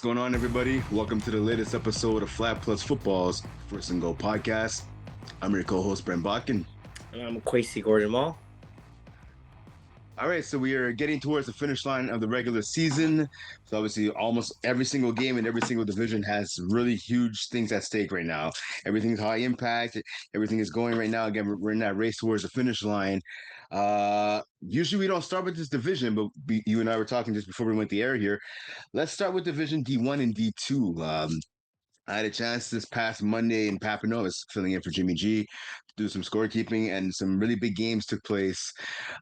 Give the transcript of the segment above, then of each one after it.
What's going on, everybody? Welcome to the latest episode of FlagPlus Football's First and Goal podcast. I'm your co-host, Brent Bodkin. And I'm Quaysie Maule. All right, so we are getting towards the finish line of the regular season. So obviously, almost every single game in every single division has really huge things at stake right now. Everything's high impact. Everything is going right now. Again, we're in that race towards the finish line. Usually we don't start with this division, but you and I were talking just before we went the air here. Let's start with Division D1 and D2. I had a chance this past Monday in Papineau. I was filling in for Jimmy G to do some scorekeeping, and some really big games took place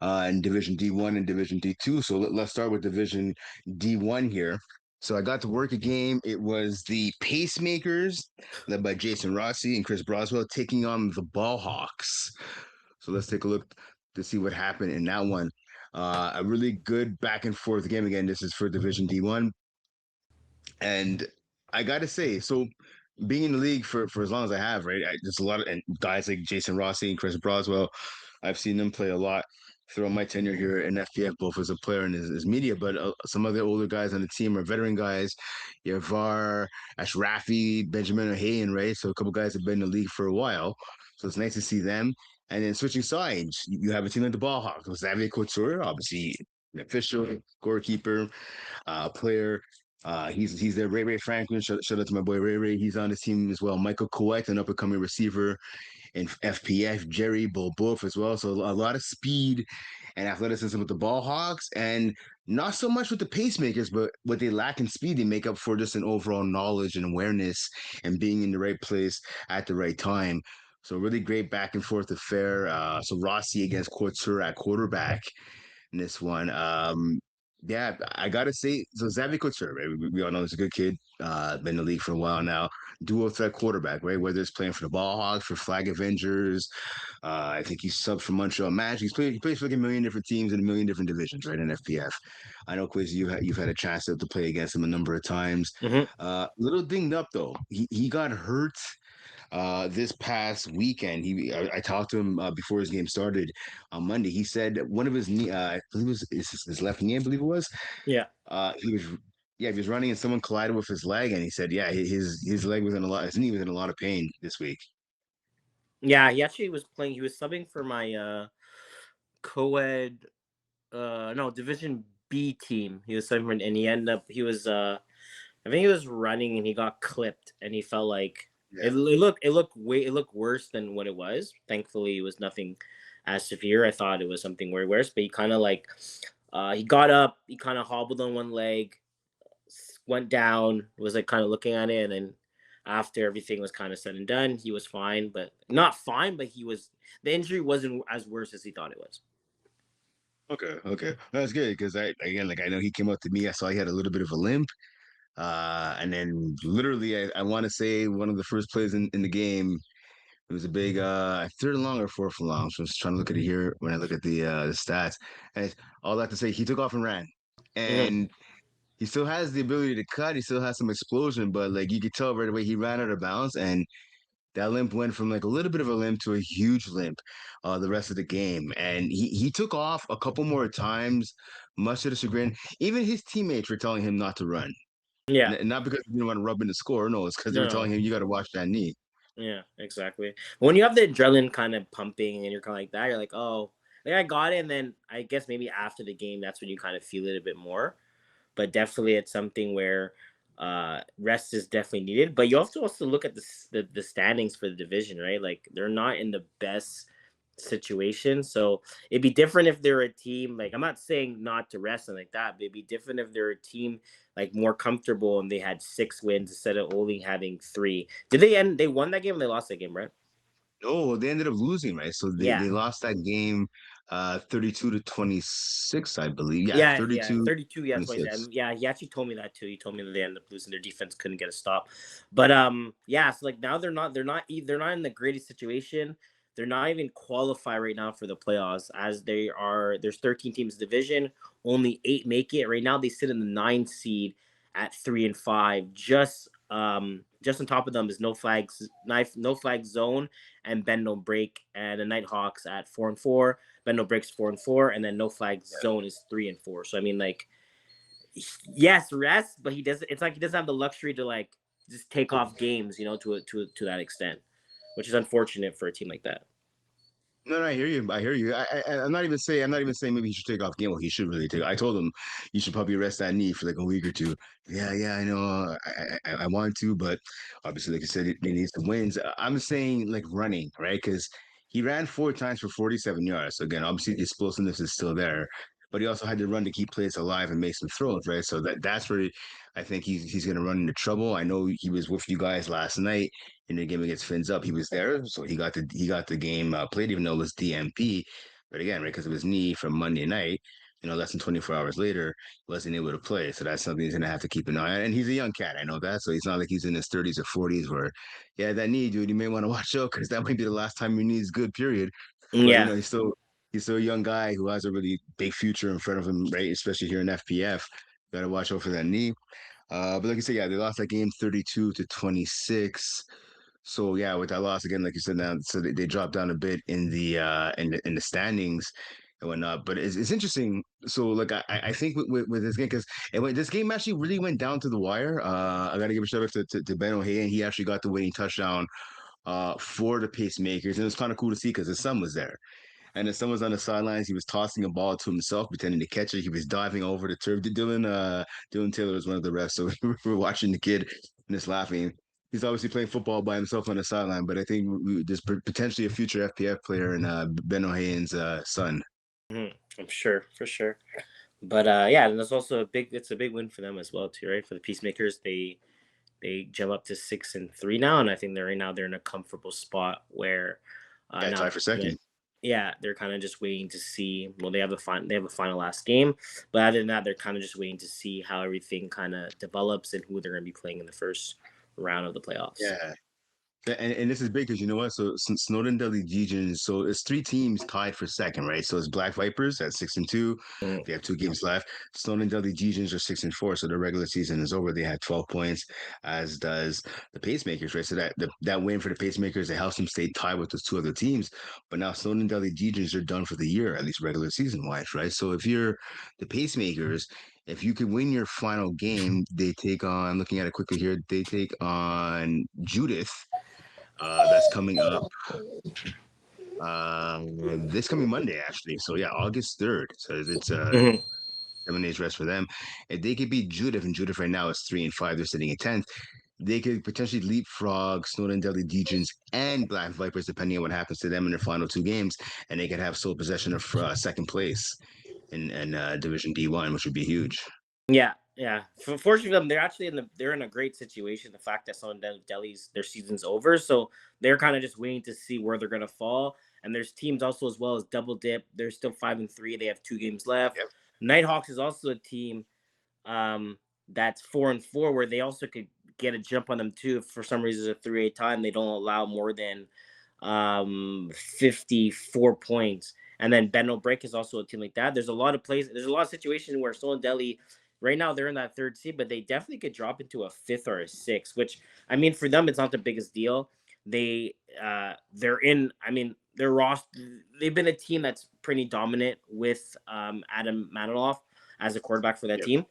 in Division D1 and Division D2. So let's start with Division D1 here. So I got to work a game. It was the Pacemakers, led by Jason Rossi and Chris Broswell, taking on the Ball Hawks. So let's take a look to see what happened in that one. A really good back and forth game. Again, this is for Division D1. And I got to say, so being in the league for as long as I have, right? There's a lot of and guys like Jason Rossi and Chris Broswell. I've seen them play a lot throughout my tenure here in FPF, both as a player and as media. But some of the older guys on the team are veteran guys. You have Var, Ashrafi, Benjamin O'Hayan, right? So a couple guys have been in the league for a while. So it's nice to see them. And then switching sides, you have a team like the Ball Hawks with Xavier Couture, obviously an official, scorekeeper, player. He's there. Ray Franklin. Shout out to my boy Ray. He's on his team as well. Michael Kowet, an up and coming receiver in FPF. Jerry Bulbuff as well. So a lot of speed and athleticism with the Ball Hawks, and not so much with the Pacemakers, but what they lack in speed, they make up for just an overall knowledge and awareness and being in the right place at the right time. So really great back and forth affair. So Rossi against Couture at quarterback in this one. Yeah, I gotta say, so Xavier Couture, right? We all know he's a good kid. Been in the league for a while now. Dual threat quarterback, right? Whether it's playing for the Ball Hawks, for Flag Avengers, I think he's subbed for Montreal Magic. He plays for like a million different teams in a million different divisions, right? In FPF. I know, Quaysie, you've had a chance to play against him a number of times. Little dinged up though. He got hurt this past weekend. I talked to him before his game started on Monday. He said one of his knee, I believe it was his left knee, I believe it was. Yeah. He was running and someone collided with his leg, and he said, yeah, his leg was in a lot, his knee was in a lot of pain this week. Yeah, he actually was playing. He was subbing for my co-ed, Division B team. He was subbing for, and he ended up. He was, I think he was running and he got clipped, and he felt like it looked worse than what it was. Thankfully, it was nothing as severe. I thought it was something way worse, but he kind of like, he got up, he kind of hobbled on one leg, went down, was like kind of looking at it, and then after everything was kind of said and done, he was fine, but not fine, but the injury wasn't as worse as he thought it was. Okay, that's good because I know he came up to me. I saw he had a little bit of a limp, and then literally I want to say one of the first plays in the game. It was a big third and long or fourth and long. So I was trying to look at it here when I look at the stats. And all that to say, he took off and ran, and he still has the ability to cut. He still has some explosion, but like you could tell right away, he ran out of bounds, and that limp went from like a little bit of a limp to a huge limp the rest of the game. And he took off a couple more times, much to the chagrin. Even his teammates were telling him not to run. Yeah. And not because they didn't want to rub in the score. No, it's because they were No. telling him, you got to watch that knee. Yeah, exactly. When you have the adrenaline kind of pumping and you're kind of like that, you're like, oh, like I got it. And then I guess maybe after the game, that's when you kind of feel it a bit more. But definitely it's something where rest is definitely needed. But you also look at the standings for the division, right? Like they're not in the best situation. So it'd be different if they're a team, like I'm not saying not to rest and like that, but it'd be different if they're a team like more comfortable and they had 6 wins instead of only having 3. They won that game or they lost that game, right? Oh, they ended up losing, right? So they lost that game 32-26, I believe. Yeah, 32. 32, 27. Yeah, he actually told me that too. He told me that they ended up losing. Their defense couldn't get a stop. But so like now they're not in the greatest situation. They're not even qualified right now for the playoffs, as there's 13 teams division, only 8 make it. Right now they sit in the 9th seed at 3 and 5. Just on top of them is no flag zone and Bend Don't Break, and the Nighthawks at 4 and 4. Bend Don't Break's 4 and 4, and then no flag zone is 3 and 4. So I mean, like yes, rest, but he doesn't. It's like he doesn't have the luxury to like just take off games, to that extent, which is unfortunate for a team like that. No, no, I hear you. I hear you. I'm not even saying maybe he should take off game. Well, he should really take. I told him you should probably rest that knee for like a week or two. Yeah, yeah, I know. I want to, but obviously, like I said, he needs some wins. I'm saying like running, right? Because he ran 4 times for 47 yards. So again, obviously, the explosiveness is still there, but he also had to run to keep plays alive and make some throws, right? So that's where I think he's going to run into trouble. I know he was with you guys last night in the game against Fins Up. He was there, so he got the game played, even though it was DMP. But again, right, because of his knee from Monday night, less than 24 hours later, wasn't able to play. So that's something he's gonna have to keep an eye on. And he's a young cat, I know that. So he's not like he's in his 30s or 40s where, yeah, that knee, dude, you may want to watch out because that might be the last time your knee is good, period. But Yeah. he's still a young guy who has a really big future in front of him, right? Especially here in FPF. Got to watch out for that knee. But like you said, yeah, they lost that game 32-26. So yeah, with that loss again, like you said, now so they dropped down a bit in the standings and whatnot. But it's interesting. So like I think with this game because this game actually really went down to the wire. I got to give a shout out to Ben O'Hagan. He actually got the winning touchdown for the pacemakers, and it was kind of cool to see because his son was there. And then someone's on the sidelines. He was tossing a ball to himself, pretending to catch it. He was diving over the turf. Dylan Taylor was one of the refs, so we were watching the kid and just laughing. He's obviously playing football by himself on the sideline, but I think there's potentially a future FPF player in Ben O'Hagan's son. I'm sure, for sure. But yeah, and there's also it's a big win for them as well too, right? For the Peacemakers, they jump up to 6-3 now, and I think they're in a comfortable spot where Yeah, now tie for second. yeah, they're kind of just waiting to see. Well, they have a final last game, but other than that, they're kind of just waiting to see how everything kind of develops and who they're going to be playing in the first round of the playoffs. Yeah, and this is big because you know what? So Snowden Dudley Degens, so it's 3 teams tied for second, right? So it's Black Vipers at 6-2. Mm. They have 2 games left. Snowden Dudley Degens are 6-4. So their regular season is over. They have 12 points, as does the Pacemakers, right? So that win for the Pacemakers, it helps them stay tied with those 2 other teams. But now Snowden Dudley Degens are done for the year, at least regular season wise, right? So if you're the Pacemakers, if you could win your final game, they take on, looking at it quickly here, they take on Judith that's coming up this coming Monday, actually. So yeah, August 3rd. So it's Mhm. 7 days rest for them. If they could beat Judith, and Judith right now is 3-5, they're sitting at 10th. They could potentially leapfrog Snowden Deli Degens and Black Vipers, depending on what happens to them in their final 2 games, and they could have sole possession of second place in Division D1, which would be huge. Yeah, yeah. Fortunately, for them, they're in a great situation. The fact that some of Delhi's their season's over, so they're kind of just waiting to see where they're gonna fall. And there's teams also as well as Double Dip. They're still 5-3. They have 2 games left. Yep. Nighthawks is also a team that's 4-4, where they also could get a jump on them too. If for some reason it's a 3-8 time, they don't allow more than 54 points. And then Benno Break is also a team like that. There's a lot of situations where Stolen Delhi right now they're in that third seed, but they definitely could drop into a fifth or a sixth, which I mean for them it's not the biggest deal. They're in, I mean, their roster, they've been a team that's pretty dominant with Adam Maniloff as a quarterback for that Yep. team.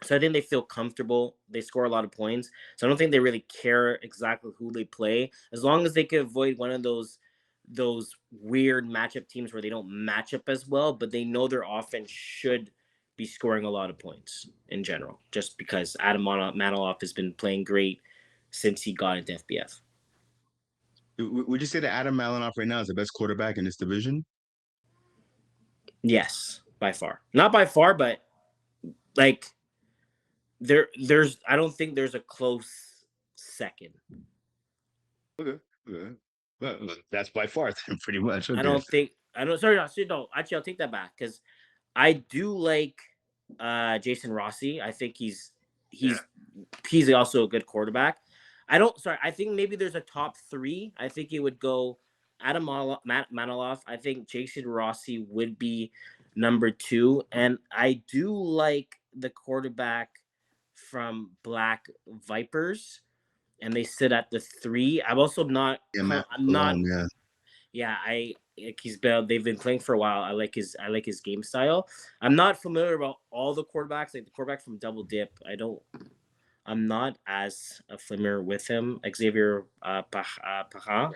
So I think they feel comfortable. They score a lot of points. So I don't think they really care exactly who they play, as long as they can avoid one of those weird matchup teams where they don't match up as well, but they know their offense should be scoring a lot of points in general, just because Adam Maniloff has been playing great since he got into FBF. Would you say that Adam Malinoff right now is the best quarterback in this division? Yes, by far. Not by far, but like there's I don't think there's a close second. Okay. Okay. Well, that's by far pretty much. I Okay. don't think I don't sorry, no, actually, no, actually I'll take that back because I do like Jason Rossi. I think Yeah. he's he's also a good quarterback. I don't sorry, I think maybe there's a top three. I think it would go Adam Maniloff. I think Jason Rossi would be number two. And I do like the quarterback from Black Vipers, and they sit at the three. I'm also not Yeah, Matt I'm not Malone. Yeah. Yeah, they've been playing for a while. I like his game style. I'm not familiar about all the quarterbacks, like the quarterback from Double Dip. I'm not as familiar with him. Xavier Paha.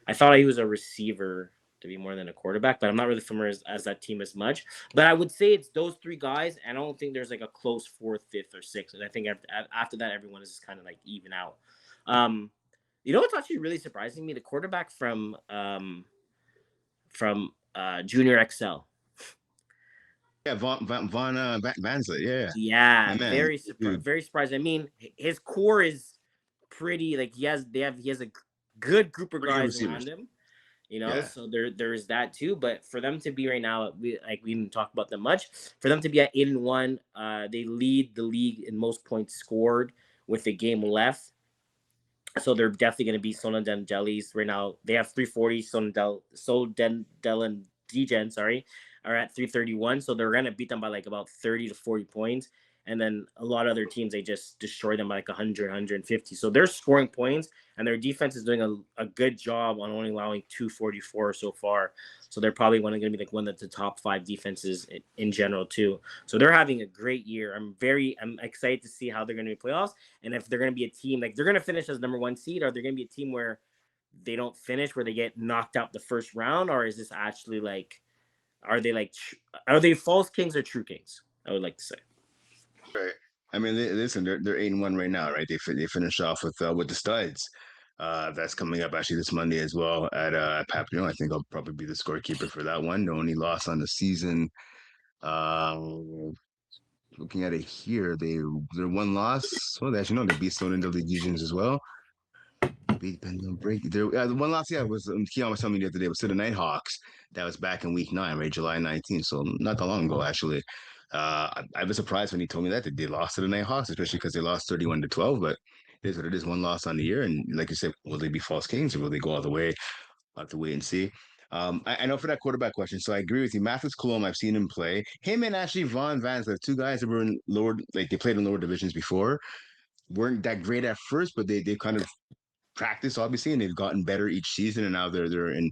I thought he was a receiver to be more than a quarterback, but I'm not really familiar as that team as much. But I would say it's those three guys, and I don't think there's like a close fourth, fifth, or sixth. And I think after that, everyone is just kind of like even out. Um, you know what's actually really surprising me? The quarterback from Junior XL. Yeah, Von Vanzlet. Yeah, my Yeah, man, dude. very surprised. I mean, his core is pretty like he has a good group of Pretty good guys around receivers. him, Yeah. so there's that too. But for them to be right now, we didn't talk about them much. For them to be at 8-1, they lead the league in most points scored with a game left. So they're definitely going to be Sonadel Jellies right now. They have 340. Sonadel and Degen, sorry, are at 331. So they're going to beat them by like about 30 to 40 points. And then a lot of other teams, they just destroy them by like 100, 150. So they're scoring points, and their defense is doing a good job on only allowing 244 so far. So they're probably going to be like one of the top 5 defenses in general too. So they're having a great year. I'm excited to see how they're going to be playoffs, and if they're going to be a team like they're going to finish as number 1 seed, or they're going to be a team where they don't finish, where they get knocked out the first round, or is this actually like are they like are they false kings or true kings? I would like to say. Right. I mean, listen, they're 8-1 right now, right? They finish off with the studs. That's coming up actually this Monday as well at Papillon. I think I'll probably be the scorekeeper for that one. The only loss on the season. Looking at it here, their one loss. Well, actually, no, they beat Stone in the divisions as well. Beat Pendulum Break. The one loss, yeah, was Keon was telling me the other day was to the Nighthawks. That was back in week 9, right? July 19th. So not that long ago, actually. I was surprised when he told me that they lost to the Nighthawks, especially because they lost 31-12. But it is what it is. One loss on the year. And like you said, will they be false kings or will they go all the way? I'll have to wait and see. I know for that quarterback question, so I agree with you. Mathis Colom, I've seen him play. Him and actually Von Vance, like two guys that were in lower, like they played in lower divisions before, weren't that great at first, but they kind of practiced obviously, and they've gotten better each season, and now they're in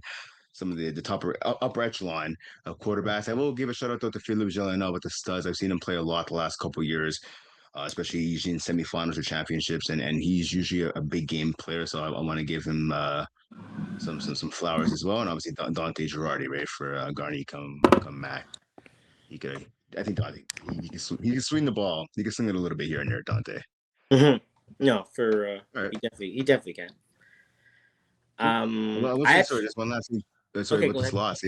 some of the top upper echelon of quarterbacks. I will give a shout out to Philip Gillian with the studs. I've seen him play a lot the last couple of years, especially usually in semifinals or championships, and he's usually a big game player. So I want to give him some flowers as well, and obviously Dante Girardi, right, for Garney come Mac. He could, I think Dante, he can swing the ball. He can swing it a little bit here and there, Dante. No, for All right. he definitely can. Well, I will I say sorry. actually Just one last thing. Sorry, okay, with go this ahead. loss.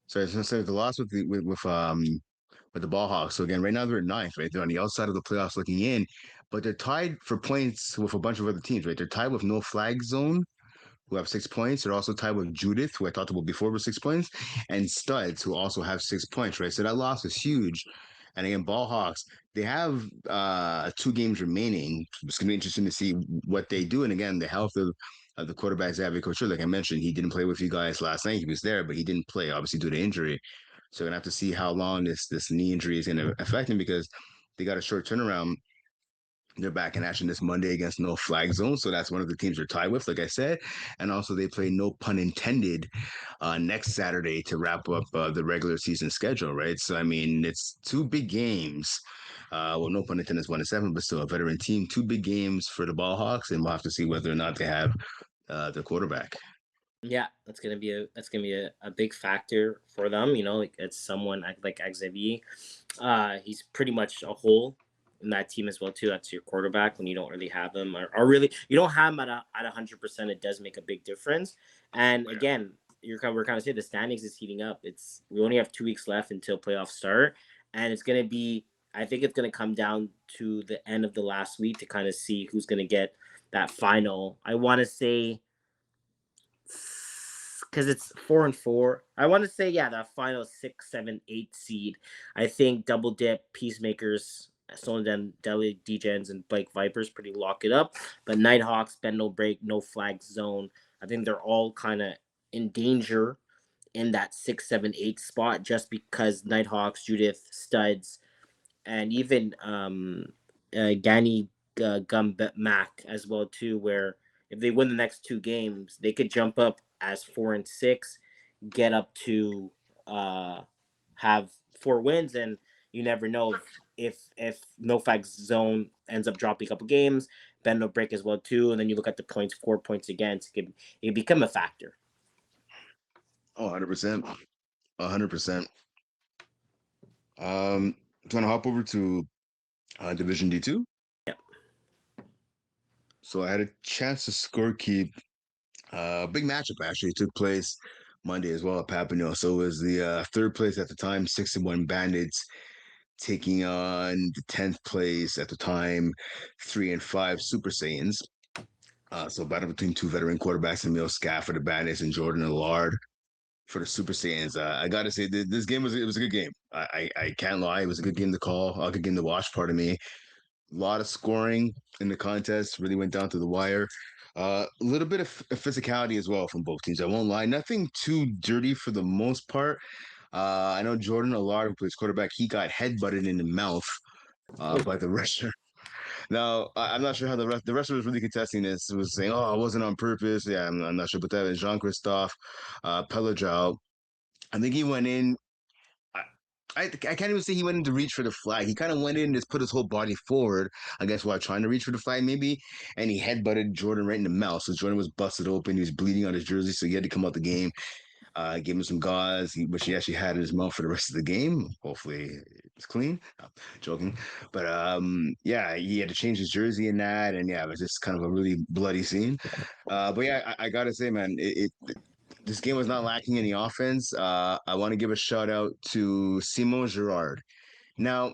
Sorry, I was gonna say the loss with the Ball Hawks. So again, right now they're at ninth, right? They're on the outside of the playoffs looking in, but they're tied for points with a bunch of other teams, right? They're tied with No Flag Zone, who have 6 points. They're also tied with Judith, who I talked about before with 6 points, and Studs, who also have 6 points, right? So that loss is huge. And again, Ball Hawks, they have 2 games remaining. It's gonna be interesting to see what they do. And again, the health of the quarterback Xavier Couture, like I mentioned, he didn't play with you guys last night. He was there, but he didn't play, obviously due to injury. So we're gonna have to see how long this knee injury is gonna affect him because they got a short turnaround. They're back in action this Monday against No Flag Zone. So that's one of the teams they're tied with, like I said. And also they play, no pun intended, next Saturday to wrap up the regular season schedule, right? So I mean, it's 2 big games. Well, no pun intended, it's 1-7, but still a veteran team. 2 big games for the Ball Hawks, and we'll have to see whether or not they have the quarterback. Yeah, that's gonna be a big factor for them. Like it's someone like Xavier. He's pretty much a whole in that team as well too. That's your quarterback when you don't really have him, or really you don't have him at 100%. It does make a big difference. And again, we're kind of saying the standings is heating up. We only have 2 weeks left until playoffs start, and it's gonna be. I think it's gonna come down to the end of the last week to kind of see who's gonna get that final. I want to say because it's 4-4. I want to say, yeah, that final 6, 7, 8 seed. I think Double Dip, Peacemakers, Sonoden, Deli, Degens, and Bike Vipers pretty lock it up. But Nighthawks, Bend No Break, No Flag Zone. I think they're all kind of in danger in that 6, 7, 8 spot just because Nighthawks, Judith, Studs, and even Gani Mac as well too, where if they win the next 2 games, they could jump up as 4-6, get up to have 4 wins, and you never know if NoFag's zone ends up dropping a couple games, Bend will break as well too, and then you look at the points, 4 points against, it can become a factor. Oh, 100%. 100%. Do you want to hop over to Division D2? Yeah. So I had a chance to score keep. Big matchup actually took place Monday as well at Papano. So it was the third place at the time, 61 Bandits, taking on the 10th place at the time, 3-5 Super Saiyans. So battle between two veteran quarterbacks, Emil Scaff for the Bandits and Jordan Allard for the Super Saiyans. I gotta say this game was a good game. I can't lie, it was a good game to call, a good game to watch. Part of me, a lot of scoring in the contest, really went down to the wire. A little bit of physicality as well from both teams. I won't lie, nothing too dirty for the most part. I know Jordan Allard, who plays quarterback, he got headbutted in the mouth by the rusher. Now, I'm not sure how the rest was really contesting this. It was saying, "Oh, it wasn't on purpose." Yeah, I'm not sure, but that is Jean-Christophe Pelajau. I think he went in. I, I can't even say he went in to reach for the flag. He kind of went in and just put his whole body forward, I guess, while trying to reach for the flag, maybe. And he headbutted Jordan right in the mouth. So Jordan was busted open. He was bleeding on his jersey, so he had to come out the game. Gave him some gauze, which he actually had in his mouth for the rest of the game. Hopefully, it's clean. No, joking, but yeah, he had to change his jersey in that, and yeah, it was just kind of a really bloody scene. But yeah, I gotta say, man, this game was not lacking any offense. I want to give a shout out to Simon Girard. Now,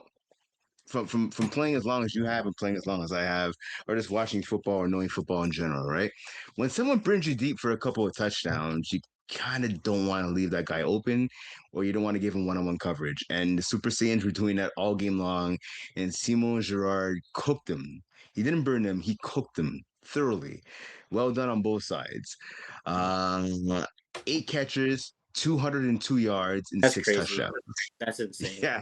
from playing as long as you have and playing as long as I have, or just watching football or knowing football in general, right? When someone brings you deep for a couple of touchdowns, you kind of don't want to leave that guy open, or you don't want to give him one-on-one coverage. And the Super Saiyans were doing that all game long, and Simon Girard cooked them. He didn't burn them; he cooked them thoroughly. Well done on both sides. 8 catches, 202 yards, and That's six crazy. touchdowns. That's insane. Yeah.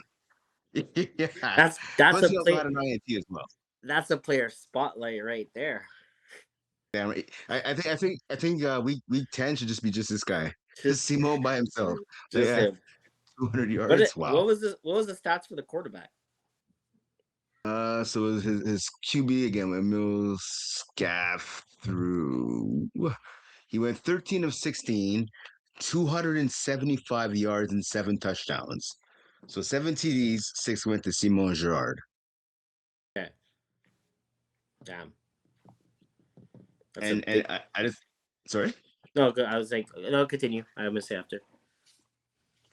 Yeah. That's Plus, a he also play. had an INT as well. That's a player spotlight right there. Damn right. I think week 10 should just be just this guy. Just Just Simo by himself. Like, just him. 200 What yards. Wow. what was the stats for the quarterback? So his QB again, Emil Scaff through. He went 13 of 16, 275 yards and 7 touchdowns. So 7 TDs, 6 went to Simon Girard. Okay. Damn. That's a And big. I just sorry. No, I was like, no, continue. I'm gonna say after.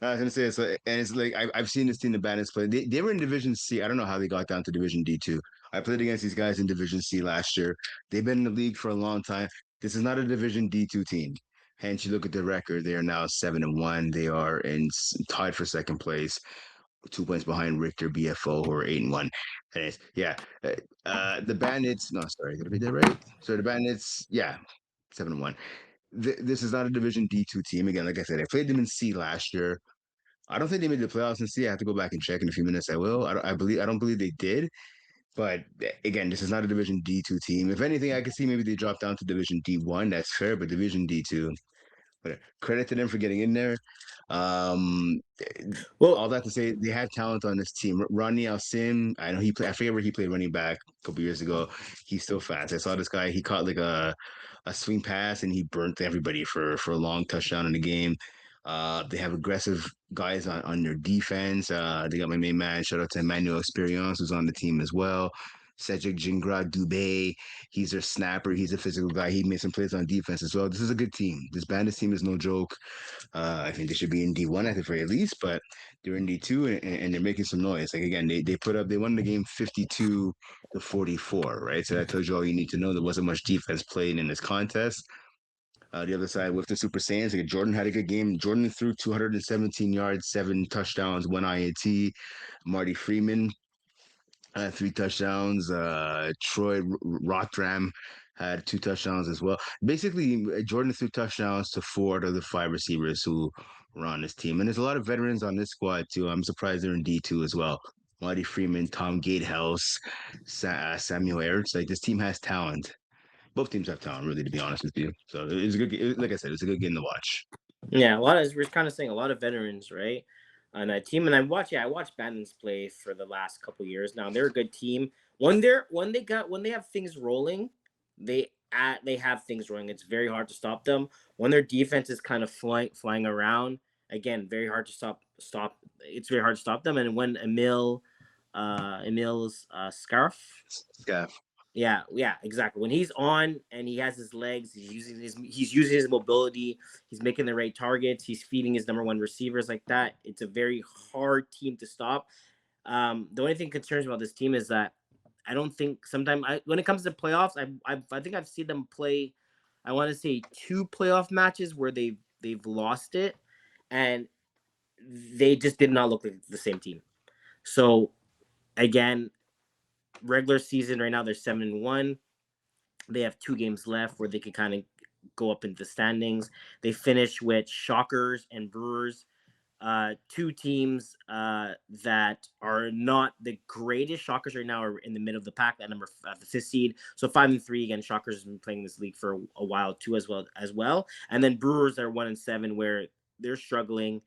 I was gonna say so, and it's like I've seen this team, the Bandits play. They were in Division C. I don't know how they got down to Division D2. I played against these guys in Division C last year. They've been in the league for a long time. This is not a Division D2 team. Hence, you look at the record; they are now 7-1. They are tied for second place, 2 points behind Richter BFO, who are 8-1. And it's, yeah, the Bandits. No, sorry, did I read that right? So the Bandits, yeah, 7-1. This is not a Division D2 team. Again, like I said, I played them in C last year. I don't think they made the playoffs in C. I have to go back and check in a few minutes. I will. I don't believe they did. But again, this is not a Division D2 team. If anything, I could see maybe they drop down to Division D1. That's fair, but Division D2. But credit to them for getting in there. Um, Well, all that to say, they have talent on this team. Ronnie Alsim, I know he played. I forget where he played running back a couple years ago. He's still fast. I saw this guy. He caught like a swing pass and he burnt everybody for a long touchdown in the game. They have aggressive guys on their defense. They got my main man. Shout out to Emmanuel Experience, who's on the team as well. Cedric Jingra Dubé, he's their snapper. He's a physical guy. He made some plays on defense as well. This is a good team. This Bandits team is no joke. I think they should be in D1 at the very least, but they're in D2 and they're making some noise. Like again, they won the game 52-44, right? So that tells you all you need to know. There wasn't much defense played in this contest. The other side with the Super Saiyans, like Jordan had a good game. Jordan threw 217 yards, 7 touchdowns, 1 INT. Marty Freeman 3 touchdowns. Troy Rottram had 2 touchdowns as well. Basically, Jordan threw touchdowns to 4 of the 5 receivers who were on this team. And there's a lot of veterans on this squad, too. I'm surprised they're in D2 as well. Marty Freeman, Tom Gatehouse, Samuel Ertz. Like, this team has talent. Both teams have talent, really, to be honest with you. So it's a good. Like I said, it's a good game to watch. Yeah, a lot of we're kind of saying a lot of veterans, right? On a team, and I watched Bandits play for the last couple years now. They're a good team. When they have things rolling, they have things rolling. It's very hard to stop them. When their defense is kind of flying around, again, very hard to stop. It's very hard to stop them. And when Emil's scarf. Scaff. Yeah, exactly. When he's on and he has his legs, he's using his mobility. He's making the right targets. He's feeding his number one receivers like that. It's a very hard team to stop. The only thing concerns me about this team is that I don't think sometimes when it comes to playoffs, I think I've seen them play. I want to say 2 playoff matches where they've lost it, and they just did not look like the same team. So again, regular season right now they're 7-1. They have 2 games left where they could kind of go up into the standings. They finish with Shockers and Brewers, 2 teams that are not the greatest. Shockers right now are in the middle of the pack at the 5th seed. So 5-3 again. Shockers has been playing this league for a while too, as well. And then Brewers are 1-7 where they're struggling.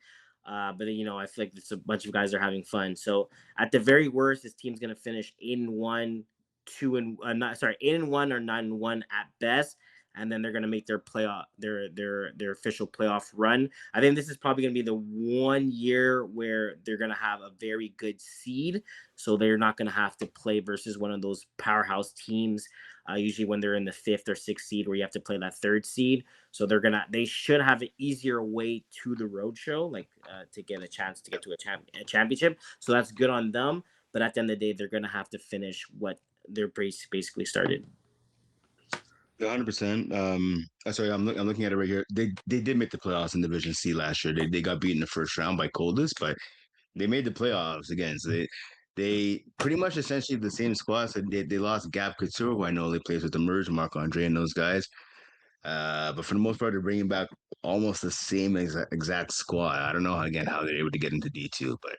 But I feel like it's a bunch of guys are having fun. So at the very worst, this team's gonna finish 8-1, 8-1 or 9-1 at best, and then they're gonna make their playoff their official playoff run. I think this is probably gonna be the one year where they're gonna have a very good seed, so they're not gonna have to play versus one of those powerhouse teams. Usually when they're in the 5th or 6th seed, where you have to play that 3rd seed. So they should have an easier way to the road show, like to get a chance to get to a championship. So that's good on them. But at the end of the day, they're gonna have to finish what they're basically started. 100%. Sorry, I'm looking at it right here. They did make the playoffs in Division C last year. They got beaten in the first round by Coldest, but they made the playoffs again. So they pretty much essentially the same squad. So they lost Gab Couture, who I know they plays with the Merge, Marc Andre, and those guys. But for the most part, they're bringing back almost the same exact squad. I don't know how they're able to get into D2, but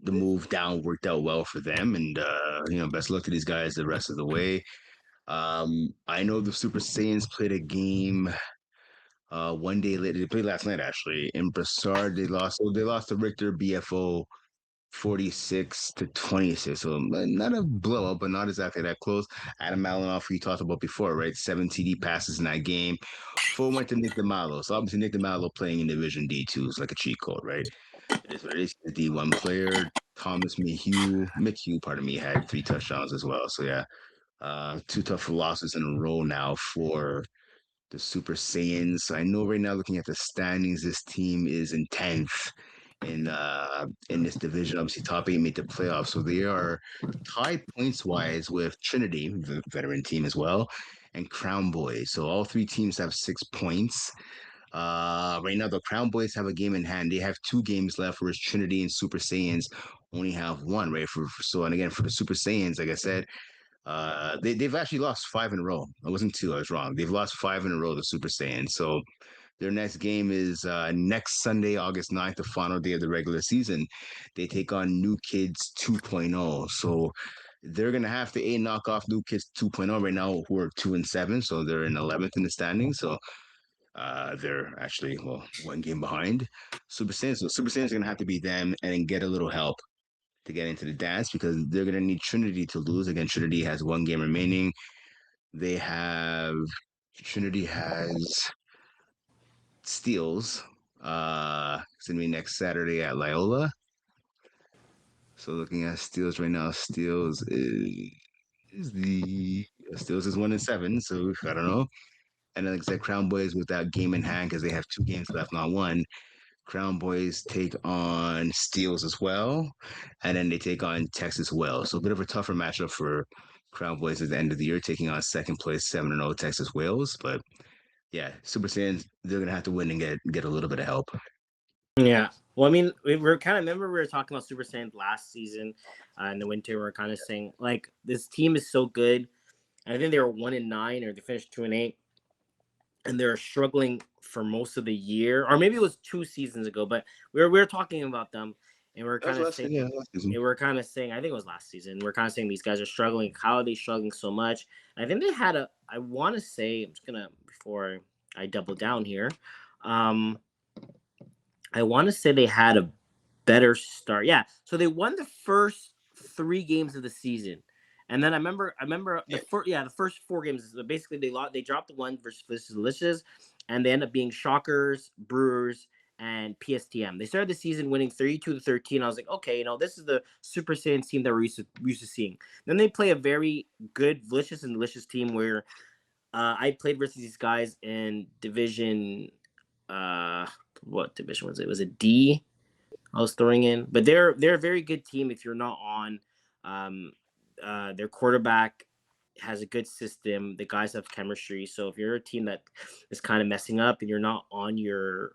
the move down worked out well for them. And best luck to these guys the rest of the way. I know the Super Saiyans played a game one day later. They played last night actually in Brassard. They lost. So they lost to Richter BFO 46-26. So not a blowout, but not exactly that close. Adam Malinoff, who you talked about before, right? 7 TD passes in that game. 4 went to Nick DeMalo. So obviously Nick DeMalo playing in Division D2 is like a cheat code, right? It is what it is. The D1 player, Thomas McHugh, pardon me, had 3 touchdowns as well. So yeah, 2 tough losses in a row now for the Super Saiyans. I know right now, looking at the standings, this team is in 10th in this division. Obviously, top 8 made the playoffs, so they are tied points wise with Trinity, the veteran team as well, and Crown Boys. So all 3 teams have 6 points. Right now, the Crown Boys have a game in hand. They have 2 games left, whereas Trinity and Super Saiyans only have 1. Right, and again for the Super Saiyans, like I said, they've actually lost 5 in a row. It wasn't 2, I was wrong. They've lost 5 in a row, the Super Saiyans. So their next game is next Sunday, August 9th, the final day of the regular season. They take on New Kids 2.0. So they're gonna have to knock off New Kids 2.0 right now, who are 2-7. So they're in 11th in the standings. So they're actually 1 game behind Super Saiyans. So Super Saiyans are gonna have to beat them and then get a little help to get into the dance because they're going to need Trinity to lose. Again, Trinity has 1 game remaining. Trinity has Steels. It's going to be next Saturday at Loyola. So looking at Steels right now, Steels is 1-7. So I don't know. And then like I said, Crown Boys with that game in hand because they have 2 games left, not 1. Crown Boys take on Steels as well, and then they take on Texas Wales. So a bit of a tougher matchup for Crown Boys at the end of the year, taking on second place 7-0 Texas Wales. But yeah, Super Saiyans, they're gonna have to win and get a little bit of help. Yeah. Well, I mean, we're kind of remember we were talking about Super Saiyan last season in the winter. We are kind of saying like this team is so good. I think they were 1-9 or they finished 2-8, and they're struggling for most of the year, or maybe it was 2 seasons ago. But we were talking about them, and we're That was kind of last saying, season. Yeah, last season. and we're kind of saying, I think it was last season. We're kind of saying these guys are struggling. How are they struggling so much? And I think they had a. I want to say, I'm just gonna before I double down here. I want to say they had a better start. Yeah, so they won the first 3 games of the season, and then I remember the first 4 games. Basically, they dropped the one versus Delicious, and they end up being Shockers, Brewers, and PSTM. They started the season winning 32-13. I was like, okay, this is the Super Saiyan team that we're used to seeing. Then they play a very good Delicious and Delicious team where I played versus these guys in division. What division was it? Was it D? I was throwing in, but they're a very good team. If you're not on, their quarterback has a good system. The guys have chemistry. So if you're a team that is kind of messing up and you're not on your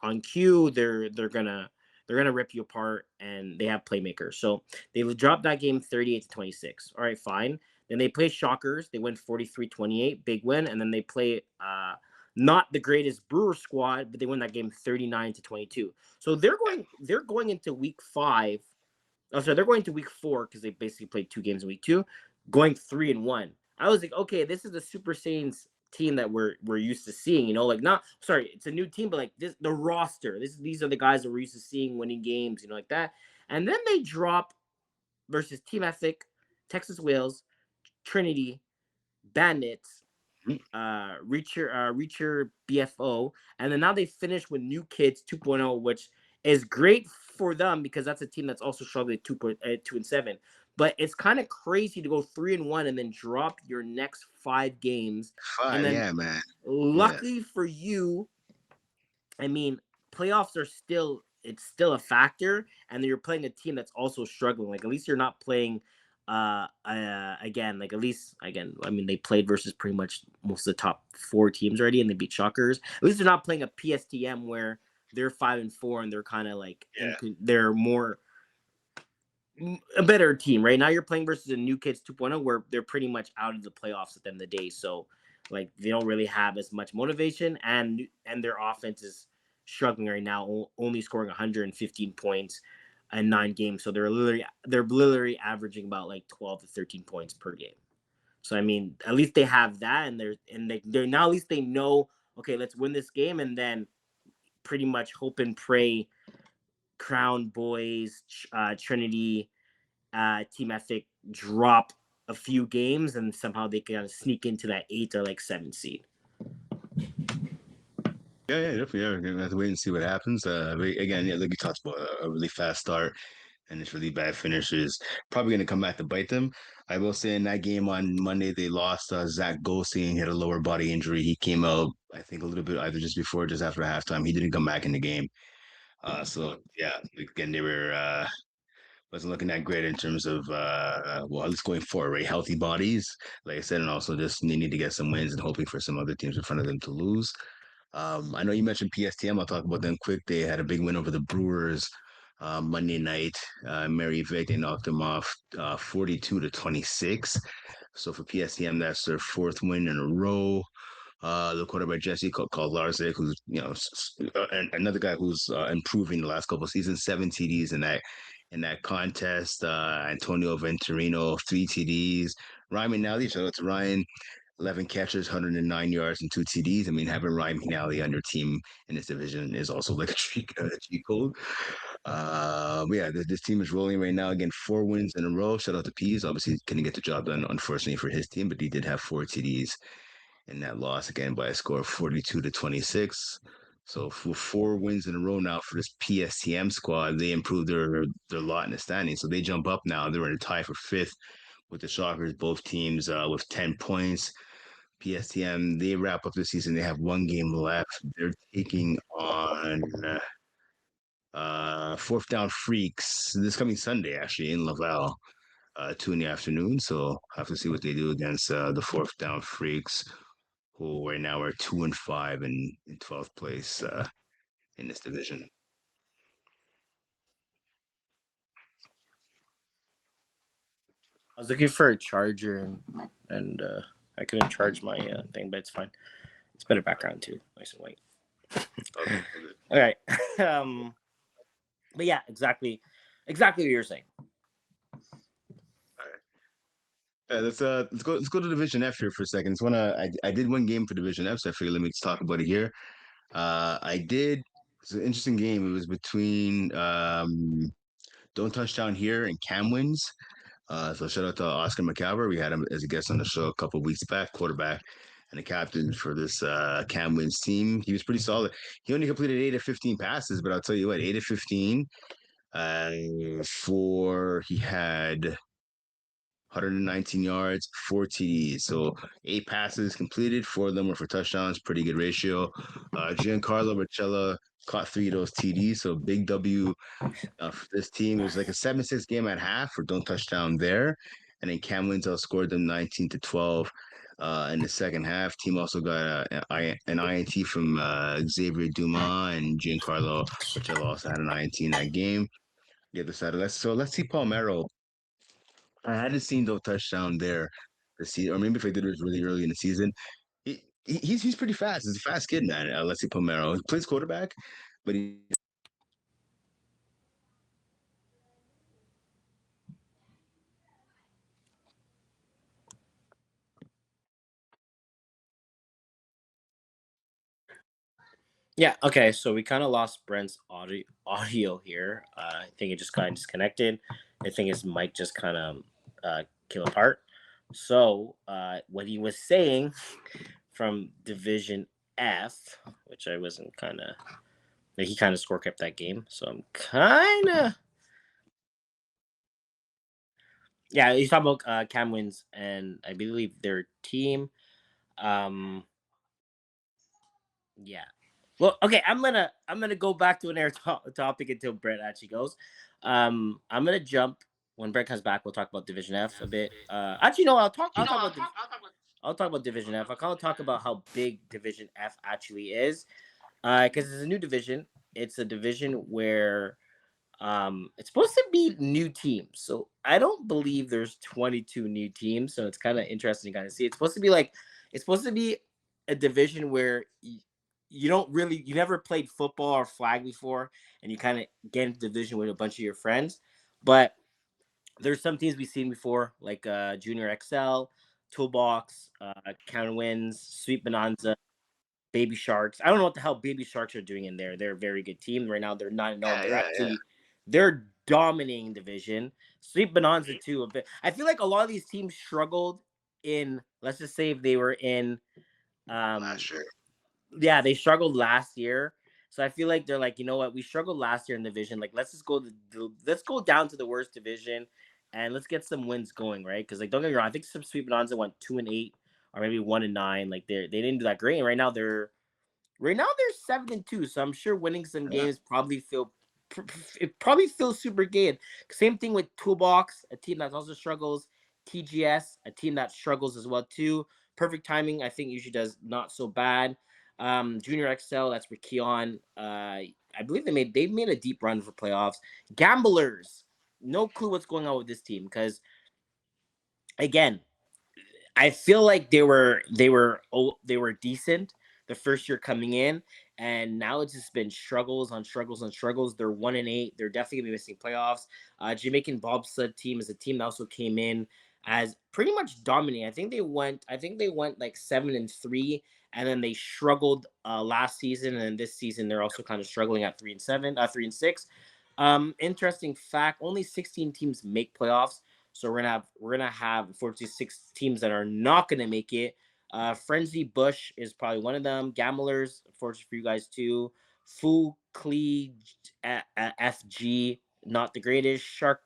on cue, they're gonna rip you apart, and they have playmakers. So they dropped that game 38-26. All right, fine. Then they play Shockers. They win 43-28, big win, and then they play not the greatest Brewer squad, but they win that game 39-22. So they're going into week 5. Oh, sorry, they're going to week 4 because they basically played 2 games in week 2, going 3-1. I was like, okay, this is the Super Saiyans team that we're used to seeing. Not sorry, it's a new team, but the roster. These are the guys that we're used to seeing winning games, like that. And then they drop versus Team Ethic, Texas Whales, Trinity, Bandits, Reacher BFO, and then now they finish with New Kids 2.0, which is great for them because that's a team that's also struggling at 2-7. But it's kind of crazy to go 3-1 and then drop your next 5 games. And 5, then, yeah, man. luckily for you, I mean, playoffs are still a factor, and you're playing a team that's also struggling. At least you're not playing again, at least again, I mean, they played versus pretty much most of the top 4 teams already, and they beat Shockers. At least they're not playing a PSTM where they're 5-4 and they're kind of they're more a better team. Right now you're playing versus a New Kids 2.0 where they're pretty much out of the playoffs at the end of the day. So they don't really have as much motivation, and their offense is struggling right now, only scoring 115 points in 9 games. So they're literally averaging about 12 to 13 points per game. So I mean, at least they have that, and they're now, at least they know, okay, let's win this game, and then pretty much hope and pray Crown Boys, Trinity, Team Ethic drop a few games, and somehow they can sneak into that 8 or 7 seed. Yeah, definitely. Yeah, we're gonna have to wait and see what happens. Again, like we talked about, a really fast start and this really bad finish is probably going to come back to bite them. I will say in that game on Monday, they lost Zach Goldstein. He had a lower body injury. He came out, I think, a little bit either just before or just after halftime. He didn't come back in the game. So yeah, again, they were wasn't looking that great in terms of well, at least going forward, right? Healthy bodies, like I said, and also just they need to get some wins and hoping for some other teams in front of them to lose. I know you mentioned PSTM. I'll talk about them quick. They had a big win over the Brewers Monday night. Mary Vick, they knocked them off 42-26. So for PSTM, that's their 4th win in a row. The quarterback Jesse called Larzik, who's another guy who's improving the last couple of seasons, 7 TDs in that contest. Antonio Venturino, 3 TDs. Ryan McNally, shout out to Ryan, 11 catches, 109 yards, and 2 TDs. I mean, having Ryan McNally on your team in this division is also like a cheat code. Yeah, this team is rolling right now. Again, 4 wins in a row. Shout out to Pease. Obviously, couldn't get the job done, unfortunately, for his team, but he did have 4 TDs in that loss, again, by a score of 42-26. So for 4 wins in a row now for this PSTM squad, they improved their lot in the standings. So they jump up now. They're in a tie for 5th with the Shockers, both teams with 10 points. PSTM, they wrap up the season. They have 1 game left. They're taking on 4th Down Freaks this coming Sunday, actually, in Laval, 2 in the afternoon. So have to see what they do against the 4th Down Freaks, who right now are 2-5 in 12th place in this division. I was looking for a charger, and I couldn't charge my thing, but it's fine. It's better background too, nice and white. Okay. All right. But yeah, exactly. exactly what you're saying. Yeah, let's go to Division F here for a second. It's one I did one game for Division F, so I figured let me just talk about it here. I did. It's an interesting game. It was between Don't Touchdown here and Cam Wins. So shout out to Oscar McCalver. We had him as a guest on the show a couple of weeks back, quarterback and the captain for this Cam Wins team. He was pretty solid. He only completed 8 of 15 passes, but I'll tell you what, 8 of 15. For he had 119 yards, 4 TDs. So 8 passes completed, 4 of them were for touchdowns. Pretty good ratio. Giancarlo Ricella caught 3 of those TDs. So big W for this team. It was like a 7-6 game at half for don't touchdown there. And then Cam Winslow scored them 19-12 in the second half. Team also got an INT from Xavier Dumas, and Giancarlo Ricella also had an INT in that game. The other side of that. So let's see Palmero. I hadn't seen no touchdown there this season, or maybe if I did, it was really early in the season. He's pretty fast. He's a fast kid, man. Alessi Pomero. He plays quarterback, but he Yeah. Okay. So we kind of lost Brent's audio here. I think it just got disconnected. I think his mic just kind of came apart. So what he was saying from Division F, which I wasn't kind of, like, he kind of score kept that game. So I'm kind of, yeah. He's talking about Cam Wins and I believe their team. Yeah. Well, okay. I'm gonna go back to an air topic until Brent actually goes. I'm gonna jump when Brent comes back. We'll talk about Division F a bit. Actually, no. I'll talk about Division F. I'll kind of talk about how big Division F actually is. Because it's a new division. It's a division where it's supposed to be new teams. So I don't believe there's 22 new teams. So it's kind of interesting to kind of see. It's supposed to be a division where you don't really, you never played football or flag before, and you kind of get into division with a bunch of your friends. But there's some teams we've seen before, like Junior XL, Toolbox, Counter Wins, Sweet Bonanza, Baby Sharks. I don't know what the hell Baby Sharks are doing in there. They're a very good team right now. They're not known. yeah, yeah. They're dominating division. Sweet Bonanza too a bit. I feel like a lot of these teams struggled in. Let's just say if they were in. Last year. Yeah, they struggled last year. So I feel like they're like, you know what, we struggled last year in the division. Like, let's just let's go down to the worst division, and let's get some wins going, right? Because like, don't get me wrong, I think some Sweet Bonanza went 2-8 or maybe 1-9. Like they didn't do that great. And right now they're 7-2. So I'm sure winning some Yeah. games it probably feels super good. Same thing with Toolbox, a team that also struggles. TGS, a team that struggles as well too. Perfect Timing, I think usually does not so bad. Junior XL, that's for Keon. I believe they've made a deep run for playoffs. Gamblers, no clue what's going on with this team because again, I feel like they were decent the first year coming in, and now it's just been struggles on struggles on struggles. They're 1-8. They're definitely gonna be missing playoffs. Jamaican bobsled team is a team that also came in as pretty much dominating. I think they went like 7-3, and then they struggled last season, and this season they're also kind of struggling at 3-7, 3-6. Interesting fact: only 16 teams make playoffs. So we're gonna have unfortunately 6 teams that are not gonna make it. Frenzy Bush is probably one of them. Gamblers, unfortunately for you guys too. Full Clee FG, not the greatest. Shark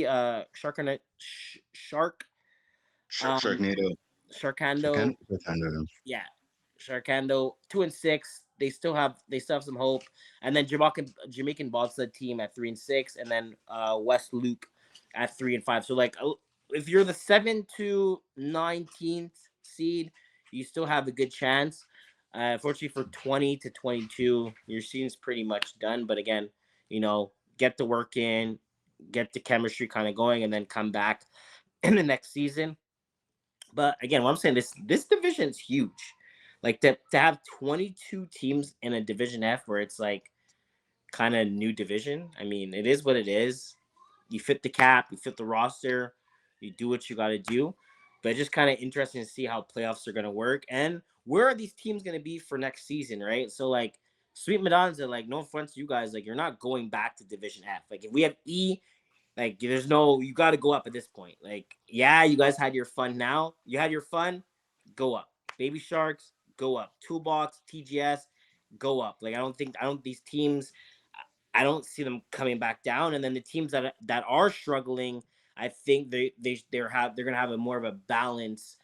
um Sharknado. Sharkando, Sharkando. yeah, Sharkando 2-6. They still have some hope. And then Jamaican bobsled team at 3-6, and then West Loop at 3-5. So like if you're the 7 to 19th seed, you still have a good chance. Unfortunately for 20 to 22, your season's pretty much done. But again, get the work in, get the chemistry kind of going, and then come back in the next season. But again, what I'm saying, this division is huge. Like to have 22 teams in a division F where it's like kind of new division. I mean, it is what it is. you fit the cap, you fit the roster, you do what you got to do. But it's just kind of interesting to see how playoffs are going to work and where are these teams going to be for next season, right? So like Sweet Madonza, like no offense to you guys, like you're not going back to Division F. Like if we have E, like there's no, you got to go up at this point. Like yeah, you guys had your fun. Now you had your fun, go up. Baby Sharks, go up. Toolbox, TGS, go up. Like I don't these teams, I don't see them coming back down. And then the teams that are struggling, I think they're gonna have a more of a balance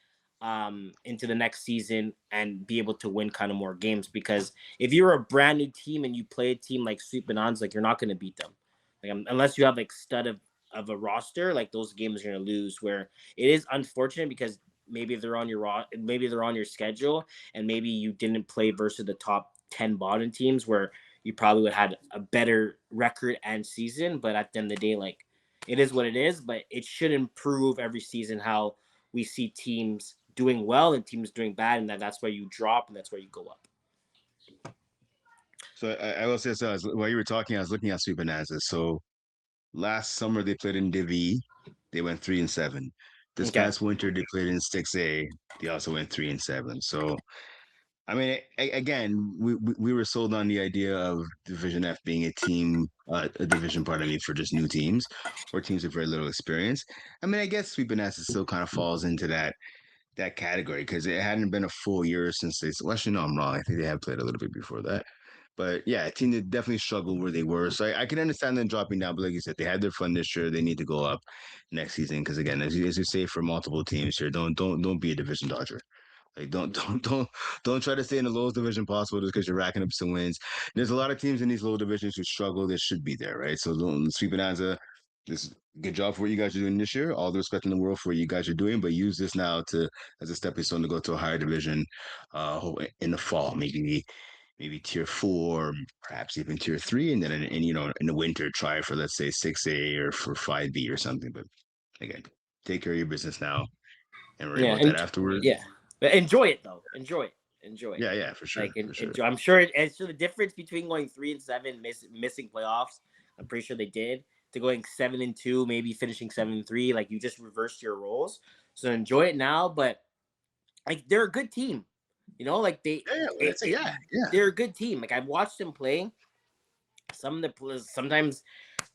into the next season and be able to win kind of more games. Because if you're a brand new team and you play a team like Sweet Bonanza, like you're not gonna beat them. Like unless you have like stud of a roster, like those games you're gonna lose. Where it is unfortunate because maybe they're on your maybe they're on your schedule, and maybe you didn't play versus the top 10 bottom teams where you probably would have had a better record and season. But at the end of the day, like it is what it is. But it should improve every season how we see teams doing well and teams doing bad, and that's where you drop and that's where you go up. So I will say, so while you were talking, I was looking at Sweet Bonanza. So last summer they played in Div E. They went 3-7. This Okay. past winter they played in 6A. They also went 3-7. So I mean, again, we were sold on the idea of Division F being a division, pardon me, for just new teams or teams with very little experience. I mean, I guess Sweet Bonanza still kind of falls into that category because it hadn't been a full year since they. Well, actually, no, I'm wrong. I think they had played a little bit before that. But yeah, a team that definitely struggled where they were. So I can understand them dropping down. But like you said, they had their fun this year. They need to go up next season because again, as you say for multiple teams here, don't be a division dodger. Like don't try to stay in the lowest division possible just because you're racking up some wins. There's a lot of teams in these low divisions who struggle that should be there, right? So don't Sweet Bonanza, this good job for what you guys are doing this year. All the respect in the world for what you guys are doing, but use this now to as a stepping stone to go to a higher division in the fall, maybe tier four, perhaps even tier three, and then in the winter try for let's say 6A or for 5B or something. But again, take care of your business now and worry Yeah, about that and afterwards. yeah, but enjoy it though. Enjoy it. Enjoy it. Yeah, for sure, Like for sure. enjoy. I'm sure. It's the difference between going 3-7, missing playoffs. I'm pretty sure they did to going 7-2, maybe finishing 7-3. Like you just reversed your roles. So enjoy it now. But like they're a good team. You know, like Yeah, well, that's yeah. they're a good team. Like I've watched them play. Sometimes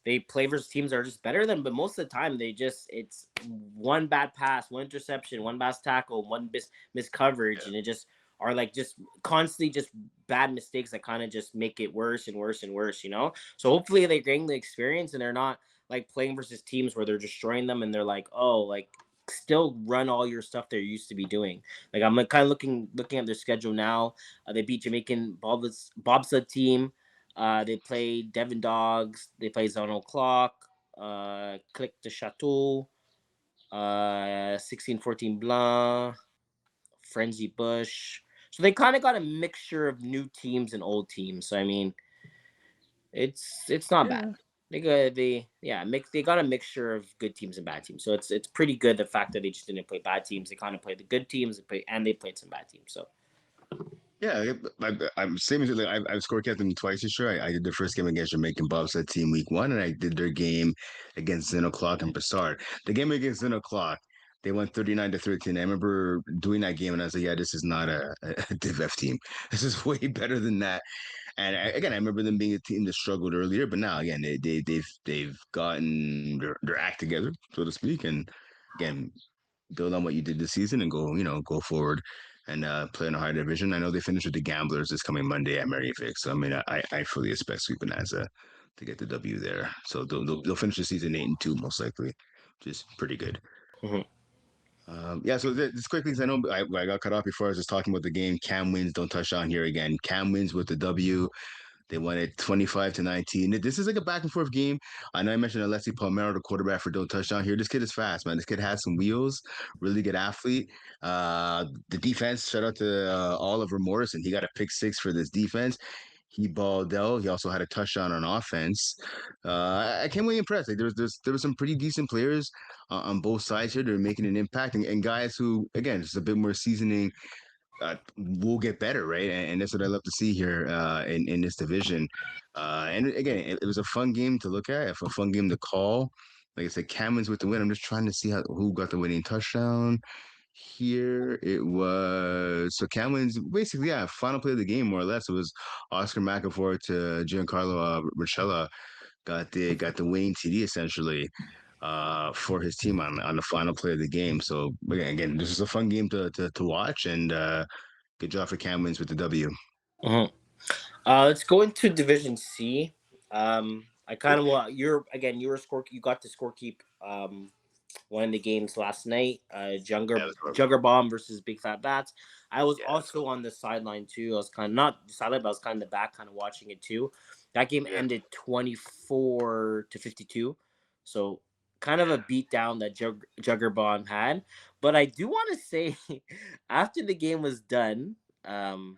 they play versus teams that are just better than, but most of the time it's one bad pass, one interception, one bad tackle, one miss coverage, and it just are like just constantly just bad mistakes that kind of just make it worse and worse and worse, you know. So hopefully they're getting the experience and they're not like playing versus teams where they're destroying them and they're like, oh, like still run all your stuff they're used to be doing. Like I'm kind of looking at their schedule now. They beat Jamaican bobsled team. They play Devon Dogs. They play Zone O'Clock. Click the Chateau. 1614 Blanc. Frenzy Bush. So they kind of got a mixture of new teams and old teams. So I mean, it's not bad. Yeah. They got a mixture of good teams and bad teams. So it's pretty good the fact that they just didn't play bad teams. They kind of played the good teams and they played some bad teams. So Yeah, I'm same as you. Like, I've scored captain twice this year. I did the first game against Jamaican Bobsled team week one, and I did their game against Zen O'Clock and Broussard. The game against Zen O'Clock, they won 39-13. I remember doing that game, and I was like, "Yeah, this is not a Div F team. This is way better than that." And again, I remember them being a team that struggled earlier, but now again, they've gotten their act together, so to speak, and again, build on what you did this season and go forward and play in a higher division. I know they finished with the Gamblers this coming Monday at Maryvick, so I mean, I fully expect Sweet Bonanza to get the W there. So they'll finish the season 8-2 most likely, which is pretty good. mhm. Yeah, so just quickly, because I know I got cut off before I was just talking about the game. Cam wins, don't touch on here again. Cam wins with the W. They won it 25-19. This is like a back and forth game. I know I mentioned Alessi Palmero, the quarterback for don't touchdown here. This kid is fast, man. This kid has some wheels, really good athlete. The defense, shout out to Oliver Morrison. He got a pick six for this defense. He balled out. He also had a touchdown on offense. I can't really impress. Like there was some pretty decent players on both sides here. They're making an impact and guys who again just a bit more seasoning will get better, right? And that's what I love to see here in this division. And again, it was a fun game to look at, a fun game to call. like I said, Camryn's with the win. I'm just trying to see who got the winning touchdown. Here it was. So Camryn's basically, yeah, final play of the game, more or less. It was Oscar McAvoy to Giancarlo Rochella got the winning TD essentially for his team on the final play of the game. So again, this is a fun game to watch, and good job for Camryn's with the W. Mm-hmm. Let's go into Division C. I kind of want you were score. You got to scorekeep one of the games last night. Yeah, that's right. Jugger Bomb versus Big Fat Bats. I was Yeah, also on the sideline too. I was kind of not the sideline, but I was kind of in the back, kind of watching it too. That game yeah. ended 24-52, so kind of a beatdown that Jugger Bomb had. But I do want to say, after the game was done, so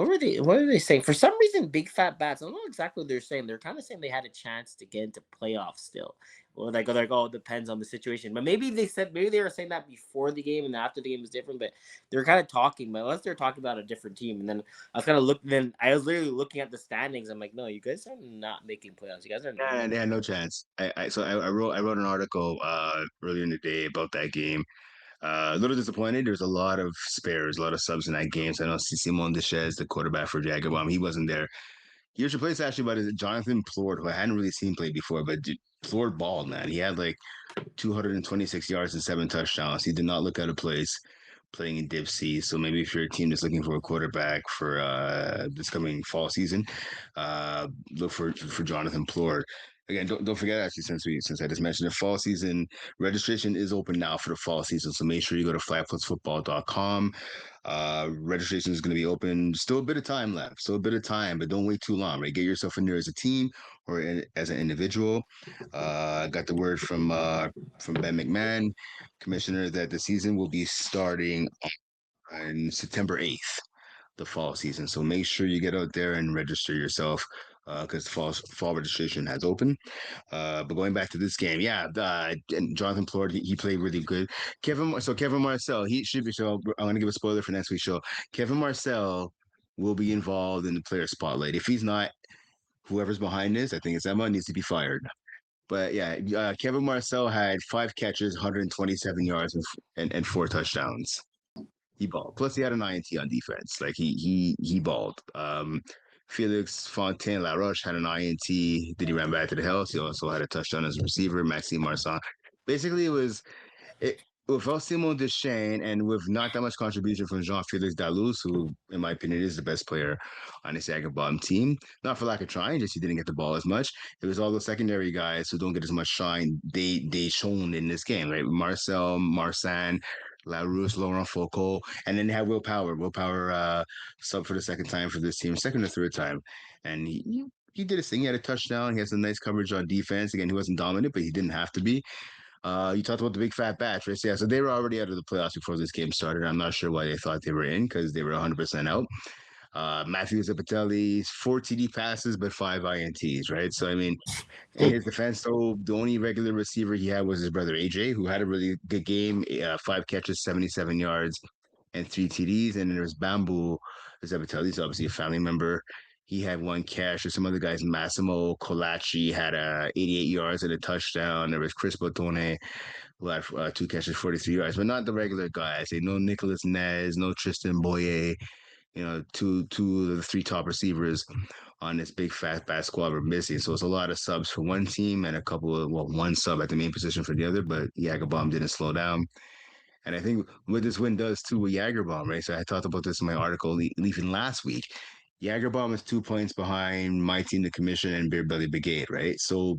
what were they? What are they saying? For some reason, Big Fat Bats. I don't know exactly what they're saying. They're kind of saying they had a chance to get into playoffs still. Well, oh, it depends on the situation. But maybe they were saying that before the game and after the game was different. But they're kind of talking. But unless they're talking about a different team, and then I was kind of looking. Then I was literally looking at the standings. I'm like, no, you guys are not making playoffs. You guys are not. Yeah, they had no chance. I wrote an article earlier in the day about that game. A little disappointed. There's a lot of spares, a lot of subs in that game. So I know Simon Deschez, the quarterback for Jaguar, he wasn't there. He was replaced actually by Jonathan Plord, who I hadn't really seen play before, but Plord balled, man. He had like 226 yards and 7 touchdowns. He did not look out of place playing in Div C. So maybe if you're a team that's looking for a quarterback for this coming fall season, look for Jonathan Plord. Again, don't forget actually since I just mentioned the fall season registration is open now for the fall season. So make sure you go to FlagPlusFootball.com. Registration is going to be open. Still a bit of time left. Still a bit of time, but don't wait too long. Right, get yourself in there as a team or as an individual. Got the word from Ben McMahon, commissioner, that the season will be starting on September 8th, the fall season. So make sure you get out there and register yourself because the fall registration has opened. But going back to this game, yeah, and Jonathan Plord, he played really good. Kevin Marcel, he should be. So I'm gonna give a spoiler for next week's show. Kevin Marcel will be involved in the player spotlight. If he's not, whoever's behind this, I think it's Emma, needs to be fired. But yeah, Kevin Marcel had 5 catches, 127 yards, and 4 touchdowns. He balled. Plus, he had an INT on defense. Like he balled. Felix Fontaine Laroche had an INT. Then he ran back to the house. He also had a touchdown as a receiver. Maxime Marsan. Basically, it without Simon Deschamps and with not that much contribution from Jean-Felix Dalous, who, in my opinion, is the best player on this Agabom team. Not for lack of trying, just he didn't get the ball as much. It was all the secondary guys who don't get as much shine. They shown in this game, right? Marcel, Marsan, LaRouche, Laurent Foucault, and then they had Will Power. Will Power sub for the second time for this team, second or third time, and he did his thing. He had a touchdown. He had some nice coverage on defense. Again, he wasn't dominant, but he didn't have to be. You talked about the big fat batch, right? So, yeah, so they were already out of the playoffs before this game started. I'm not sure why they thought they were in because they were 100% out. Matthew Zapatelli, 4 TD passes, but 5 INTs, right? So, I mean, in his defense, though, the only regular receiver he had was his brother AJ, who had a really good game, 5 catches, 77 yards, and 3 TDs. And then there's Bamboo Zapatelli, obviously a family member. He had 1 catch. There's some other guys. Massimo Colacci had 88 yards and a touchdown. There was Chris Botone, who had 2 catches, 43 yards, but not the regular guys. No Nicholas Nez, no Tristan Boye. Two of the 3 top receivers on this big fat bat squad were missing. So it's a lot of subs for one team and one sub at the main position for the other. But Jagerbomb didn't slow down. And I think what this win does too with Jagerbomb, right? So I talked about this in my article leaving last week. Jagerbomb is 2 points behind my team, the Commission, and Beer Belly Brigade, right? So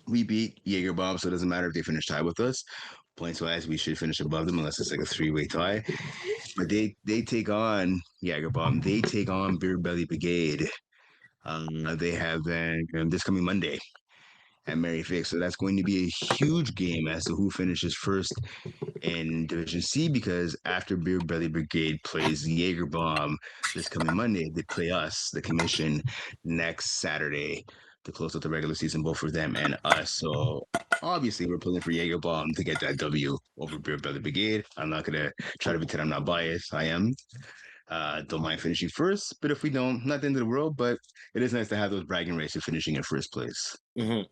we beat Jagerbomb, so it doesn't matter if they finish tied with us. Points wise, we should finish above them unless it's like a 3-way tie. But they take on Jagerbomb. They take on Beer Belly Brigade. They have this coming Monday at Mary Vic. So that's going to be a huge game as to who finishes first in Division C, because after Beer Belly Brigade plays Jaeger Bomb this coming Monday, they play us, the Commission, next Saturday to close out the regular season, both for them and us. So obviously, we're pulling for Jaeger Bomb to get that W over Beer Belly Brigade. I'm not going to try to pretend I'm not biased. I am. Don't mind finishing first, but if we don't, not the end of the world. But it is nice to have those bragging rights of finishing in first place. Mm-hmm.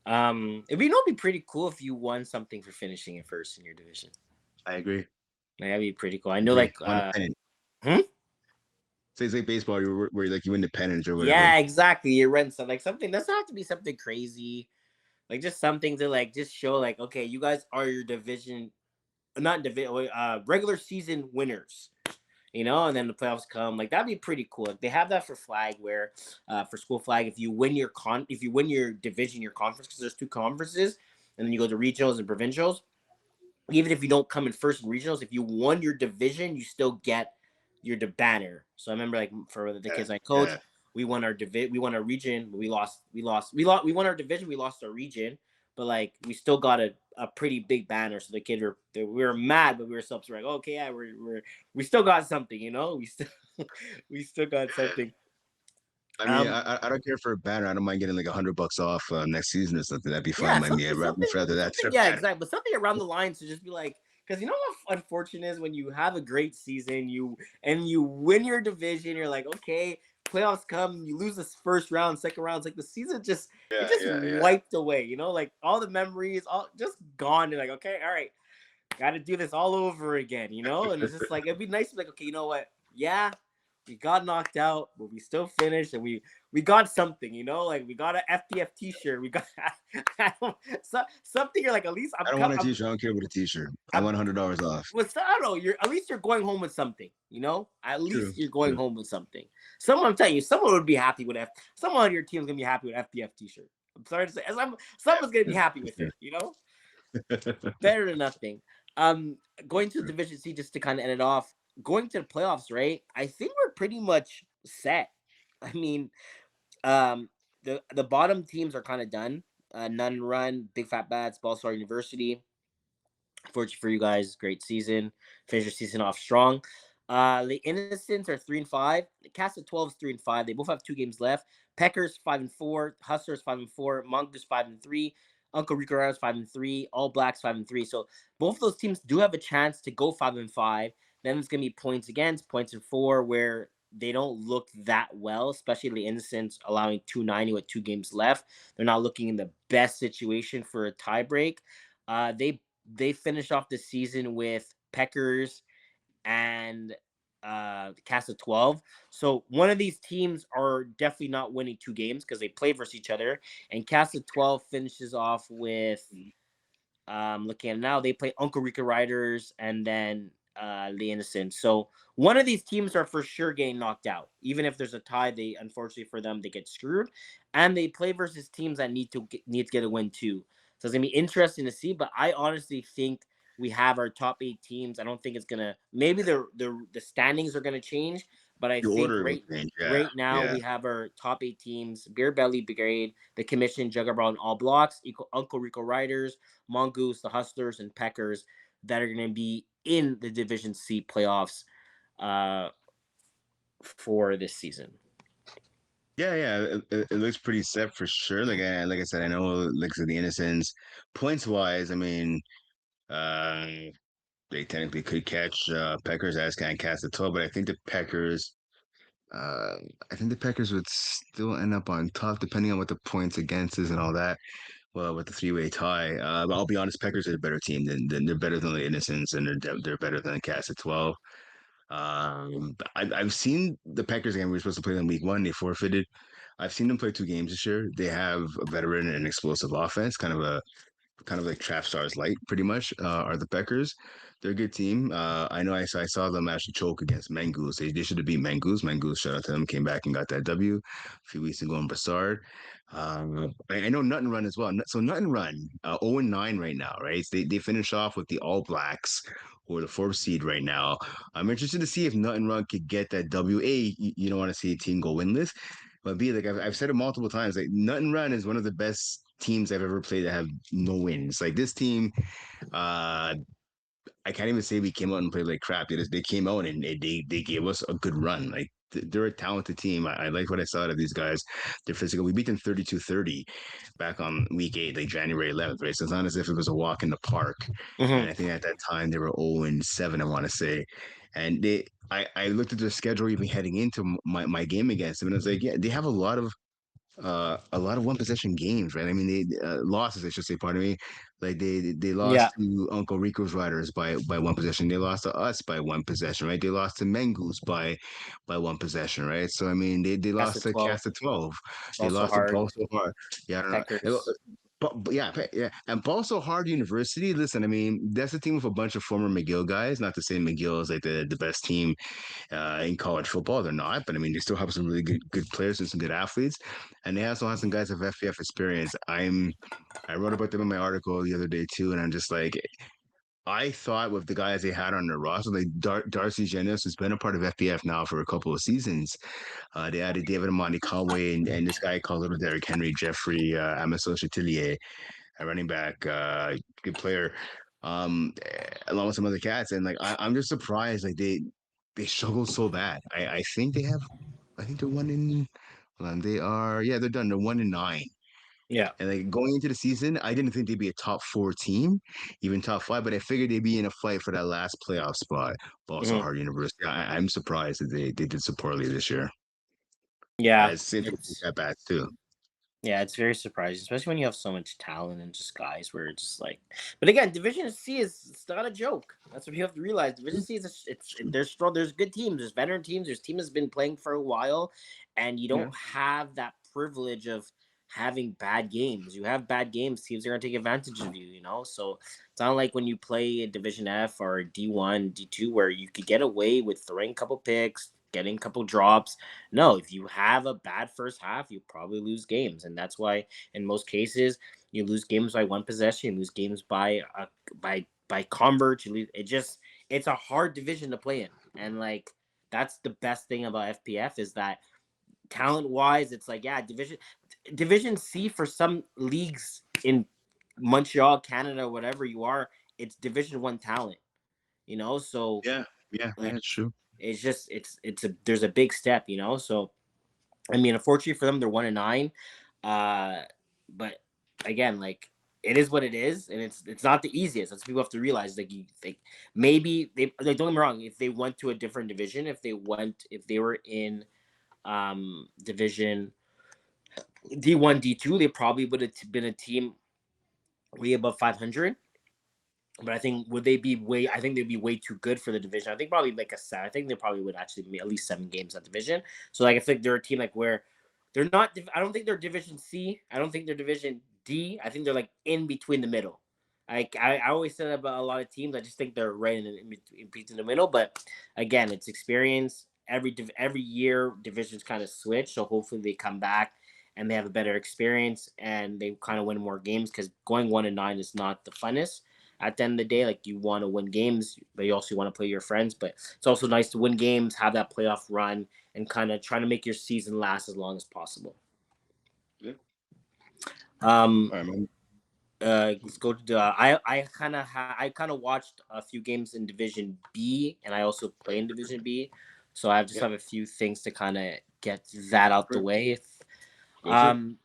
It'd be pretty cool if you won something for finishing in first in your division. I agree. Like, that'd be pretty cool. I I know, agree. like, On a pennant. hmm? So it's like baseball, where like you win the pennant or whatever. Yeah, exactly. You run some like something. Doesn't have to be something crazy. Like just something to like just show like, okay, you guys are your division, not division, regular season winners. And then the playoffs come. Like that'd be pretty cool. Like, they have that for flag, where for school flag, if you win your division, your conference, because there's two conferences, and then you go to regionals and provincials. Even if you don't come in first in regionals, if you won your division, you still get your banner. So I remember, like, for the Yeah, kids I coach, yeah. we won our we won our region, but we won our division, we lost our region, but like we still got a pretty big banner. So the kids we were mad, but we were still like, okay, yeah, we still got something, we still we still got something. I mean, Um, I don't care for a banner. I don't mind getting like $100 off next season or something. That'd be fine Yeah, by me. I'd rather that than a yeah, banner. exactly. But something around the lines to just be like, because you know what unfortunate is when you have a great season, you win your division, you're like, okay, playoffs come, you lose this first round, second round, it's like the season Yeah, just yeah, yeah. wiped away, like all the memories, all just gone. You're like, okay, all right, got to do this all over again, and it's just like it'd be nice to be like, okay, you know what? Yeah, we got knocked out, but we still finished, and we got something, like we got an FPF T-shirt, we got something. You're like, at least I don't want a t-shirt. I don't care about a t-shirt. I I'm want $100 off. I don't know. You're at least you're going home with something, At True, least you're going true. home with something. I'm telling you, someone would be happy with someone on your team is gonna be happy with FPF T-shirt. I'm sorry to say, someone's gonna be happy with it, better than nothing. Um, Going to the Division C, just to kind of end it off. Going to the playoffs, right? I think we're pretty much set. I mean, the bottom teams are kind of done. None Run, Big Fat Bats, Ballstar University. Fortunate for you guys, great season. Finish your season off strong. The Innocents are 3-5. The Cast of 12 is 3-5. They both have 2 games left. Peckers 5-4. Hustlers 5-4. Mongoose 5-3. Uncle Rico Rams 5-3. All Blacks 5-3. So both of those teams do have a chance to go 5-5. Then it's gonna be points against, points in four, where they don't look that well, especially the Innocents allowing 290 with 2 games left. They're not looking in the best situation for a tiebreak. They finished off the season with Peckers and Cast of 12. So one of these teams are definitely not winning 2 games because they play versus each other. And Cast of 12 finishes off with looking at it now, they play Uncle Rico Riders and then the Innocents. So one of these teams are for sure getting knocked out. Even if there's a tie, they unfortunately for them they get screwed, and they play versus teams that need to get a win too. So it's gonna be interesting to see. But I honestly think we have our top 8 teams. I don't think it's gonna. Maybe the standings are gonna change, but I The think order will change. Yeah, right now yeah. we have our top 8 teams: Beer Belly Brigade, the Commission, Juggernaut, and All Blocks, Uncle Rico Riders, Mongoose, the Hustlers, and Peckers that are going to be in the Division C playoffs uh, for this season. Yeah, yeah, it looks pretty set for sure. Like I said, I know, like I said, the Innocents, points wise, I mean, uh, they technically could catch Peckers as can cast a 12, but uh, I think the Packers would still end up on top, depending on what the points against is and all that. Well, with the three-way tie, but I'll be honest, Packers are a better team than they're better than the Innocents, and they're better than the Cast at 12. I've seen the Packers game. We were supposed to play them week 1. They forfeited. I've seen them play 2 games this year. They have a veteran and explosive offense, kind of like Trap Stars light, pretty much, are the Packers. They're a good team. I know I saw them actually choke against Mangoose. They should have beat Mangoose. Mangoose, shout out to them, came back and got that W a few weeks ago in Brassard. I know Nut and Run as well. So Nut and Run, 0-9 right now, right? So they finish off with the All Blacks, who are the 4th seed right now. I'm interested to see if Nut and Run could get that W. You don't want to see a team go winless, but B, like I've said it multiple times, like Nut and Run is one of the best teams I've ever played that have no wins. Like this team, uh, I can't even say we came out and played like crap. They came out and they gave us a good run. Like they're a talented team. I like what I saw out of these guys. They're physical. We beat them 32-30 back on week 8, like January 11th, right? So it's not as if it was a walk in the park. And I Mm-hmm. think at that time they were 0-7, I want to say. And I looked at their schedule even heading into my game against them, and I was like, yeah, they have a lot of a lot of one possession games, right? I mean, they losses, I should say. Pardon me. Like they Yeah, lost to Uncle Rico's Riders by one possession. They lost to us by one possession, right? They lost to Mengus by one possession, right? So I mean, they Cast lost of to 12. Cast of 12. They Also lost to hard. Paul so hard. Yeah, I don't know. Packers. But yeah, yeah, and Paul so hard University. Listen, I mean, that's a team with a bunch of former McGill guys. Not to say McGill is like the best team in college football. They're not, but I mean, they still have some really good players and some good athletes, and they also have some guys with FPF experience. I wrote about them in my article the other day too, and I'm just like, I thought with the guys they had on their roster, like Darcy Genis, who's been a part of FPF now for a couple of seasons. They added David Amani Conway and this guy called Little Derrick Henry, Jeffrey Amaso Chatilier, a running back, good player, along with some other cats. And like I'm just surprised, like they struggled so bad. I think they have, I think they're one in. They are, yeah, they're done. They're 1-9. Yeah. And like going into the season, I didn't think they'd be a top four team, even top five, but I figured they'd be in a fight for that last playoff spot. But also Hmm. Hard University. I'm surprised that they did so poorly this year. Yeah. As same thing It's at bats too. Yeah, it's very surprising, especially when you have so much talent and just guys where it's just like. But again, Division C is it's not a joke. That's what you have to realize. Division C is there's strong. There's good teams. There's veteran teams. There's teams that's been playing for a while, and you Yeah. don't have that privilege of having bad games. You have bad games. Teams are gonna take advantage of you. You know, so it's not like when you play a Division F or D1, D2, where you could get away with throwing a couple picks, getting a couple drops. No, if you have a bad first half, you probably lose games, and that's why in most cases you lose games by one possession, you lose games by convert. You lose. It's a hard division to play in, and like that's the best thing about FPF is that talent wise, it's like yeah, Division C for some leagues in Montreal, Canada, whatever you are, it's Division 1 talent. You know, so Yeah. Yeah. like Yeah. It's true. it's just it's a there's a big step. You know, so I mean, unfortunately for them, they're 1-9. But again, like it is what it is, and it's not the easiest. That's what people have to realize. Like you think maybe they like don't get me wrong. If they went to a different division, if they were in division D1, D2, they probably would have been a team way above 500. But I think would they be way? I think they'd be way too good for the division. I think probably like a set. I think they probably would actually be at least 7 games that division. So like I think they're a team like where they're not. I don't think they're Division C. I don't think they're Division D. I think they're like in between the middle. Like I always said about a lot of teams. I just think they're right in between the middle. But again, it's experience. Every year divisions kind of switch. So hopefully they come back and they have a better experience and they kind of win more games because going 1-9 is not the funnest at the end of the day. Like you want to win games, but you also want to play your friends. But it's also nice to win games, have that playoff run, and kind of trying to make your season last as long as possible. Yeah. Um, All right, man. let's go to the. I kind of watched a few games in Division B, and I also play in Division B, so I just Yeah. have a few things to kind of get that out the Great. way. Go for it. Um,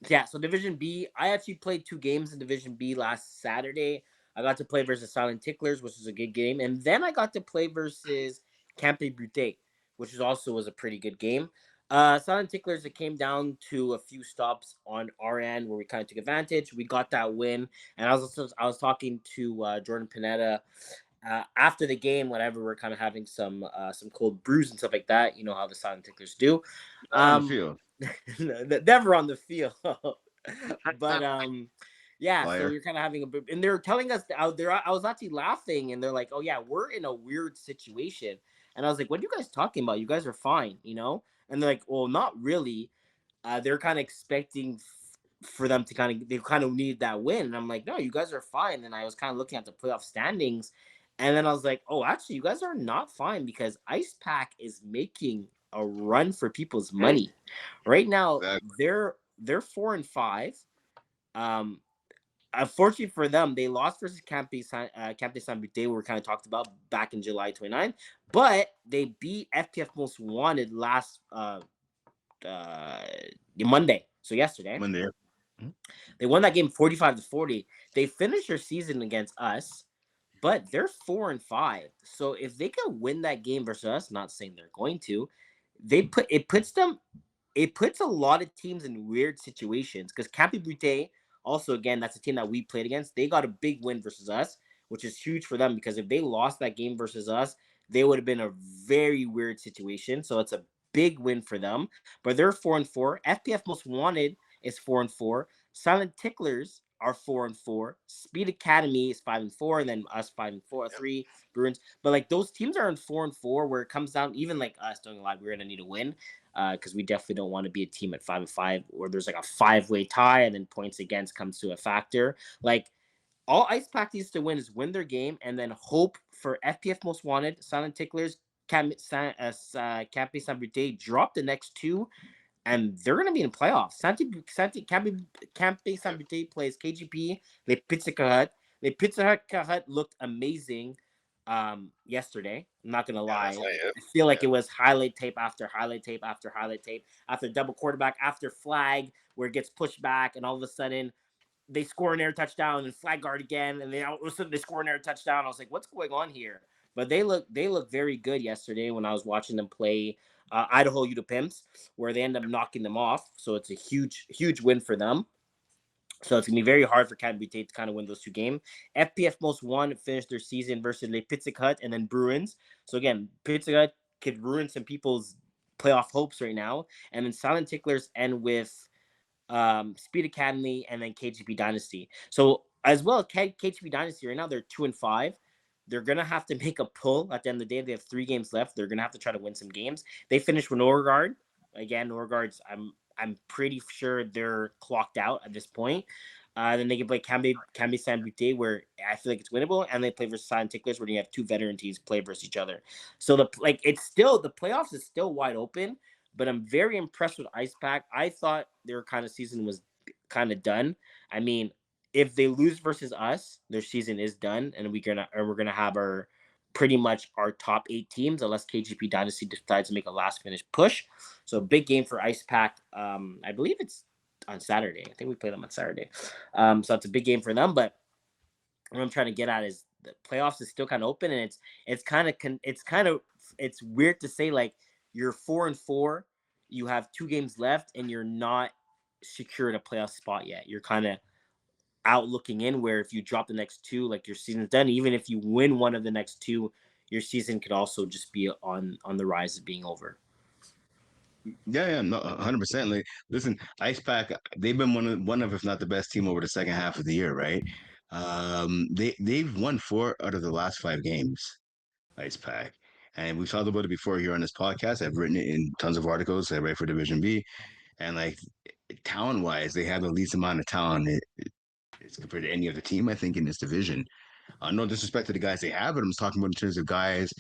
yeah, so Division B, I actually played 2 games in Division B last Saturday. I got to play versus Silent Ticklers, which was a good game, and then I got to play versus Camp de Brute, which is also was a pretty good game. Silent Ticklers, it came down to a few stops on our end where we kind of took advantage. We got that win, and I was talking to Jordan Panetta after the game, whenever we're kind of having some cold brews and stuff like that. You know how the Silent Ticklers do. Not on the Um, field. never on the field. But yeah, so Liar. we are kind of having a bit, and they're telling us out there. I was actually laughing, and they're like, "Oh yeah, we're in a weird situation," and I was like, "What are you guys talking about? You guys are fine, you know?" And they're like, "Well, not really." They're kind of expecting for them to they kind of need that win, and I'm like, "No, you guys are fine." And I was kind of looking at the playoff standings, and then I was like, "Oh, actually, you guys are not fine because Ice Pack is making a run for people's money." Right now, Exactly. they're 4-5. Um, Unfortunately for them, they lost versus Camp de San Bute, we kind of talked about back in July 29, but they beat FPF Most Wanted last uh, Monday, so yesterday. Monday. They won that game 45-40. They finished their season against us, but they're 4-5. So if they can win that game versus us, not saying they're going to, it puts them it puts a lot of teams in weird situations because Campy Brute, also again, that's a team that we played against. They got a big win versus us, which is huge for them because if they lost that game versus us, they would have been a very weird situation. So it's a big win for them. But they're 4-4. FPF Most Wanted is 4-4. Silent Ticklers are 4-4. Speed Academy is 5-4, and then us 5-4, three Bruins. But like those teams are in 4-4, where it comes down, even like us doing a lot, we're gonna need a win because we definitely don't want to be a team at 5-5 where there's like a 5-way tie and then points against comes to a factor. Like all Ice Pack needs to win is win their game and then hope for FPF Most Wanted, Silent Ticklers, Campy San Brute drop the next two, and they're going to be in playoffs. Campy San Brute plays KGP, Le Pizza Hut. Le Pizza Hut looked amazing yesterday. I'm not going to lie. I feel like it was highlight tape after highlight tape after highlight tape, after double quarterback, after flag, where it gets pushed back, and all of a sudden they score an air touchdown and flag guard again, and all of a sudden they score an air touchdown. I was like, what's going on here? But they look very good yesterday when I was watching them play Idaho U Pimps, where they end up knocking them off. So it's a huge win for them. So it's gonna be very hard for Cat Butte to kind of win those two games. FPF Most One finished their season versus Le Pizza Hut and then Bruins. So again, Pizza Hut could ruin some people's playoff hopes right now. And then Silent Ticklers end with Speed Academy, and then KGP Dynasty. So as well, KGP Dynasty right now they're 2-5. They're gonna have to make a pull at the end of the day. They have 3 games left. They're gonna have to try to win some games. They finished with Norgard. Again, Norgard's I'm pretty sure they're clocked out at this point. Then they can play Camby San Brute, where I feel like it's winnable, and they play versus Silent Ticklers, where you have 2 veteran teams play versus each other. So it's still the playoffs is still wide open, but I'm very impressed with Ice Pack. I thought their kind of season was kind of done. I mean, if they lose versus us, their season is done, and we're gonna have our pretty much our top 8 teams, unless KGP Dynasty decides to make a last finish push. So big game for Ice Pack. I believe it's on Saturday. I think we play them on Saturday. So it's a big game for them. But what I'm trying to get at is the playoffs is still kind of open, and it's weird to say like you're 4-4, you have 2 games left, and you're not secured a playoff spot yet. You're kind of out looking in, where if you drop the next 2, like your season's done. Even if you win one of the next 2, your season could also just be on the rise of being over. Yeah, no, 100%. Like, listen, Ice Pack, they've been one of, if not the best team over the second half of the year, right? They've won 4 out of the last 5 games, Ice Pack. And we've talked about it before here on this podcast. I've written it in tons of articles. I write for Division B. And like talent wise, they have the least amount of talent it's compared to any other team, I think, in this division. No disrespect to the guys they have, but I'm just talking about in terms of guys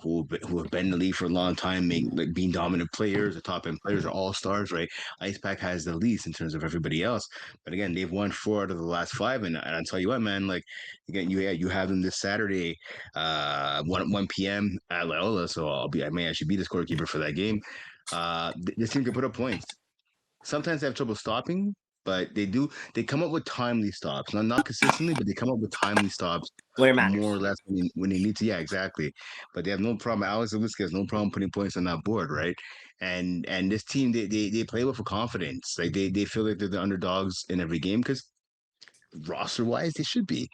who have been in the league for a long time, being dominant players, the top end players, are all stars, right? Ice Pack has the least in terms of everybody else, but again, they've won 4 out of the last 5, and I'll tell you what, man, like again, you have them this Saturday, 1 p.m. at Loyola, so I may actually be the scorekeeper for that game. This team can put up points. Sometimes they have trouble stopping, but they come up with timely stops. Not consistently, but they come up with timely stops Where it more or matters. less when they need to. Yeah, exactly. But they have no problem. Alex Zaleski has no problem putting points on that board, right? And this team they play with confidence. Like they feel like they're the underdogs in every game because roster wise they should be.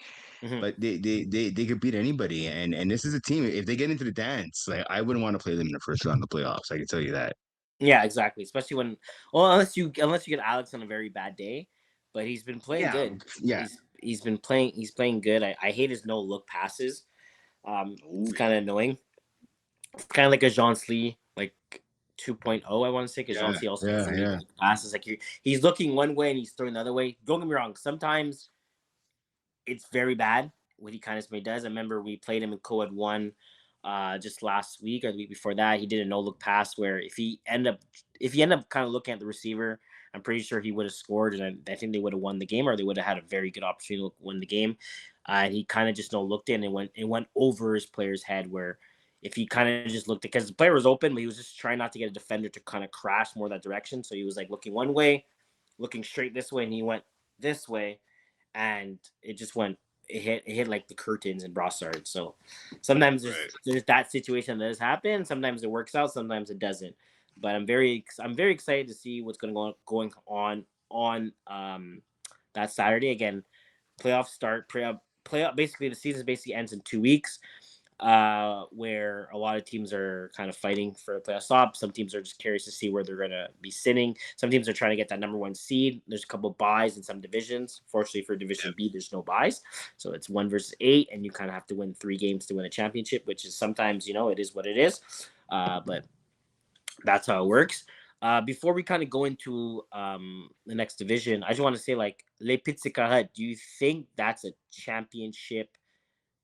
Mm-hmm. But they could beat anybody. And this is a team. If they get into the dance, like I wouldn't want to play them in the first round of the playoffs. I can tell you that. Yeah, exactly. Especially unless you get Alex on a very bad day, but he's been playing Yeah, good. yeah. He's playing good. I hate his no look passes. It's Ooh, kind of annoying. It's kind of like a Jean Slee like 2.0, I want to say, because Jean yeah, Slee also yeah, doesn't make yeah. good passes. Like he's looking one way and he's throwing the other way. Don't get me wrong. Sometimes it's very bad what he kind of does. I remember we played him in co-ed 1 just last week or the week before that. He did a no look pass where if he end up kind of looking at the receiver, I'm pretty sure he would have scored, and I think they would have won the game, or they would have had a very good opportunity to win the game. And he kind of just no looked in and went over his player's head, where if he kind of just looked, because the player was open, but he was just trying not to get a defender to kind of crash more that direction. So he was like looking one way, looking straight this way, and he went this way, and it just went. It hit like the curtains in Brossard. So sometimes there's that situation that has happened. Sometimes it works out. Sometimes it doesn't. But I'm very excited to see what's going on that Saturday. Again, playoff start, playoff. Basically, the season basically ends in 2 weeks, where a lot of teams are kind of fighting for a playoff stop. Some teams are just curious to see where they're going to be sitting. Some teams are trying to get that number one seed. There's a couple buys in some divisions. Fortunately for Division B, there's no buys, so it's 1 versus 8, and you kind of have to win 3 games to win a championship, which is sometimes, it is what it is. But that's how it works. Before we kind of go into the next division, I just want to say, like, Le Pizzica, do you think that's a championship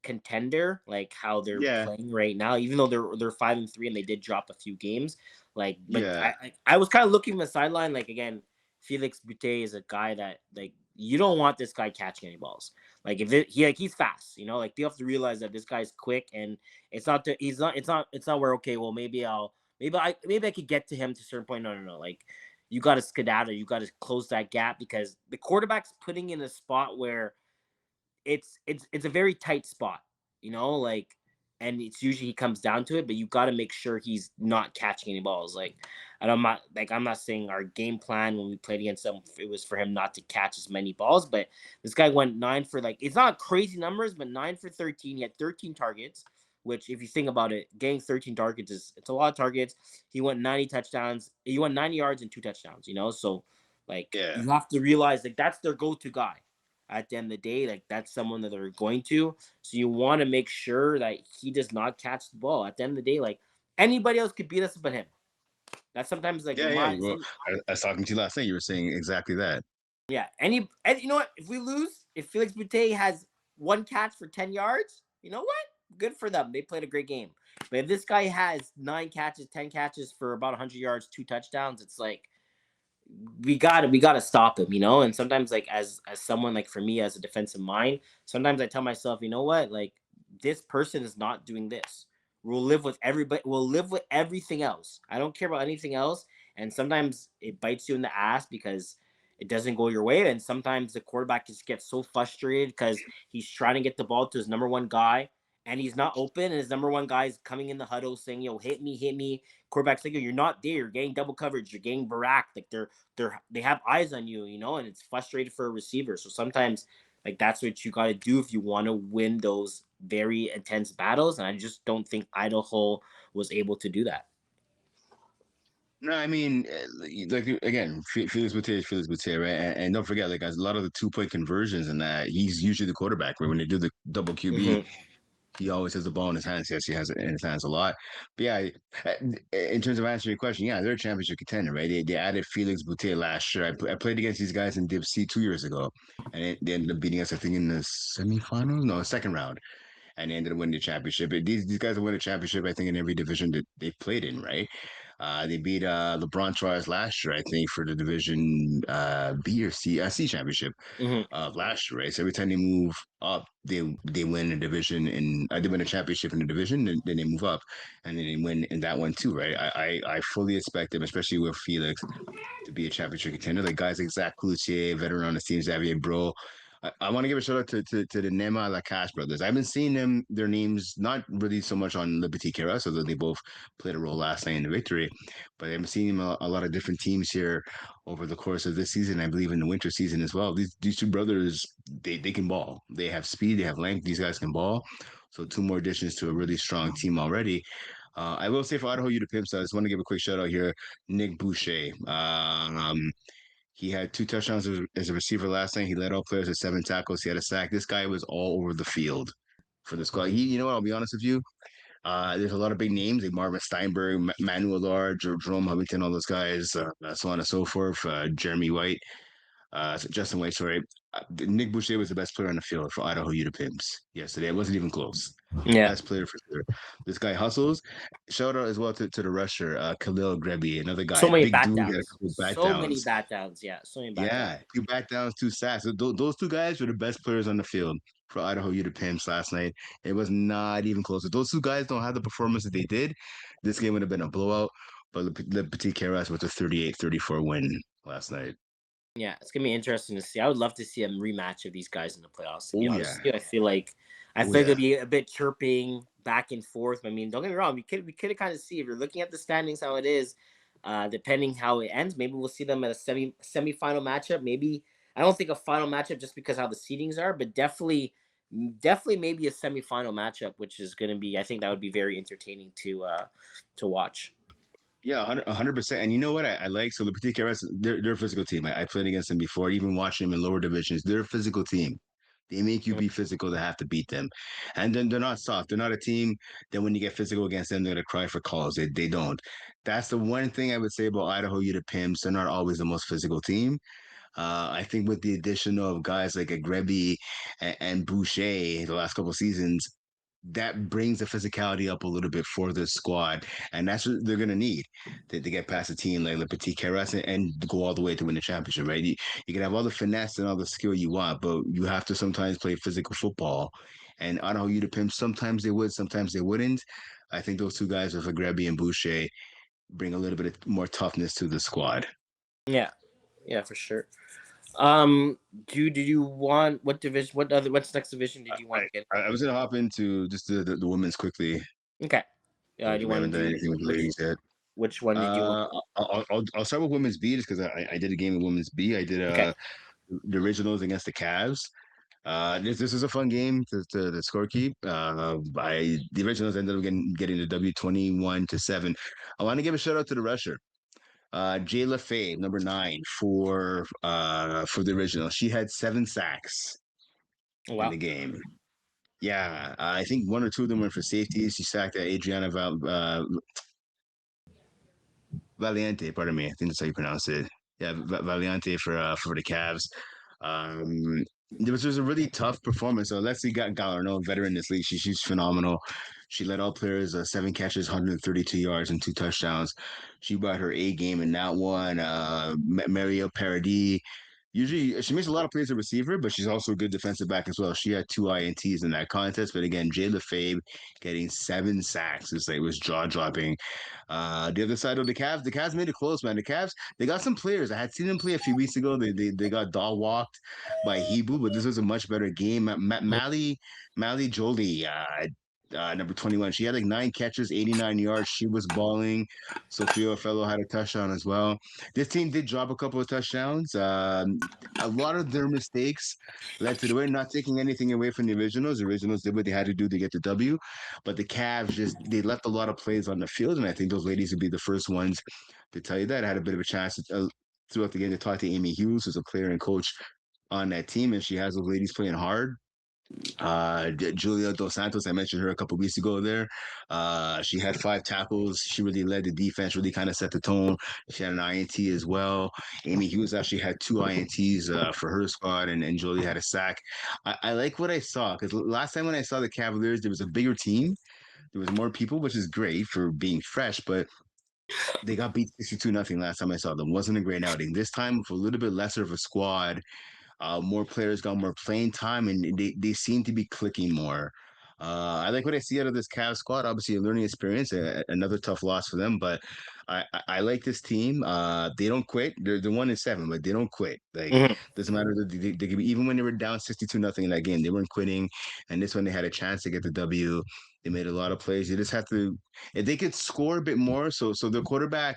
contender, like how they're Yeah, playing right now, even though they're 5-3 and they did drop a few games? Like, but yeah, I was kind of looking from the sideline, like, again, Felix Butte is a guy that, like, you don't want this guy catching any balls. Like, if he's fast, like, you have to realize that this guy's quick, and it's not it's not where, okay, well, maybe I could get to him to a certain point. No. Like, you got to skedaddle, you got to close that gap, because the quarterback's putting in a spot where it's a very tight spot, like, and it's usually he comes down to it, but you got to make sure he's not catching any balls. Like, and I'm not saying our game plan when we played against him, it was for him not to catch as many balls, but this guy went 9 for, like, it's not crazy numbers, but 9 for 13. He had 13 targets, which, if you think about it, getting 13 targets it's a lot of targets. He went 90 touchdowns. He went 90 yards and 2 touchdowns. So, like, yeah. you have to realize, like, that's their go-to guy at the end of the day. Like, that's someone that they're going to. So you want to make sure that he does not catch the ball. At the end of the day, like, anybody else could beat us but him. That's sometimes, like, Yeah. Well, I was talking to you last night. You were saying exactly that. yeah. And you know what? If we lose, if Felix Butte has 1 catch for 10 yards, you know what? Good for them. They played a great game. But if this guy has 9 catches, 10 catches for about 100 yards, 2 touchdowns, it's like, we gotta stop him, and sometimes, like, as someone, like, for me, as a defensive mind, sometimes I tell myself, you know what, like, this person is not doing this. We'll live with everybody. We'll live with everything else. I don't care about anything else. And sometimes it bites you in the ass because it doesn't go your way. And sometimes the quarterback just gets so frustrated because he's trying to get the ball to his number one guy, and he's not open. And his number one guy is coming in the huddle saying, "Yo, hit me, hit me." Quarterback's like, "Yo, you're not there. You're getting double coverage. You're getting baracked. Like, they have eyes on you, and it's frustrated for a receiver." So sometimes, like, that's what you got to do if you want to win those very intense battles. And I just don't think Idaho was able to do that. No, I mean, like, again, Felix Butte is Felix Butte, right? And don't forget, like, as a lot of the 2-point conversions and that, he's usually the quarterback. Right? When they do the double QB, Mm-hmm. he always has the ball in his hands. Yes, he has it in his hands a lot. But yeah, in terms of answering your question, yeah, they're a championship contender, right? They added Felix Butte last year. I played against these guys in Div C 2 years ago, and they ended up beating us, I think, in the semifinals, no, second round, and they ended up winning the championship. These guys have won a championship, I think, in every division that they've played in, right? They beat LeBron Trials last year, I think, for the Division B or C championship Mm-hmm. last year, right? So every time they move up, they win a division, and they win a championship in the division, then they move up, and then they win in that one too, right? I fully expect them, especially with Felix, to be a championship contender. Like guys like Zach Cloutier, veteran on the team, Xavier Bro. I want to give a shout out to the Nema Lacasse brothers. I've been seeing their names not really so much on Liberty Kera, so that they both played a role last night in the victory, but I've been seeing them a lot of different teams here over the course of this season. I believe in the winter season as well. These two brothers, they can ball. They have speed, they have length. These guys can ball. So 2 more additions to a really strong team already. I will say for Idaho U to Pimps, I just want to give a quick shout out here. Nick Boucher. He had 2 touchdowns as a receiver last night. He led all players with 7 tackles. He had a sack. This guy was all over the field for the squad. You know what? I'll be honest with you. There's a lot of big names like Marvin Steinberg, Manuel Lard, Jerome Covington, all those guys, so on and so forth. Jeremy White, Justin White, sorry. Nick Boucher was the best player on the field for Idaho U to Pimps yesterday. It wasn't even close. Yeah. Best player for sure. This guy hustles. Shout out as well to the rusher, Khalil Grebi, another So guy, many big bat dude, had a downs. couple back So many downs. bat downs. Yeah. So many bat downs. Yeah, 2 back downs, 2 sacks. So those 2 guys were the best players on the field for Idaho U to Pimps last night. It was not even close. If those 2 guys don't have the performance that they did, this game would have been a blowout. But Le Petit Keras with a 38-34 win last night. Yeah, it's gonna be interesting to see. I would love to see a rematch of these guys in the playoffs. To be Oh honest yeah. with you, I Oh feel like yeah. it'll be a bit chirping back and forth. I mean, don't get me wrong. We could kind of see if you're looking at the standings how it is. Depending how it ends, maybe we'll see them at a semi-final matchup. Maybe I don't think a final matchup just because how the seedings are, but definitely maybe a semi-final matchup, which is going to be, I think that would be very entertaining to watch. Yeah, 100%. And you know what I like? So the Petit Carrots, they're a physical team. I played against them before, even watching them in lower divisions. They're a physical team. They make you be physical to have to beat them. And then they're not soft. They're not a team that when you get physical against them, they're going to cry for calls. They don't. That's the one thing I would say about Idaho U to Pimps. They're not always the most physical team. I think with the addition of guys like Agrebi and Boucher the last couple of seasons, that brings the physicality up a little bit for the squad, and that's what they're gonna need to get past a team like Le Petit Carras and go all the way to win the championship. Right? You can have all the finesse and all the skill you want, but you have to sometimes play physical football. And I don't know you to pimp. Sometimes they would, sometimes they wouldn't. I think those two guys with Agrebi and Boucher bring a little bit more toughness to the squad. Yeah, yeah, for sure. Did you want what division? What's next division did you want to get? I was gonna hop into just the women's quickly. Okay. Do you We want to haven't done do anything with the ladies yet. which one did you want? I'll start with women's B just because I did a game of women's B. I did Okay. the originals against the Cavs. This is a fun game to the scorekeep. The originals ended up getting the W 21-7. I want to give a shout out to the rusher. Jay LaFave, number 9 for the original. She had 7 sacks Oh, in wow. the game. Yeah, I think 1 or 2 of them were for safety. She sacked Adriana Valiente, pardon me. I think that's how you pronounce it. Yeah, Valiente for the Cavs. Um, there was a really tough performance. So Leslie Galarno, veteran in this league, she's phenomenal. She led all players 7 catches, 132 yards, and 2 touchdowns. She brought her A game in that one. Mario Paradis. Usually, she makes a lot of plays as a receiver, but she's also a good defensive back as well. She had 2 INTs in that contest. But again, Jay LaFave getting 7 sacks. It was jaw dropping. The other side of the Cavs made it close, man. The Cavs, they got some players. I had seen them play a few weeks ago. They got dog walked by Hebrew, but this was a much better game. Mally Jolie, number 21. She had like 9 catches, 89 yards. She was balling. Sophia Fellow had a touchdown as well. This team did drop a couple of touchdowns. A lot of their mistakes led to the win, not taking anything away from the originals. The originals did what they had to do to get the W, but the Cavs they left a lot of plays on the field, and I think those ladies would be the first ones to tell you that. I had a bit of a chance throughout the game to talk to Amy Hughes, who's a player and coach on that team, and she has those ladies playing hard. Julia Dos Santos, I mentioned her a couple weeks ago there. She had 5 tackles. She really led the defense, really kind of set the tone. She had an INT as well. Amy Hughes actually had 2 INTs for her squad, and Julie had a sack. I like what I saw because last time when I saw the Cavaliers, there was a bigger team. There was more people, which is great for being fresh, but they got beat 62-0 last time I saw them. Wasn't a great outing. This time with a little bit lesser of a squad, more players got more playing time, and they seem to be clicking more. I like what I see out of this Cavs squad. Obviously, a learning experience, another tough loss for them. But I like this team. They don't quit. They're 1-7, but they don't quit. Like Mhm. doesn't matter. They could be, even when they were down 62-0 in that game, they weren't quitting. And this one, they had a chance to get the W. They made a lot of plays. You just have to, if they could score a bit more. So the quarterback,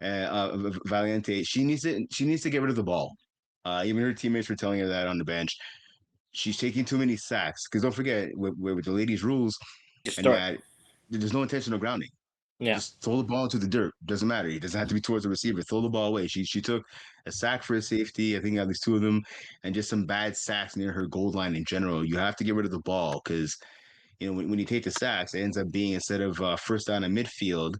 Valiente, she needs to get rid of the ball. Even her teammates were telling her that on the bench. She's taking too many sacks because don't forget with the ladies' rules Just and start. that there's no intentional grounding. Yeah. Just throw the ball into the dirt. Doesn't matter. It doesn't have to be towards the receiver. Throw the ball away. She took a sack for a safety. I think at least 2 of them, and just some bad sacks near her goal line in general. You have to get rid of the ball because when you take the sacks, it ends up being instead of first down in midfield,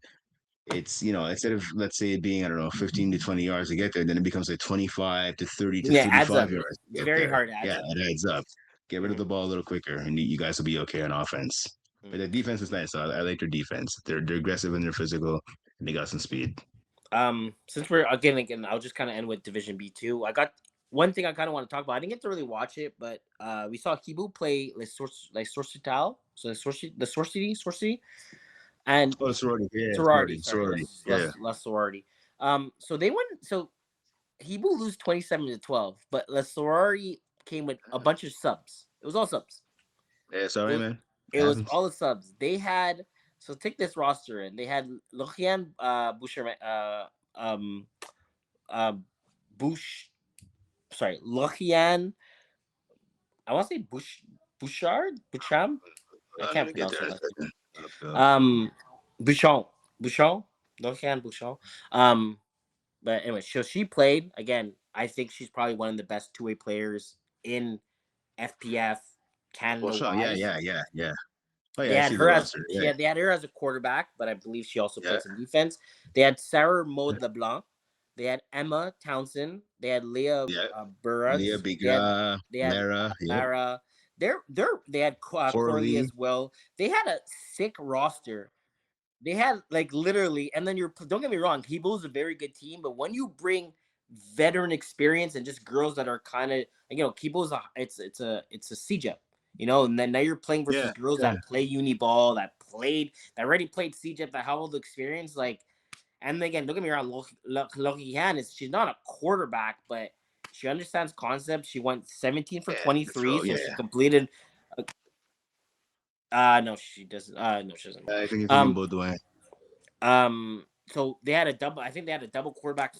it's instead of let's say it being I don't know 15 to 20 yards to get there, then it becomes like 25 to 30 to Yeah, it adds 35 up. yards It's to get very there. hard to adds Yeah, up. it adds up. Get rid of Mhm. the ball a little quicker, and you guys will be okay on offense. But the Mhm. defense is nice. I like their defense. They're aggressive and they're physical, and they got some speed. Since we're again, I'll just kind of end with Division B2. I got one thing I kind of want to talk about. I didn't get to really watch it, but we saw Kibu play like Sorcital, so the Sorcery, and Oh, sorority, yeah, sorority. Sorry, sorority, yeah. less sorority. So they won. So Hebrew lose 27-12, but La Sorority came with a bunch of subs. It was all subs. Yeah, It sorry, was man. It it was happens. all the subs. They had so take this roster in. They had Lohian Boucher uh Bush Lochian. I want to say Bouchard. I I'm can't gonna get pronounce there her in a last name. second. Look. Um, Bouchon, Bouchon, Lochian Bouchon. Um, but anyway, so she played again. I think she's probably one of the best two-way players in FPF Well, Canada Sean, yeah, wise. yeah, yeah, yeah. Oh They yeah, I had see the her as roster. Yeah, they had her as a quarterback, but I believe she also yeah, played some defense. They had Sarah Maud LeBlanc. They had Emma Townsond. They had Leah yeah. Leah Burroughs. Biga, They had Lara, yep. Lara. They had Corley Corley. as well. They had a sick roster. They had like literally, and then you're don't get me wrong, Hebrews a very good team, but when you bring veteran experience and just girls that are kind of Kibo's it's a CJEP, and then now you're playing versus Yeah, girls yeah. that play uni ball, that already played CJEP, that have all the experience, like, and again, don't get me wrong, Loki Han is she's not a quarterback, but she understands concepts. She went 17 for Yeah, 23, so so yeah, she yeah. completed. No, she doesn't. No, she doesn't. I think you're thinking Um, both the way. so they had a double. I think they had a double quarterback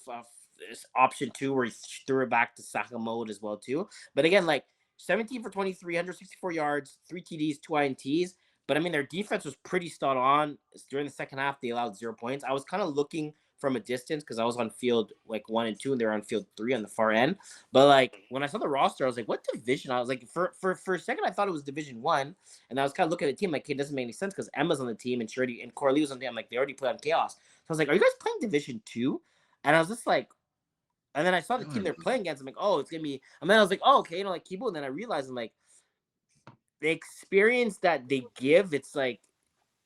option too, where he threw it back to Saka mode as well too. But again, like 17 for 23, 164 yards, 3 TDs, 2 INTs. But I mean, their defense was pretty spot on. During the second half, they allowed 0 points. I was kind of looking from a distance because I was on field like 1 and 2, and they were on field 3 on the far end. But like when I saw the roster, I was like, "What division?" I was like, for a second, I thought it was Division 1, and I was kind of looking at the team like, "It doesn't make any sense," because Emma's on the team and Shirley and Corley was on the team. I'm like, they already played on Chaos. So I was like, "Are you guys playing Division 2?" And I was just like, and then I saw the team they're playing against. I'm like, "Oh, it's gonna be." And then I was like, "Oh, okay," like Kibo. And then I realized I'm like, the experience that they give, it's like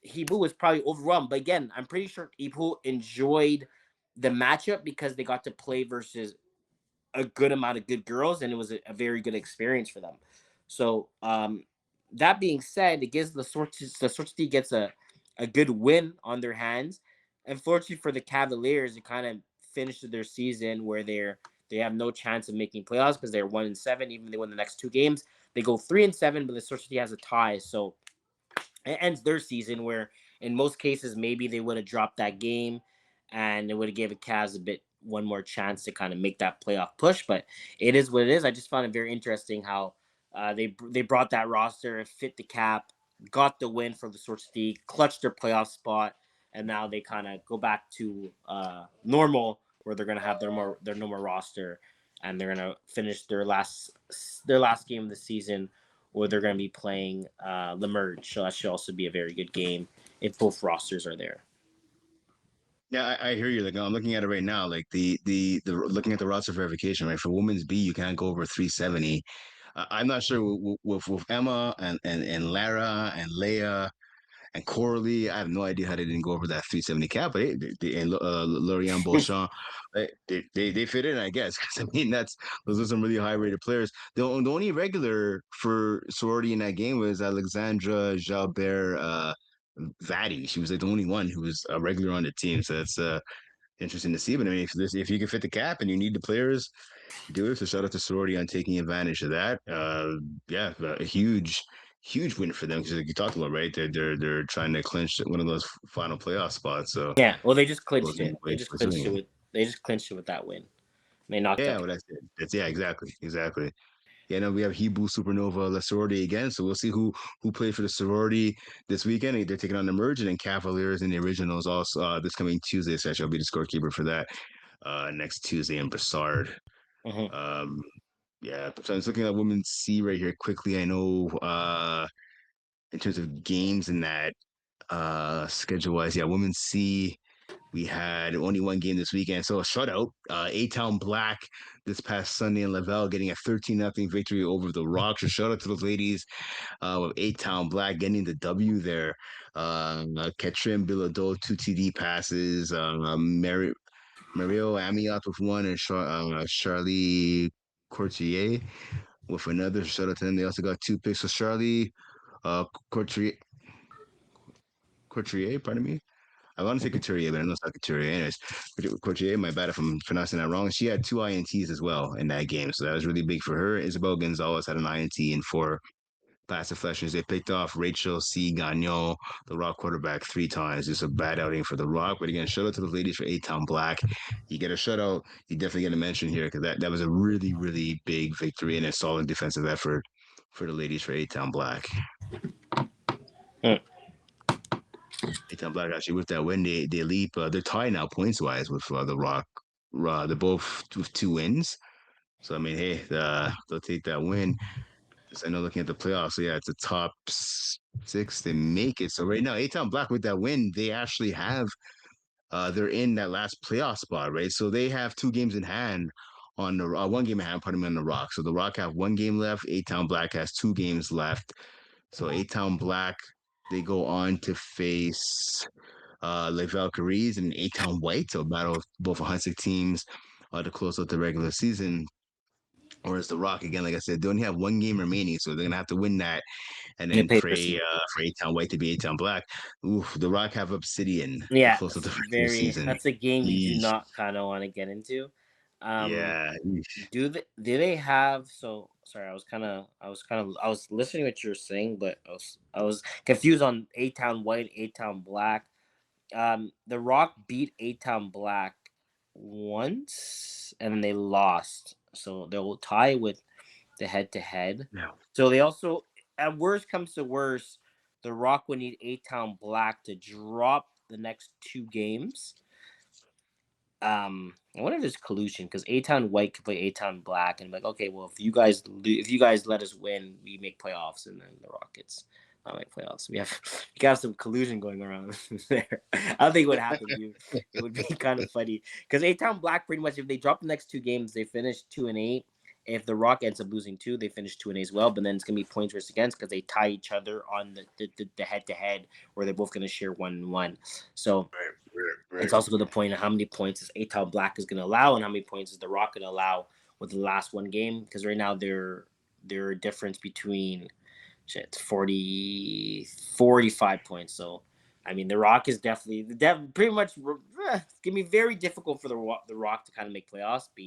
Hibu was probably overwhelmed. But again, I'm pretty sure Hibu enjoyed the matchup because they got to play versus a good amount of good girls, and it was a very good experience for them. So that being said, it gives the Sortie gets a good win on their hands. Unfortunately for the Cavaliers, it kind of finished their season where they have no chance of making playoffs because they're 1-7. Even if they win the next 2 games, they go 3-7, but the Sortie has a tie. So it ends their season where in most cases maybe they would have dropped that game and it would have given Cavs a bit one more chance to kind of make that playoff push. But it is what it is. I just found it very interesting how they brought that roster, fit the cap, got the win for the Source League, clutched their playoff spot, and now they kind of go back to normal where they're gonna have their normal roster and they're gonna finish their last game of the season or they're going to be playing the merge. So that should also be a very good game if both rosters are there. Yeah, I hear you. Like I'm looking at it right now. Like the looking at the roster verification, right? For women's B, you can't go over 370. I'm not sure with Emma and Lara and Leia and Corley. I have no idea how they didn't go over that 370 cap, but and Lorian Beauchamp, they fit in, I guess. Because I mean, those are some really high rated players. The only regular for sorority in that game was Alexandra Jalbert Vadi. She was like the only one who was a regular on the team. So that's interesting to see. But I mean, if you can fit the cap and you need the players, do it. So shout out to sorority on taking advantage of that. Yeah, a huge win for them because like you talked about, right? They're trying to clinch one of those final playoff spots. So Yeah, well, they just clinched those it. They ways just clinched it pursuing it. with they just clinched it with that win. They knocked Yeah, out. well that's it. That's yeah, exactly. Yeah, no, we have Hebrew Supernova La Sorority again. So we'll see who played for the sorority this weekend. They're taking on the merge and then Cavaliers in the originals also this coming Tuesday. So I'll be the scorekeeper for that next Tuesday in Broussard. Mm-hmm. Um, yeah, so I was looking at women's C right here quickly. I know in terms of games in that schedule wise, yeah, women's C we had only one game this weekend, so a shutout. A Town Black this past Sunday in Laval getting a 13-0 victory over the Rocks. So shout out to those ladies with A Town Black getting the W there. Ketrim Bilodeau, 2 TD passes. Mario Amiot with one, and Charlie Courtier with another. Shout out to them. They also got 2 picks. So Charlie Courtier, pardon me. I want to say Mm-hmm. Couturier, but I know it's not Couturier. Anyways, Courtier, my bad if I'm pronouncing that wrong. She had 2 INTs as well in that game, so that was really big for her. Isabel Gonzalez had an INT and 4 pass deflections. They picked off Rachel C. Gagnon, the Rock quarterback, 3 times. It's a bad outing for the Rock. But again, shout out to the ladies for A-Town Black. You get a shutout, you definitely get a mention here because that was a really, really big victory and a solid defensive effort for the ladies for A-Town Black. Hmm. A-Town Black actually with that win, they leap. They're tied now points wise with the Rock. They're both with 2 wins. So I mean, hey, they'll take that win. I know looking at the playoffs, so yeah, it's the top 6 they make it. So right now, A-Town Black with that win, they actually have they're in that last playoff spot, right? So they have 2 games in hand on the 1 game in hand, pardon me, on the Rock. So the Rock have 1 game left. A-Town Black has 2 games left. So A-Town Black, they go on to face Les Valkyries and A-Town White. So battle of both Huntsic teams to close out the regular season. Whereas the Rock, again, like I said, they only have 1 game remaining, so they're gonna have to win that and They then play pray for A-Town White to be A-Town Black. Oof, the Rock have Obsidian to Yeah, close out the regular very. season. That's a game you do Eesh. not kind of want to get into. Um, Yeah. Eesh. do they have? So sorry, I was listening to what you were saying, but I was confused on A Town White, A Town Black. The Rock beat A Town Black once, and then they lost, so they'll tie with the head to head. Yeah. So they also, at worst comes to worst, the Rock would need A Town Black to drop the next 2 games. I wonder if there's collusion because A Town White could play A Town Black and be like, okay, well, if you guys let us win, we make playoffs, and then the Rockets not make playoffs. We got some collusion going around there. I don't think it would happen. It would be kind of funny because A Town Black pretty much, if they drop the next 2 games, they finish 2-8. If the Rock ends up losing 2, they finish 2-8 as well. But then it's gonna be points versus against because they tie each other on the head to head where they're both gonna share 1-1. So Right. it's also going to point out how many points is A-Town Black is going to allow and how many points is the Rock going to allow with the last 1 game. Because right now they're a difference between 45 points. So I mean the Rock is definitely pretty much it's going to be very difficult for the Rock to kind of make playoffs. But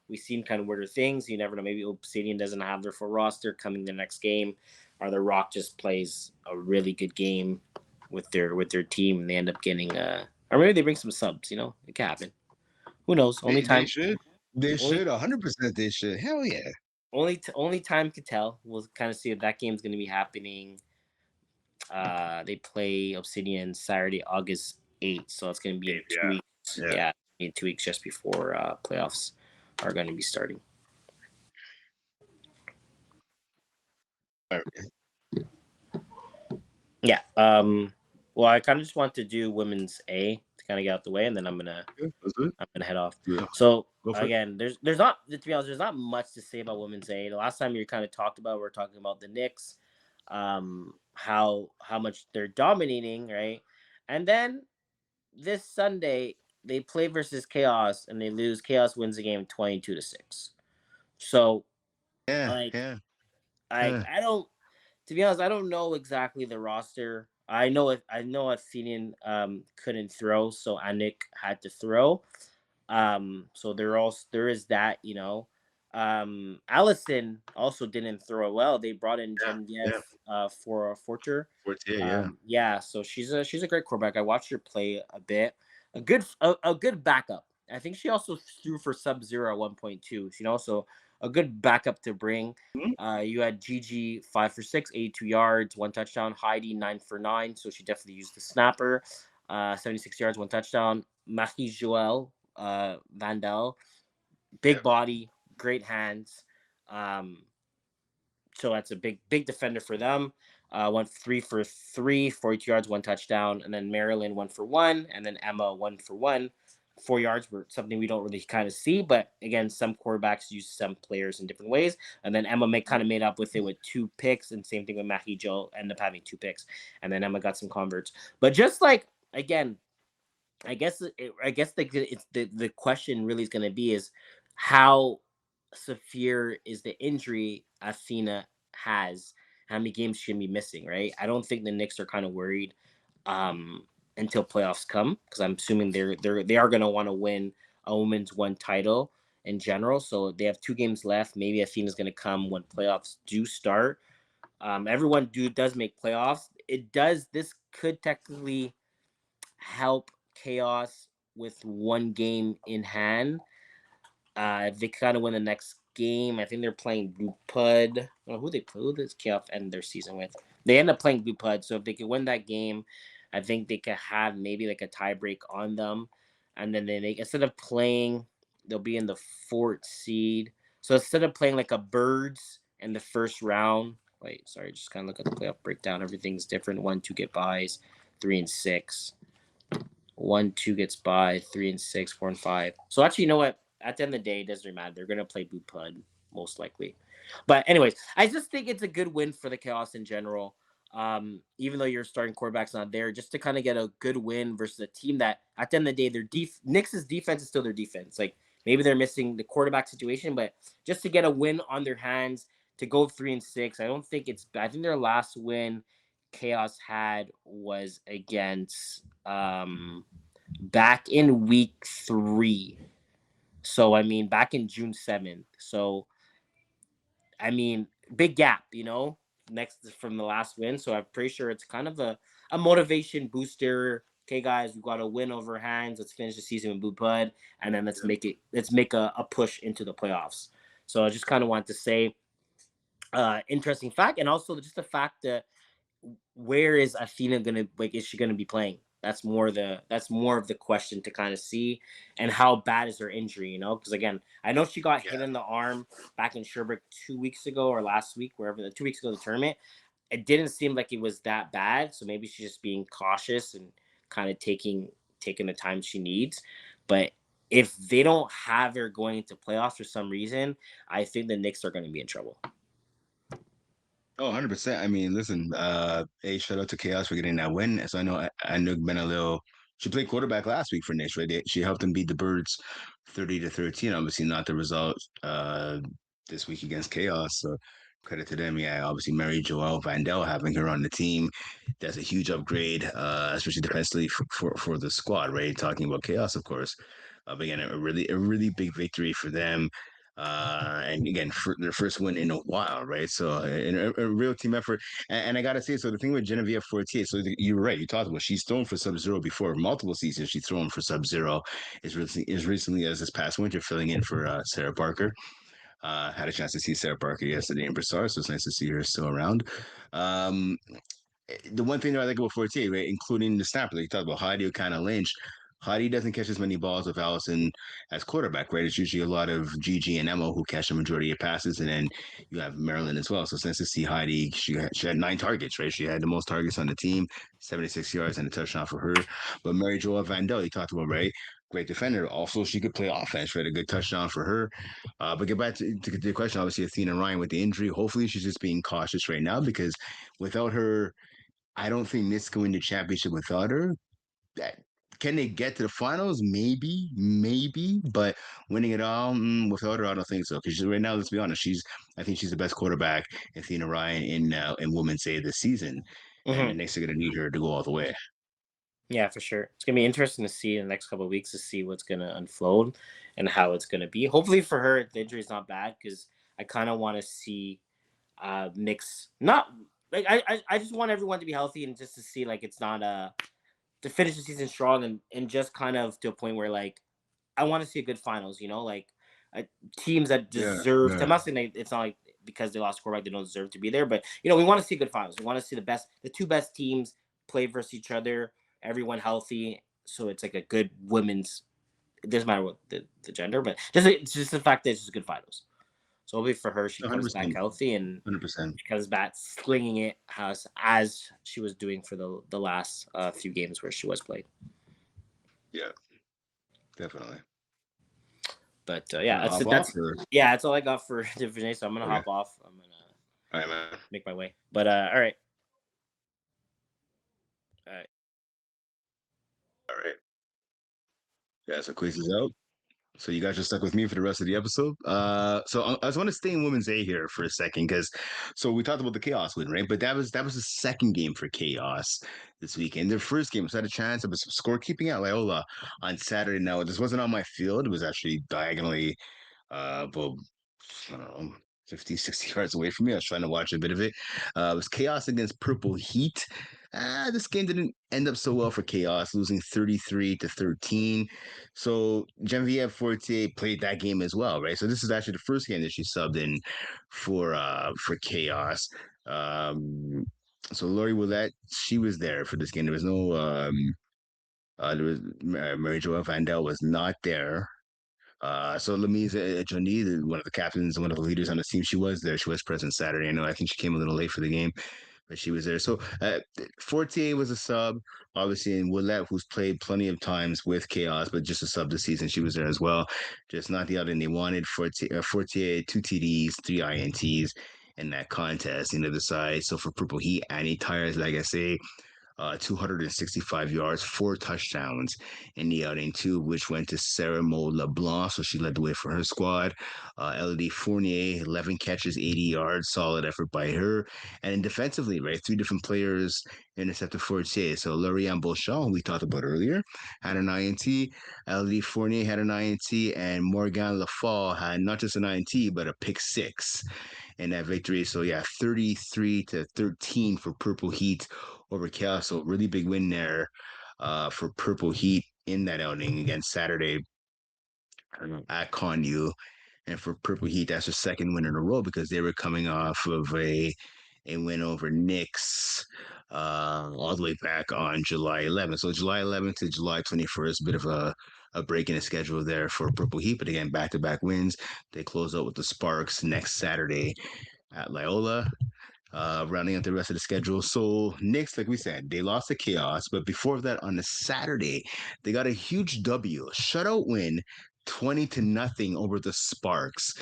we've seen kind of weirder things. You never know. Maybe Obsidian doesn't have their full roster coming the next game, or the Rock just plays a really good game with their team and they end up getting or maybe they bring some subs. It can happen. Who knows? Only They time. should. They Only should. 100% they should. Hell yeah. only time could tell. We'll kind of see if that game's going to be happening. They play Obsidian Saturday, August 8th, so it's going to be in 2 weeks. Yeah, in 2 weeks just before playoffs are going to be starting. Yeah. Well, I kind of just want to do women's A to kind of get out the way, and then I'm gonna head off. Yeah. So again, there's not, to be honest, there's not much to say about women's A. The last time we kind of talked about, we're talking about the Knicks, how much they're dominating, right? And then this Sunday they play versus Chaos and they lose. Chaos wins the game 22-6. So like Yeah. I don't. To be honest, I don't know exactly the roster. I know Athenian couldn't throw, so Anik had to throw. So there is that. Allison also didn't throw well. They brought in Genevieve for Forter. Yeah. So she's a great quarterback. I watched her play a bit. A good backup. I think she also threw for sub-zero at 1.2. She also a good backup to bring. You had Gigi 5 for 6, 82 yards, 1 touchdown. Heidi 9 for 9, so she definitely used the snapper. 76 yards, 1 touchdown. Marie Joelle Vandel, big body, great hands. So that's a big defender for them. Went 3 for 3, 42 yards, 1 touchdown, and then Marilyn 1 for 1, and then Emma 1 for 1. 4 yards were something we don't really kind of see, but again, some quarterbacks use some players in different ways. And then Emma kind of made up with it with 2 picks, and same thing with Marie Jo, ended up having 2 picks, and then Emma got some converts. But just like again, I guess the question really is going to be is how severe is the injury Athena has? How many games she can be missing? Right? I don't think the Knicks are kind of worried until playoffs come because I'm assuming they are going to want to win a women's 1 title in general. So they have 2 games left. Maybe Athena's going to come when playoffs do start. Everyone does make playoffs. This could technically help Chaos with one game in hand. If they kind of win the next game, I think they're playing Blue Pud. Well, who they play? Who does Chaos end their season with? They end up playing Blue Pud. So if they could win that game, I think they could have maybe like a tie break on them, and then they instead of playing, they'll be in the fourth seed. So instead of playing like a Birds in the first round, wait, sorry, just kind of look at the playoff breakdown. Everything's different. 1, 2 get buys, 3 and 6. 1, 2 gets by, 3 and 6, 4 and 5. So actually, you know what? At the end of the day, it doesn't really matter. They're gonna play Blue Pud most likely. But anyways, I just think it's a good win for the Chaos in general. Even though your starting quarterback's not there, just to kind of get a good win versus a team that at the end of the day, their Knicks' defense is still their defense. Like maybe they're missing the quarterback situation, but just to get a win on their hands to go 3 and 6, I don't think it's bad. I think their last win Chaos had was against back in week 3. So I mean back in June 7th. So I mean big gap, next from the last win. So I'm pretty sure it's kind of a motivation booster. Okay, guys, we got a win over hands. Let's finish the season with Blue Bud, and then let's make a push into the playoffs. So I just kind of want to say, interesting fact, and also just the fact that where is Athena gonna is she gonna be playing? That's more of the question to kind of see, and how bad is her injury? Because again, I know she got hit in the arm back in Sherbrooke 2 weeks ago or last week, wherever the 2 weeks ago the tournament. It didn't seem like it was that bad, so maybe she's just being cautious and kind of taking the time she needs. But if they don't have her going into playoffs for some reason, I think the Knicks are going to be in trouble. Oh, 100%. I mean, listen, shout out to Chaos for getting that win. So I know been a little she played quarterback last week for Knicks, right? She helped them beat the Birds 30-13. Obviously not the result this week against Chaos. So credit to them. Yeah, obviously Mary Joelle Vandell having her on the team. That's a huge upgrade, especially defensively for the squad, right? Talking about Chaos, of course. But again, a really big victory for them. And again, for their first win in a while, right? So a real team effort. And I gotta say, so the thing with Genevieve Fortier, so you're right. You talked about she's thrown for Sub-Zero before, multiple seasons. She's thrown for Sub-Zero. As recently as this past winter, filling in for Sarah Parker. Had a chance to see Sarah Parker yesterday in Brassard, so it's nice to see her still around. Um, the one thing that I like about Fortier, right, including the snapper, like you talked about Heidi kind of Lynch. Heidi doesn't catch as many balls with Allison as quarterback, right? It's usually a lot of Gigi and Emma who catch the majority of passes, and then you have Marilyn as well. So it's nice to see Heidi. She had 9 targets, right? She had the most targets on the team, 76 yards and a touchdown for her. But Mary Joelle Vandell, you talked about, right? Great defender. Also, she could play offense, right? A good touchdown for her. But get back to the question, obviously, Athena Ryan with the injury. Hopefully, she's just being cautious right now because without her, I don't think Knicks can win the championship without her. That can they get to the finals? Maybe, but winning it all without her, I don't think so. Because right now, let's be honest, I think she's the best quarterback, Athena Ryan, in Women's A this season, and the Mm-hmm. Knicks are going to need her to go all the way. Yeah, for sure. It's gonna be interesting to see in the next couple of weeks to see what's gonna unfold and how it's gonna be. Hopefully for her, the injury is not bad because I kind of want to see Knicks not like I just want everyone to be healthy and just to see like it's not to finish the season strong and just kind of to a point where like I want to see a good finals. Like uh, teams that Yeah, deserve. yeah. I'm not saying it's not like because they lost quarterback they don't deserve to be there, but we want to see good finals. We want to see the two best teams play versus each other. Everyone healthy, so it's like a good women's. It doesn't matter what the gender, but it's just the fact that it's just good finals. So hopefully for her, she comes back 100%, healthy and 100%. she comes back slinging it as she was doing for the last few games where she was playing. Yeah, definitely. But You yeah, want to hop off or that's all I got for Division A. So I'm gonna okay? hop off. I'm gonna All right, man. make my way. But all right, all right. All right. Yeah, so Quayzie's out. So you guys are stuck with me for the rest of the episode. So I just want to stay in Women's A here for a second because, so we talked about the Chaos win, right? But that was the second game for Chaos this weekend. Their first game was had a chance. It was scorekeeping at Loyola on Saturday. Now this wasn't on my field. It was actually diagonally, about I don't know 50, 60 yards away from me. I was trying to watch a bit of it. It was Chaos against Purple Heat. This game didn't end up so well for Chaos, losing 33-13. So Genevieve Fortier played that game as well, right? So this is actually the first game that she subbed in for Chaos. So Lori Willette, she was there for this game. There was no there was Mary Joelle Vandell was not there. So Lamise Johnny, one of the captains, one of the leaders on the team, she was there. She was present Saturday. I know. I think she came a little late for the game, but she was there. So Fortier was a sub, obviously, and Willette, who's played plenty of times with Chaos, but just a sub this season, she was there as well. Just not the outing they wanted. Fortier 2 TDs, 3 INTs in that contest, the other side. So for Purple Heat, Annie Tires, like I say, 265 yards, 4 touchdowns in the outing, too, which went to Sarah Maule LeBlanc. So she led the way for her squad. Elodie Fournier, 11 catches, 80 yards, solid effort by her. And then defensively, right, 3 different players intercepted Fortier. So Lauriane Beauchamp, who we talked about earlier, had an INT. Elodie Fournier had an INT. And Morgan Lafall had not just an INT, but a pick six in that victory. So yeah, 33-13 for Purple Heat over Chaos. So really big win there for Purple Heat in that outing against Saturday at Connu. And for Purple Heat, that's their second win in a row because they were coming off of a win over Knicks all the way back on July 11th. So July 11th to July 21st, a bit of a break in the schedule there for Purple Heat. But again, back-to-back wins. They close out with the Sparks next Saturday at Loyola, rounding out the rest of the schedule. So Knicks, like we said, they lost to Chaos, but before that, on the Saturday, they got a huge W, a shutout win, 20-0 over the Sparks.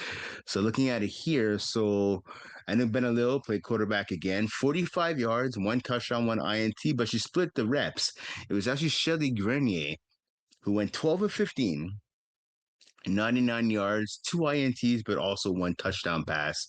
So looking at it here, so I know Benalil played quarterback again, 45 yards, 1 touchdown, 1 INT, but she split the reps. It was actually Shelly Grenier who went 12 of 15, 99 yards, 2 INTs, but also 1 touchdown pass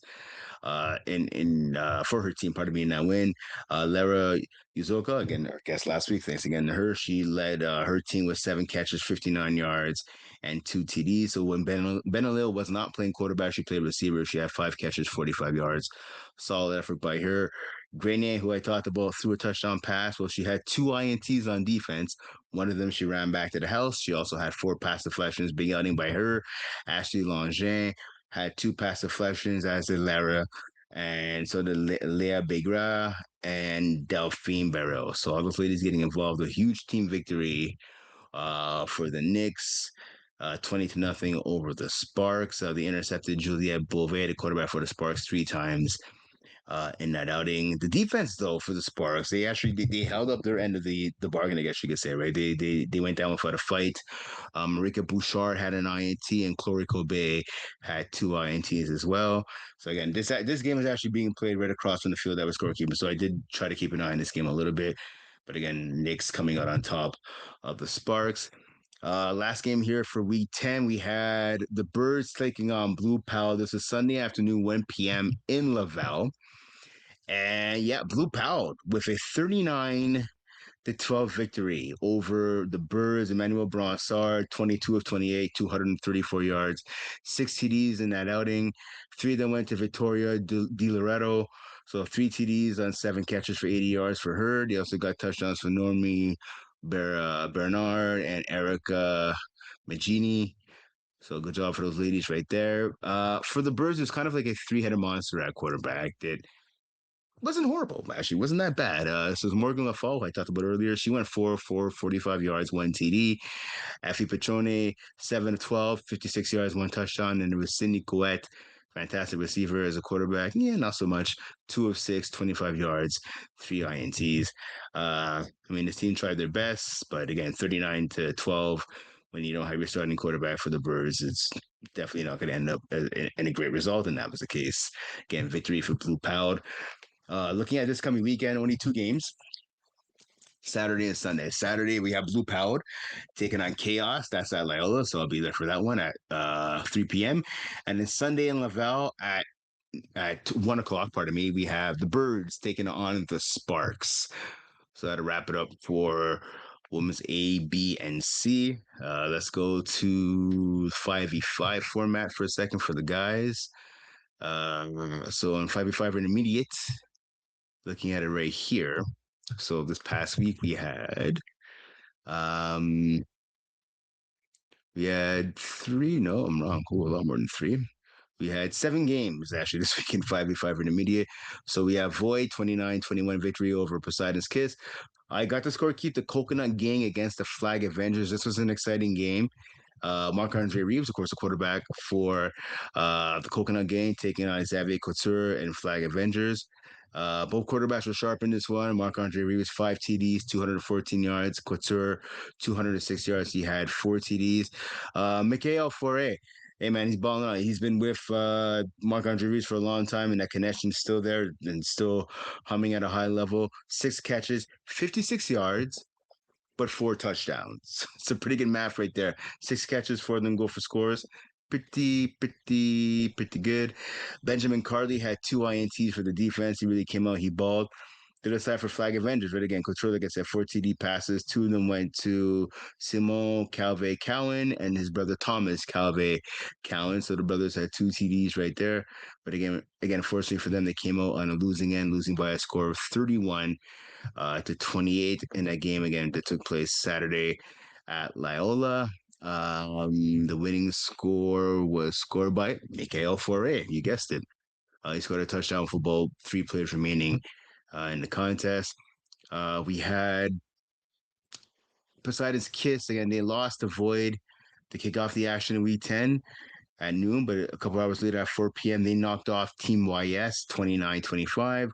in for her team, pardon me, in that win. Lara Yuzoka, again, our guest last week, thanks again to her. She led her team with 7 catches, 59 yards, and 2 TDs. So when Benalil was not playing quarterback, she played receiver. She had 5 catches, 45 yards. Solid effort by her. Grenier, who I talked about, threw a touchdown pass. Well, she had 2 INTs on defense. One of them she ran back to the house. She also had 4 pass deflections, big outing by her. Ashley Langin had 2 pass deflections, as did Lara. And so did Leah Begra and Delphine Barrel. So all those ladies getting involved. A huge team victory for the Knicks. 20-0 over the Sparks. They intercepted Juliette Beauvais, the quarterback for the Sparks, 3 times in that outing. The defense, though, for the Sparks, they held up their end of the bargain, I guess you could say, right? They went down without a fight. Marika Bouchard had an INT, and Chloe Kobe had 2 INTs as well. So again, this game is actually being played right across from the field that was scorekeeper. So I did try to keep an eye on this game a little bit. But again, Knicks coming out on top of the Sparks. Last game here for week 10, we had the Birds taking on Blue Pal. This is Sunday afternoon, 1 p.m. in Laval. And yeah, Blue Pal with a 39-12 victory over the Birds. Emmanuel Brassard, 22 of 28, 234 yards, 6 TDs in that outing. 3 of them went to Victoria Di Loretto. So 3 TDs on 7 catches for 80 yards for her. They also got touchdowns for Normie Bernard and Erica Magini. So good job for those ladies right there. For the Birds, it's kind of like a three-headed monster at quarterback that wasn't horrible, actually. Wasn't that bad. So Morgan LaFall, I talked about earlier. She went 45 yards, 1 TD. Effie Petrone, 7 of 12, 56 yards, 1 touchdown. And it was Cindy Couette, fantastic receiver as a quarterback. Yeah, not so much. 2 of 6, 25 yards, 3 INTs. I mean, this team tried their best, but again, 39-12. When you don't have your starting quarterback for the Birds, it's definitely not going to end up in a great result. And that was the case. Again, victory for Blue Pound. Looking at this coming weekend, only 2 games. Saturday and Sunday. Saturday, we have Blue Powered taking on Chaos. That's at Loyola, so I'll be there for that one at 3 p.m. And then Sunday in Laval at 1 o'clock, pardon me, we have the Birds taking on the Sparks. So that'll wrap it up for women's A, B, and C. Let's go to 5v5 format for a second for the guys. So on 5v5 intermediate, looking at it right here. So this past week um we had three. No, I'm wrong. Cool, a lot more than three. We had 7 games actually this week in 5v5 intermediate. So we have Void 29-21 victory over Poseidon's Kiss. I got to score keep the Coconut Gang against the Flag Avengers. This was an exciting game. Marc-Andre Reeves, of course, the quarterback for the Coconut Gang, taking on Xavier Couture and Flag Avengers. Both quarterbacks were sharp in this one. Marc-Andre Reeves, 5 TDs, 214 yards. Couture, 206 yards. He had 4 TDs. Mikhail Foray, hey man, he's balling out. He's been with Marc-Andre Reeves for a long time, and that connection's still there and still humming at a high level. 6 catches, 56 yards, but 4 touchdowns. It's a pretty good math right there. 6 catches, 4 of them go for scores. Pretty good. Benjamin Carley had 2 INTs for the defense. He really came out. He balled. The other side for Flag Avengers, right again, Couture, like I said, 4 TD passes. 2 of them went to Simon Calvé Cowan and his brother Thomas Calvé Cowan. So the brothers had 2 TDs right there. But again, fortunately for them, they came out on a losing end, losing by a score of 31-28 in that game again that took place Saturday at Loyola. The winning score was scored by Mikhail Foray. You guessed it. He scored a touchdown for both 3 plays remaining in the contest. We had Poseidon's Kiss again. They lost to Void to kick off the action in week 10 at noon, but a couple hours later at 4 p.m., they knocked off Team YS 29-25.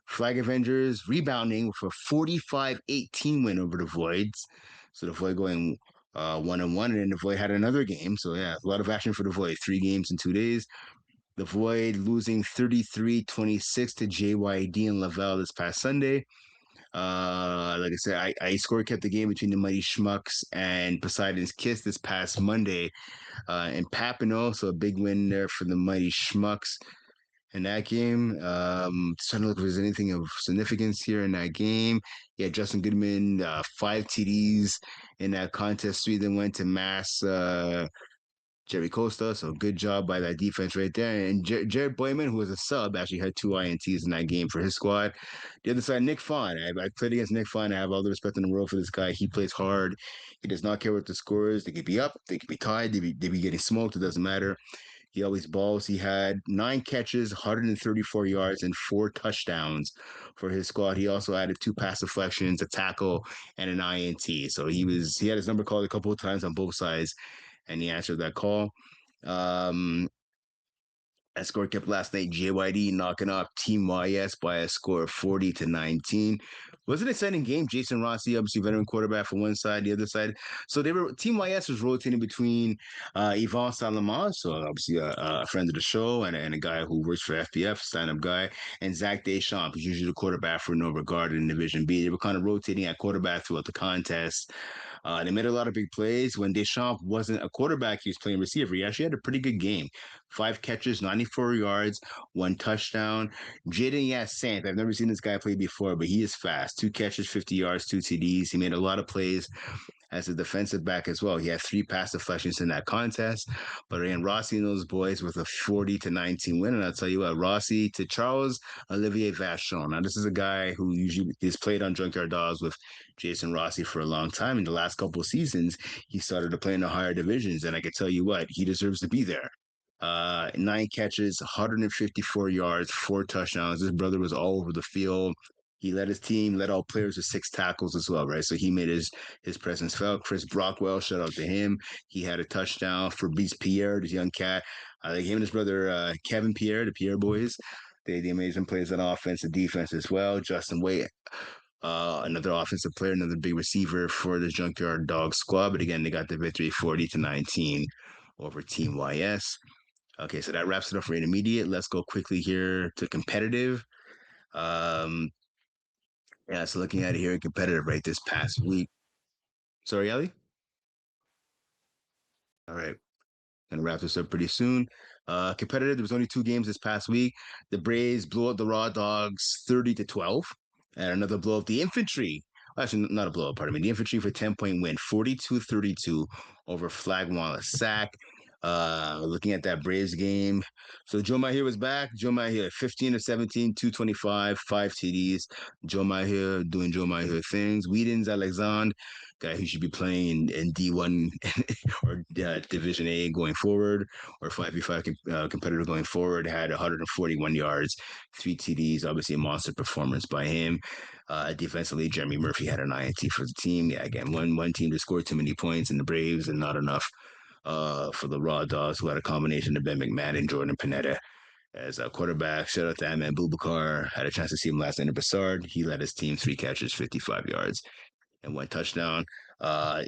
Flag Avengers rebounding for a 45-18 win over the Voids. So the Void going 1-1, and then the Void had another game. So yeah, a lot of action for the Void. 3 games in 2 days. The Void losing 33-26 to JYD and Lavelle this past Sunday. Like I said, I score kept the game between the Mighty Schmucks and Poseidon's Kiss this past Monday in Papineau. So a big win there for the Mighty Schmucks in that game. Trying to look if there's anything of significance here in that game. Yeah, Justin Goodman, 5 TDs in that contest. 3 then went to Mass Jerry Costa. So good job by that defense right there. And Jared Boyman, who was a sub, actually had 2 INTs in that game for his squad. The other side, Nick Fawn. I played against Nick Fawn. I have all the respect in the world for this guy. He plays hard. He does not care what the score is. They could be up, they could be tied, they be getting smoked. It doesn't matter. He always balls. He had 9 catches, 134 yards, and 4 touchdowns for his squad. He also added 2 pass deflections, a tackle, and an INT. So he had his number called a couple of times on both sides, and he answered that call. That score kept last night. JYD knocking off Team YS by a score of 40-19. Was an exciting game. Jason Rossi, obviously veteran quarterback for one side, the other side. So Team YS was rotating between Yvon Salaman, so obviously a friend of the show and a guy who works for FPF, stand-up guy, and Zach Deschamps, who's usually the quarterback for No Regard in Division B. They were kind of rotating at quarterback throughout the contest. They made a lot of big plays. When Deschamps wasn't a quarterback, he was playing receiver. He actually had a pretty good game. 5 catches, 94 yards, 1 touchdown. Jaden Yassant, I've never seen this guy play before, but he is fast. 2 catches, 50 yards, 2 TDs. He made a lot of plays as a defensive back as well. He had 3 pass deflections in that contest. But again, Rossi and those boys with a 40-19 win. And I'll tell you what, Rossi to Charles Olivier Vachon. Now, this is a guy who usually has played on Junkyard Dogs with Jason Rossi for a long time. In the last couple of seasons, he started to play in the higher divisions. And I can tell you what, he deserves to be there. 9 catches, 154 yards, 4 touchdowns. His brother was all over the field. He led his team, led all players with 6 tackles as well, right? So he made his presence felt. Chris Brockwell, shout out to him. He had a touchdown. Fabrice Pierre, this young cat. Him and his brother Kevin Pierre, the Pierre boys. They made some plays on offense and defense as well. Justin Wade, another offensive player, another big receiver for the Junkyard Dog squad. But again, they got the victory 40-19 over Team YS. Okay, so that wraps it up for intermediate. Let's go quickly here to competitive. Yeah, so looking at it here in competitive, right, this past week. Sorry, Ali? All right. Gonna wrap this up pretty soon. Competitive, there was only 2 games this past week. The Braves blew out the Raw Dogs 30-12. And another blow up the Infantry. Actually, not a blow up, pardon me. The Infantry for 10-point win, 42-32 over Flag Wallace Sack. Looking at that Braves game. So Joe Mahir was back. Joe Mahir, 15 of 17, 225, 5 TDs. Joe Mahir doing Joe Mahir things. Whedon's Alexandre, guy who should be playing in D1 or Division A going forward, or 5v5 competitor going forward, had 141 yards, 3 TDs. Obviously, a monster performance by him. Defensively, Jeremy Murphy had an INT for the team. Yeah, again, one team to score too many points in the Braves and not enough for the Raw Dogs, who had a combination of Ben McMahon and Jordan Panetta as a quarterback. Shout out to Ahmed Bubakar. Had a chance to see him last night in Bassard. He led his team 3 catches, 55 yards, and 1 touchdown.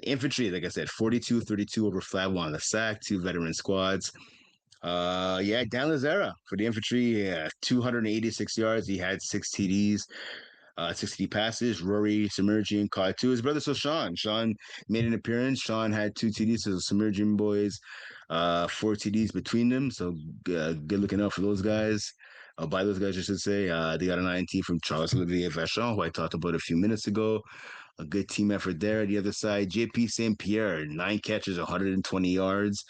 Infantry, like I said, 42-32 over Flag the sack, 2 veteran squads. Yeah, Dan Lazera for the infantry, 286 yards. He had 6 TDs. 60 passes. Rory Submerging caught 2. His brother, so Sean made an appearance. Sean had 2 TDs. So Submerging boys, 4 TDs between them. So good looking out for those guys. By those guys, I should say. They got an INT from Charles Olivier Vachon, who I talked about a few minutes ago. A good team effort there. The other side, JP St. Pierre, 9 catches, 120 yards.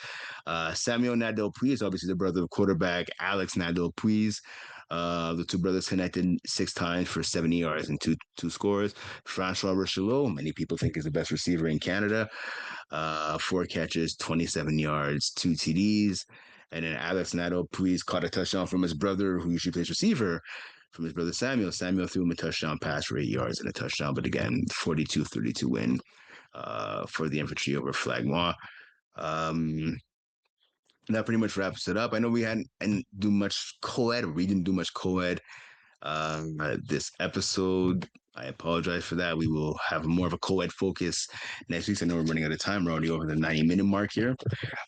Samuel Nadeau-Puis, obviously the brother of quarterback Alex Nadeau-Puis. The two brothers connected 6 times for 70 yards and two scores. Francois Richelot, many people think is the best receiver in Canada. 4 catches, 27 yards, 2 TDs. And then Alex Nadeau-Puis caught a touchdown from his brother, who usually plays receiver, from his brother Samuel. Samuel threw him a touchdown pass for 8 yards and a touchdown. But again, 42-32 win for the infantry over Flagmois. That pretty much wraps it up. I know we didn't do much co-ed. We didn't do much co-ed this episode. I apologize for that. We will have more of a co-ed focus next week. So I know we're running out of time. We're already over the 90-minute mark here.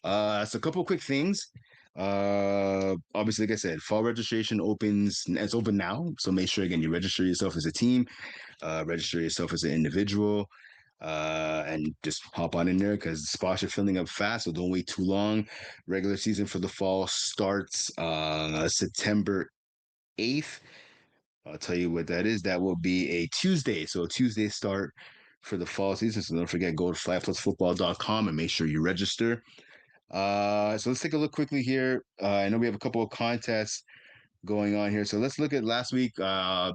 So a couple of quick things. Obviously, like I said, fall registration opens. It's open now. So make sure, again, you register yourself as a team, register yourself as an individual. And just hop on in there because the spots are filling up fast, so don't wait too long. Regular season for the fall starts September 8th. I'll tell you what that is. That will be a Tuesday. So a Tuesday start for the fall season. So don't forget, go to FlagPlusFootball.com and make sure you register. So let's take a look quickly here. I know we have a couple of contests going on here. So let's look at last week. I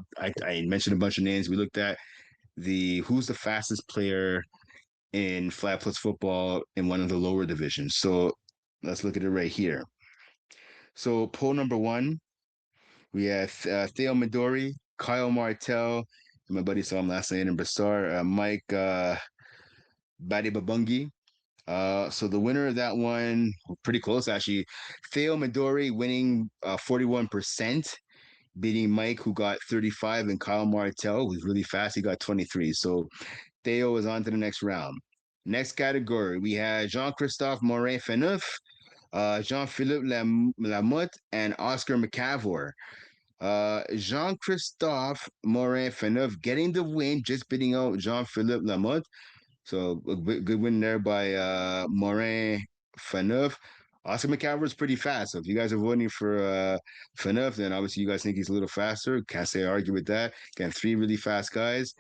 mentioned a bunch of names. We looked at who's the fastest player in FlagPlus Football in one of the lower divisions. So let's look at it right here. So poll number 1, we have Theo Midori, Kyle Martell, my buddy saw him last night in Bassar, Mike Badi Babungi. So the winner of that one, pretty close actually, Theo Midori winning 41%, beating Mike, who got 35, and Kyle Martell, who's really fast, he got 23. So Theo is on to the next round. Next category, we had Jean-Christophe Morin-Feneuf, Jean-Philippe Lamotte, and Oscar McCavor. Jean-Christophe Morin-Feneuf getting the win, just beating out Jean-Philippe Lamotte. So a good win there by Morin-Feneuf. Oscar McCavor is pretty fast. So if you guys are voting for Feneuf, then obviously you guys think he's a little faster. Can't say I argue with that. Again, 3 really fast guys.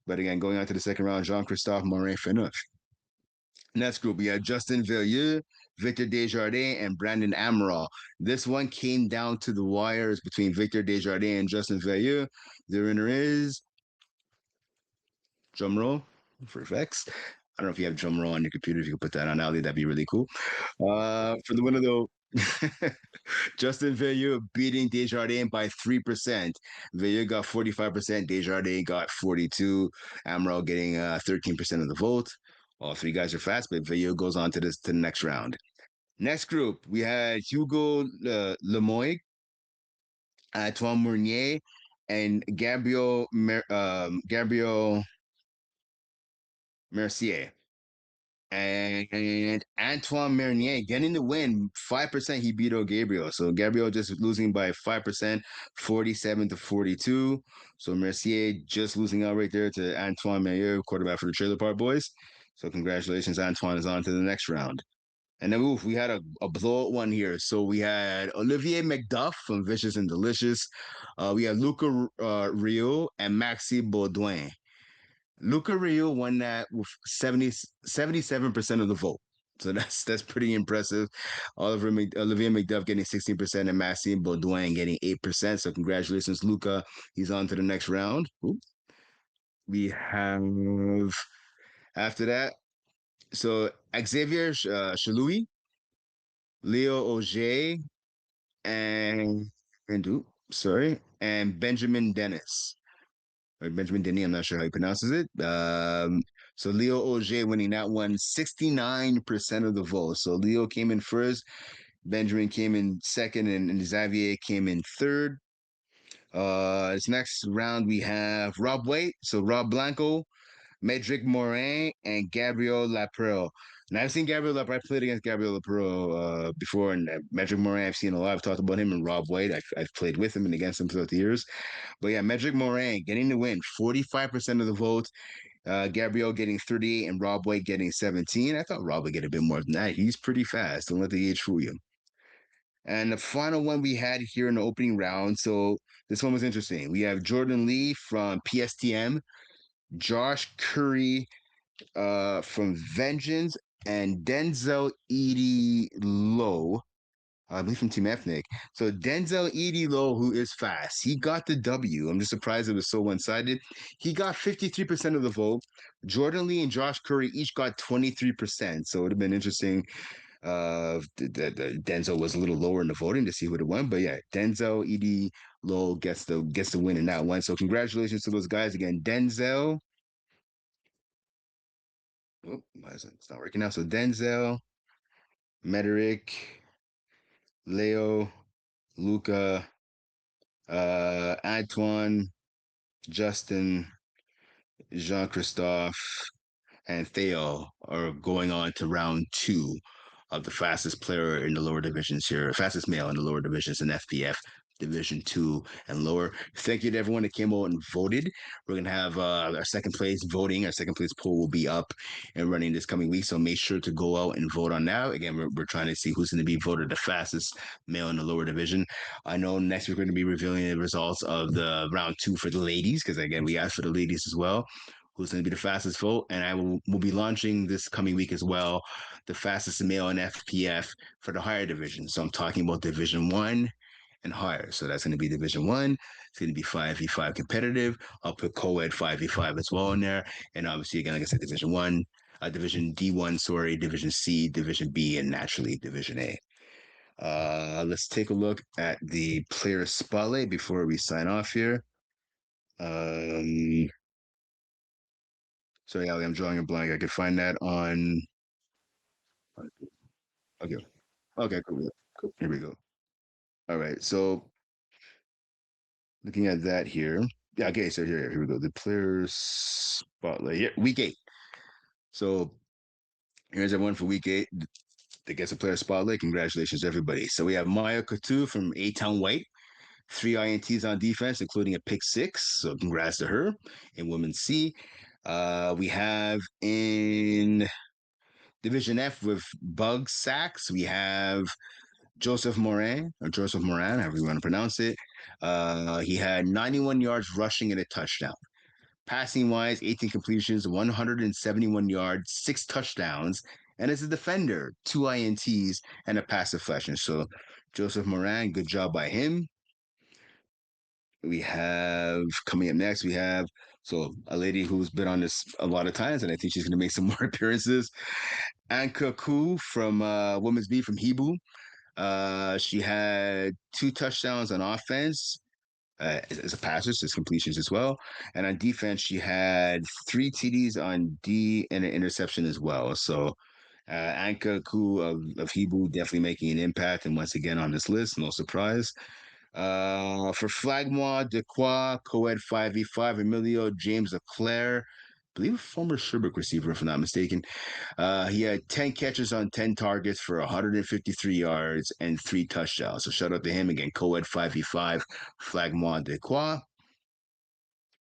But again, going on to the second round, Jean-Christophe Morin-Feneuf. Next group, we had Justin Villiers, Victor Desjardins, and Brandon Amaral. This one came down to the wires between Victor Desjardins and Justin Villiers. The winner is drumroll for Vex. I don't know if you have drumroll on your computer. If you could put that on Ali, that'd be really cool. For the winner, though, Justin Villiers beating Desjardins by 3%. Villiers got 45%. Desjardins got 42%. Amaral getting 13% of the vote. All 3 guys are fast, but Villiers goes on to the next round. Next group, we had Hugo Lemoyne, Antoine Mournier, and Gabriel Mercier. And Antoine Mernier getting the win, 5%. He beat Gabriel. So Gabriel just losing by 5%, 47-42. So Mercier just losing out right there to Antoine Mernier, quarterback for the Trailer Park Boys. So congratulations, Antoine is on to the next round. And then we had a blowout one here. So we had Olivier McDuff from Vicious and Delicious. We had Luca Rio and Maxi Baudouin. Luca Rio won that with 77% of the vote. So that's pretty impressive. Olivia McDuff getting 16% and Maxime Baudouin getting 8%. So congratulations, Luca. He's on to the next round. Oop. We have after that. So Xavier Shalui, Leo Auger, and Benjamin Dennis. Or Benjamin Denny, I'm not sure how he pronounces it. So Leo Auger winning that one, 69% of the vote. So Leo came in first, Benjamin came in second, and Xavier came in third. This next round we have Rob White, so Rob Blanco, Medric Morin, and Gabriel Laprelle. And I've seen Gabriel Laprelle. I played against Gabriel Laprelle before, and Medric Morin, I've seen a lot. I've talked about him, and Rob White, I've played with him and against him throughout the years. But yeah, Medric Morin getting the win, 45% of the vote. Gabriel getting 38 and Rob White getting 17. I thought Rob would get a bit more than that. He's pretty fast. Don't let the age fool you. And the final one we had here in the opening round. So this one was interesting. We have Jordan Lee from PSTM, Josh Curry from Vengeance, and Denzel Edie Lowe, I believe from Team Ethnic. So Denzel Edie Lowe, who is fast, he got the W. I'm just surprised it was so one-sided. He got 53% of the vote. Jordan Lee and Josh Curry each got 23%. So it would have been interesting. Denzel was a little lower in the voting to see who would have won, but yeah, Denzel Edie Lowe gets the win in that one. So congratulations to those guys again. Denzel. Oh, it's not working out. So Denzel, Mederick, Leo, Luca, Antoine, Justin, Jean Christophe, and Theo are going on to round two of the fastest player in the lower divisions here, fastest male in the lower divisions in FPF Division 2 and lower. Thank you to everyone that came out and voted. We're going to have our second place voting. Our second place poll will be up and running this coming week. So make sure to go out and vote on that. Again, we're trying to see who's going to be voted the fastest male in the lower division. I know next week we're going to be revealing the results of the round 2 for the ladies, because again, we asked for the ladies as well. Who's going to be the fastest vote? And I will be launching this coming week as well the fastest male in FPF for the higher division. So I'm talking about Division 1 and higher. So that's going to be Division 1. It's going to be 5v5 competitive. I'll put co-ed 5v5 as well in there. And obviously, again, like I said, Division 1, Division D1, sorry, Division C, Division B, and naturally Division A. Let's take a look at the player spotlight before we sign off here. Sorry, Ali, I'm drawing a blank. I could find that on. Okay. Okay, cool. Cool. Here we go. All right. So looking at that here. Yeah, okay, so here we go. The players spotlight. Yeah, week 8. So here's everyone for week 8 that gets a player spotlight. Congratulations, everybody. So we have Maya Couture from A-Town White. 3 INTs on defense, including a pick 6. So congrats to her in Women's C. We have in Division F with Bug Sacks, we have Joseph Moran, however you want to pronounce it. He had 91 yards rushing and a touchdown. Passing wise, 18 completions, 171 yards, 6 touchdowns. And as a defender, 2 INTs and a pass deflection. So Joseph Moran, good job by him. We have coming up next, we have a lady who's been on this a lot of times, and I think she's going to make some more appearances. Anka Ku from Women's B from Hebrew. She had 2 touchdowns on offense as a passer, so completions as well. And on defense, she had 3 TDs on D and an interception as well. So Anka Ku of Hebrew definitely making an impact. And once again on this list, no surprise. For Flagmois, Dequa, Coed 5v5, Emilio James Leclerc, I believe a former Sherbrooke receiver, if I'm not mistaken. He had 10 catches on 10 targets for 153 yards and 3 touchdowns. So shout out to him again. Coed 5v5, Flagmois Dequa.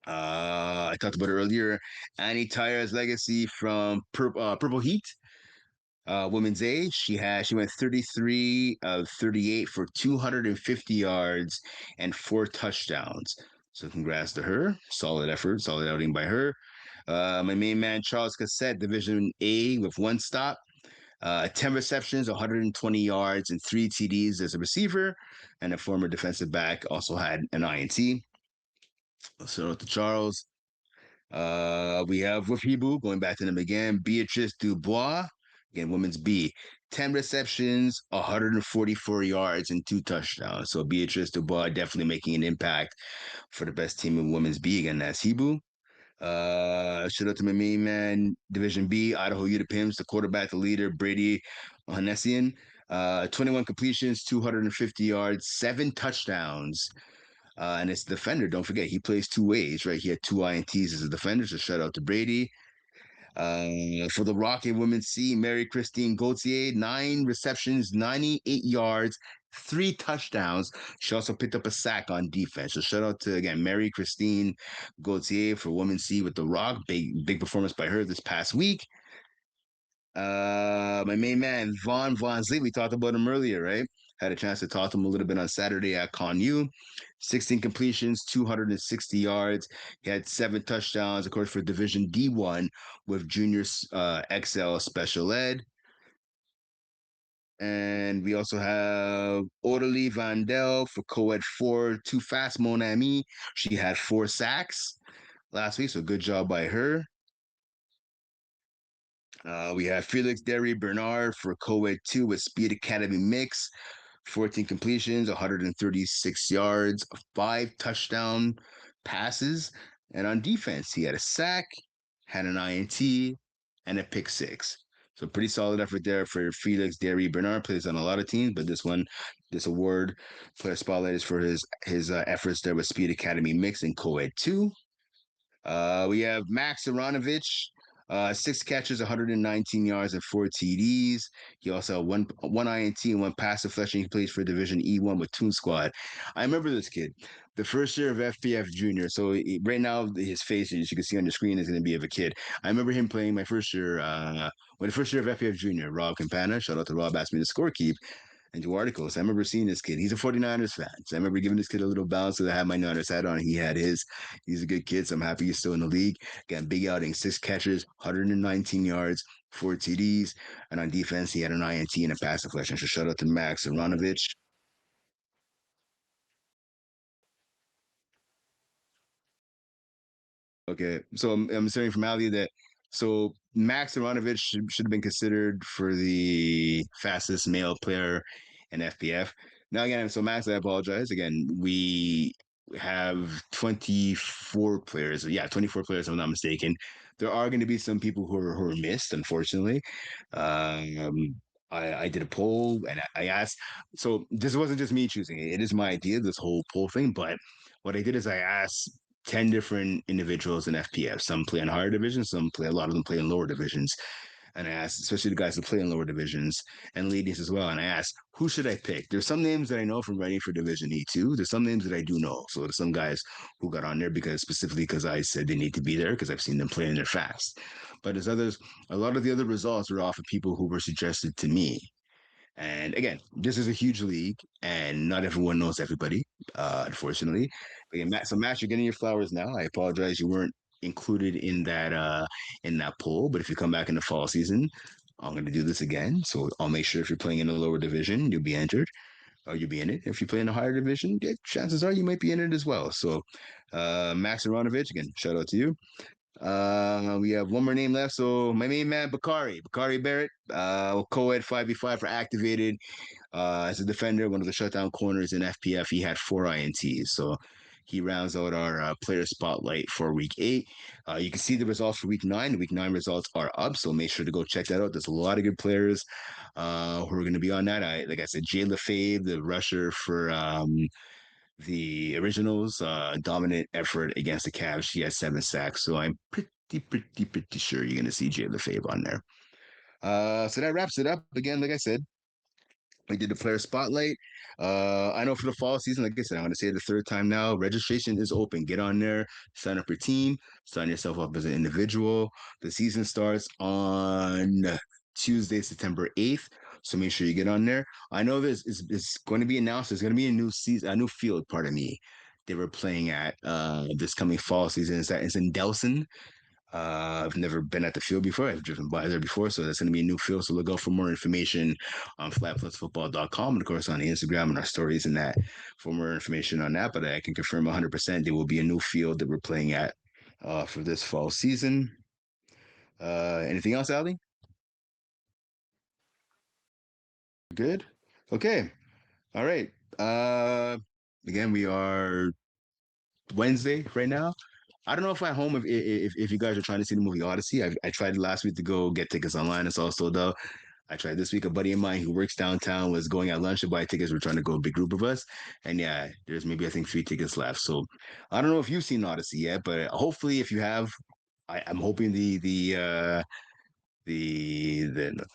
I talked about it earlier. Annie Tyre's legacy from Purple Heat. Women's A, she went 33 of 38 for 250 yards and 4 touchdowns. So congrats to her. Solid effort, solid outing by her. My main man, Charles Cassette, Division A with 1 stop. 10 receptions, 120 yards, and 3 TDs as a receiver. And a former defensive back also had an INT. So to Charles. We have Wafibu going back to them again. Beatrice Dubois, again, women's B. 10 receptions, 144 yards, and 2 touchdowns. So Beatrice Dubois definitely making an impact for the best team in women's B. Again, that's Hibu. Shout out to my main man, Division B, Idaho Ute Pims, the quarterback, the leader, Brady Hanessian. 21 completions, 250 yards, 7 touchdowns. And it's defender. Don't forget, he plays 2 ways, right? He had 2 INTs as a defender. So shout out to Brady. For the Rocket Women's C, Mary Christine Gauthier, 9 receptions, 98 yards, 3 touchdowns. She also picked up a sack on defense. So shout out to again Mary Christine Gauthier for Women's C with the Rock. Big performance by her this past week. My main man, Von Zlee, we talked about him earlier, right? Had a chance to talk to him a little bit on Saturday at Con U. 16 completions, 260 yards. He had 7 touchdowns, of course, for Division D1 with Junior XL Special Ed. And we also have Orderly Vandel for Co-Ed 4, Too Fast Mon Ami. She had 4 sacks last week, so good job by her. We have Felix Derry Bernard for Co-Ed 2 with Speed Academy Mix. 14 completions, 136 yards, 5 touchdown passes. And on defense, he had a sack, had an INT, and a pick six. So pretty solid effort there for Felix Derry Bernard. Plays on a lot of teams, but this award, player spotlight is for his efforts there with Speed Academy Mix and Co-Ed 2. We have Max Iranovich, 6 catches, 119 yards, and 4 TDs. He also had one INT and 1 pass deflection. He plays for Division E1 with Toon Squad. I remember this kid, the first year of FPF Junior. So right now, his face, as you can see on the screen, is going to be of a kid. I remember him playing my first year, the first year of FPF Junior. Rob Campana, shout out to Rob, asked me to scorekeep and do articles. I remember seeing this kid. He's a 49ers fan. So I remember giving this kid a little bounce because I had my Niners hat on. He had his. He's a good kid, so I'm happy he's still in the league. Again, big outing, 6 catches, 119 yards, 4 TDs. And on defense, he had an INT and a pass deflection. So shout out to Max Iranovich. Okay, so I'm saying from Ali that so Max Ivanovic should have been considered for the fastest male player in FPF. Now again, so Max, I apologize. Again, we have 24 players. Yeah, 24 players, if I'm not mistaken. There are going to be some people who are missed, unfortunately. Um, I did a poll and I asked. So this wasn't just me choosing it. It is my idea, this whole poll thing. But what I did is I asked 10 different individuals in FPF. Some play in higher divisions, a lot of them play in lower divisions. And I asked, especially the guys who play in lower divisions and ladies as well. And I asked, who should I pick? There's some names that I know from writing for Division E2. There's some names that I do know. So there's some guys who got on there specifically because I said they need to be there because I've seen them play in there fast. But there's others, a lot of the other results were off of people who were suggested to me. And again, this is a huge league, and not everyone knows everybody, unfortunately. But again, Matt, you're getting your flowers now. I apologize you weren't included in that poll, but if you come back in the fall season, I'm going to do this again. So I'll make sure if you're playing in the lower division, you'll be entered, or you'll be in it. If you play in the higher division, yeah, chances are you might be in it as well. So, Max Aronovich, again, shout out to you. We have one more name left. So my main man, Bakari Barrett, co-ed 5v5 for activated as a defender, one of the shutdown corners in FPF. He had 4 INTs. So he rounds out our player spotlight for week 8. You can see the results for week 9. The week 9 results are up. So make sure to go check that out. There's a lot of good players who are going to be on that. Like I said, Jay LaFave, the rusher for the originals, dominant effort against the Cavs. She has 7 sacks. So I'm pretty sure you're going to see Jay LaFave on there. So that wraps it up. Again, like I said, we did the player spotlight. I know for the fall season, like I said, I'm going to say it the third time now. Registration is open. Get on there, sign up your team, sign yourself up as an individual. The season starts on Tuesday, September 8th. So make sure you get on there. I know this is going to be announced. There's going to be a new season, a new field, pardon me. They were playing at this coming fall season. It's in Delson. I've never been at the field before. I've driven by there before, so that's going to be a new field. So look out for more information on FlagPlusFootball.com and of course on the Instagram and our stories and that for more information on that. But I can confirm 100% there will be a new field that we're playing at for this fall season. Anything else, Ali? Good. Okay. All right. Again, we are Wednesday right now. I don't know if at home if you guys are trying to see the movie Odyssey. I tried last week to go get tickets online. It's all sold out. I tried this week. A buddy of mine who works downtown was going at lunch to buy tickets. We're trying to go a big group of us, and yeah, there's maybe I think 3 tickets left. So I don't know if you've seen Odyssey yet, but hopefully if you have, I'm hoping the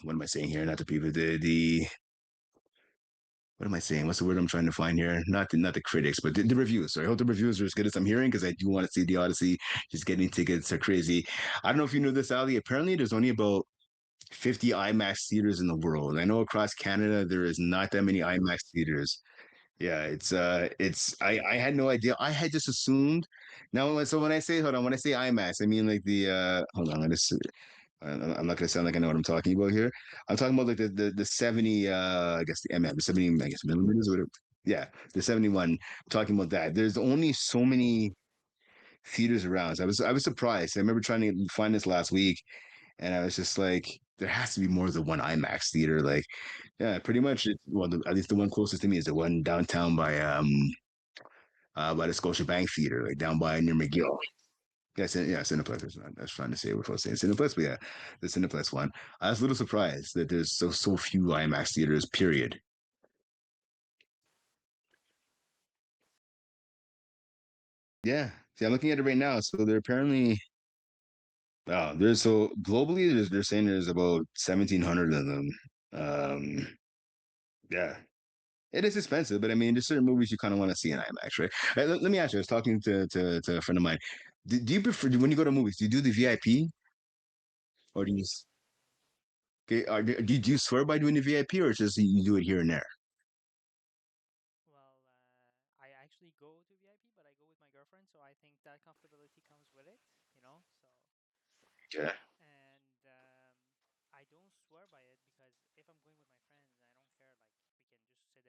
what am I saying here? Not the people the what am I saying? What's the word I'm trying to find here? Not the critics, but the reviews. So I hope the reviews are as good as I'm hearing because I do want to see the Odyssey. Just getting tickets are crazy. I don't know if you know this, Ali. Apparently, there's only about 50 IMAX theaters in the world. I know across Canada there is not that many IMAX theaters. Yeah, I had no idea. I had just assumed. Now, so when I say hold on, when I say IMAX, I mean like the hold on, I'm not gonna sound like I know what I'm talking about here. I'm talking about like the 70 I guess the 70 I guess millimeters or whatever. Yeah, the 71. I'm talking about that. There's only so many theaters around. So I was surprised. I remember trying to find this last week and I was just like, there has to be more than one IMAX theater. Like, yeah, pretty much. Well, at least the one closest to me is the one downtown by the Scotiabank Theater, like down by near McGill. Yeah, Cineplex. I was trying to say what I was saying Cineplex, but yeah, the Cineplex one. I was a little surprised that there's so few IMAX theaters. Period. Yeah, see, I'm looking at it right now. So they're apparently, there's so globally, they're saying there's about 1,700 of them. Yeah, it is expensive, but I mean, there's certain movies you kind of want to see in IMAX, right? Let me ask you. I was talking to a friend of mine. Do you prefer when you go to movies? Do you do the VIP or do you? Okay, do you swear by doing the VIP or just you do it here and there? Well, I actually go to VIP, but I go with my girlfriend, so I think that comfortability comes with it, you know. So, Yeah. and I don't swear by it because if I'm going with my friends, I don't care. Like we can just sit anywhere.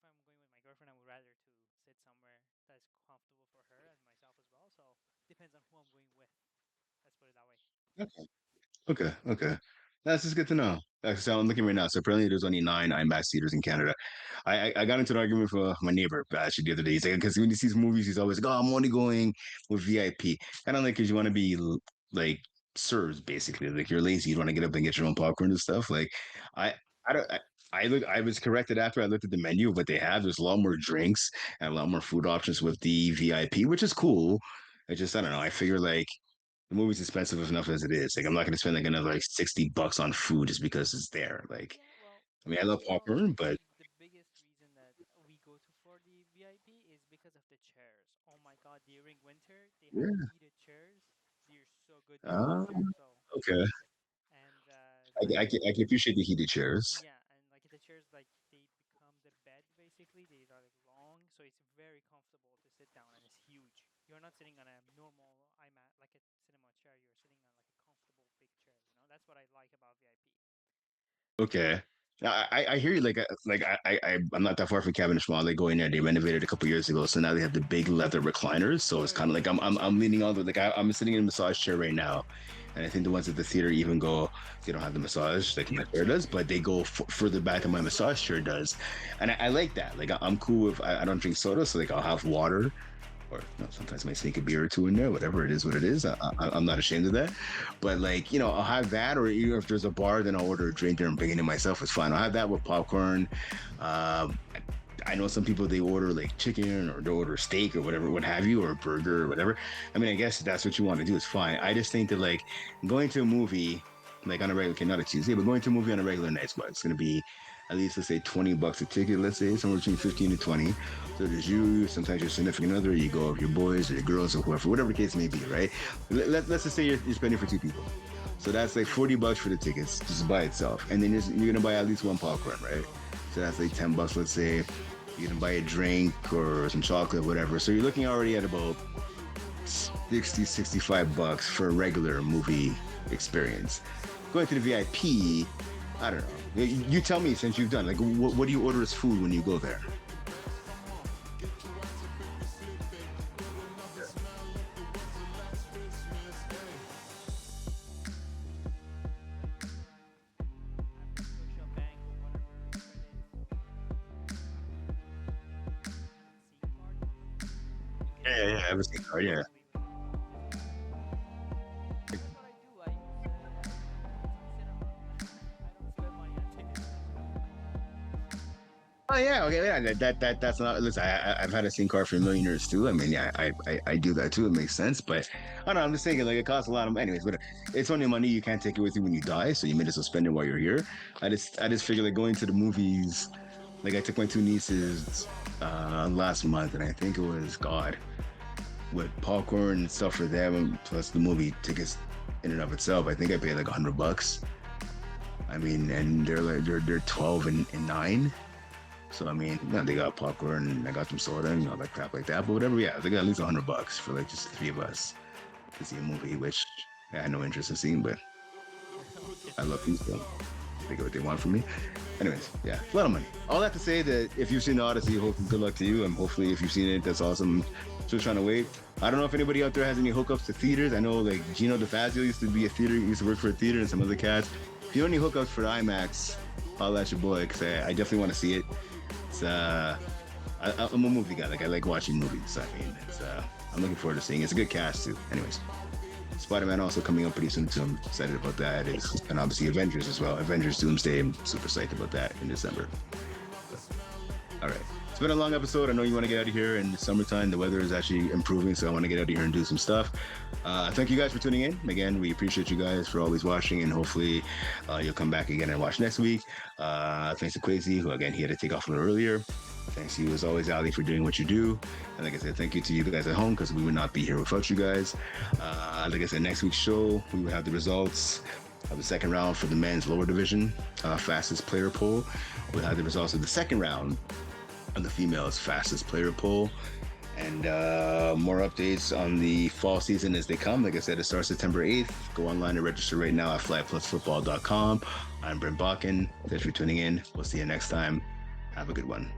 But if I'm going with my girlfriend, I would rather to sit somewhere that's comfortable for her and myself as well. So depends on who I'm going with. Let's put it that way. Okay, okay. That's just good to know. So I'm looking right now. So apparently there's only 9 IMAX theaters in Canada. I got into an argument with my neighbor actually the other day. He's like, because when he sees movies, he's always like, "Oh, I'm only going with VIP." Kind of like because you want to be like served basically. Like you're lazy, you want to get up and get your own popcorn and stuff. Like I, I don't. I was corrected after I looked at the menu of what they have. There's a lot more drinks and a lot more food options with the VIP, which is cool. I don't know. I figure like the movie's expensive enough as it is. Like I'm not gonna spend like another like $60 on food just because it's there. Like Yeah, well, I mean I love popcorn, but the biggest reason that we go to for the VIP is because of the chairs. Oh my God, during winter they have yeah. heated chairs. They're so good to sit on. So Okay. and I, like I can appreciate the heated chairs. yeah, and like the chairs like they become the bed basically. They are like long, so it's very comfortable to sit down and it's huge. You're not sitting on a normal IMAX like a cinema chair. You're sitting on like a comfortable big chair. You know, that's what I like about VIP. Okay. I hear you. I'm not that far from Cabinet Small. They go in there. They renovated a couple years ago, so now they have the big leather recliners. So it's kind of like I'm leaning on the like I'm sitting in a massage chair right now, and I think the ones at the theater even go they don't have the massage like my chair does, but they go further back than my massage chair does, and I like that. Like I'm cool if I don't drink soda, so like I'll have water or you know, sometimes I might sneak a beer or two in there, whatever it is, what it is. I'm not ashamed of that. But like, you know, I'll have that, or even if there's a bar, then I'll order a drink there and bring it in myself. It's fine. I'll have that with popcorn. Um, I know some people they order like chicken or they order steak or whatever, what have you, or a burger or whatever. I mean, I guess if that's what you want to do, it's fine. I just think that like going to a movie, like on a regular, okay, not a Tuesday, but going to a movie on a regular night's what it's gonna be at least let's say $20 a ticket, let's say somewhere between 15 to 20. So there's you, sometimes your significant other, you go with your boys or your girls or whoever, whatever the case may be, right? Let's just say you're spending for 2 people. So that's like $40 for the tickets just by itself. And then you're gonna buy at least one popcorn, right? So that's like $10, let's say. You're gonna buy a drink or some chocolate, whatever. So you're looking already at about $65 for a regular movie experience. Going to the VIP, I don't know. You tell me, since you've done, like, what do you order as food when you go there? Social bank or whatever SIM card. You can Yeah, I have a SIM card, yeah. leave it. That's what I do. I use cinema. I don't spend money on tickets. Oh yeah, okay, yeah. That's not. Listen, I've had a SIM card for a million years too. I mean, yeah, I do that too. It makes sense, but I don't know. I'm just thinking like it costs a lot of money. Anyways, but it's only money you can't take it with you when you die, so you may as well spend it while you're here. I just figure like going to the movies. Like I took my two nieces last month, and I think it was God with popcorn and stuff for them, plus the movie tickets in and of itself. I think I paid like $100. I mean, and they're 12 and 9. So I mean, yeah, they got popcorn and I got some soda and all that crap like that. But whatever, yeah, they got at least $100 for like just the three of us to see a movie, which I had no interest in seeing, but I love these films. They get what they want from me. Anyways, yeah, a lot of money. All that to say that if you've seen the Odyssey, hopefully good luck to you. And hopefully if you've seen it, that's awesome. Still trying to wait. I don't know if anybody out there has any hookups to theaters. I know like Gino DeFazio used to be a theater, used to work for a theater, and some other cats. If you know any hookups for the IMAX, holla at your boy, because I definitely want to see it. It's I'm a movie guy. Like I like watching movies. I mean, I'm looking forward to seeing it. It's a good cast too. Anyways, Spider-Man also coming up pretty soon too. I'm excited about that. And obviously Avengers as well. Avengers Doomsday. I'm super psyched about that in December. All right. It's been a long episode. I know you want to get out of here in the summertime. The weather is actually improving, so I want to get out of here and do some stuff. Thank you guys for tuning in. Again, we appreciate you guys for always watching, and hopefully you'll come back again and watch next week. Thanks to Quaysie, who again, he had to take off a little earlier. Thanks to you as always, Ali, for doing what you do. And like I said, thank you to you guys at home, because we would not be here without you guys. Like I said, next week's show, we will have the results of the second round for the men's lower division fastest player poll. We'll have the results of the second round on the females fastest player poll, and more updates on the fall season as they come. Like I said, it starts September 8th. Go online and register right now at FlagPlusFootball.com. I'm Brent Bodkin. Thanks for tuning in. We'll see you next time. Have a good one.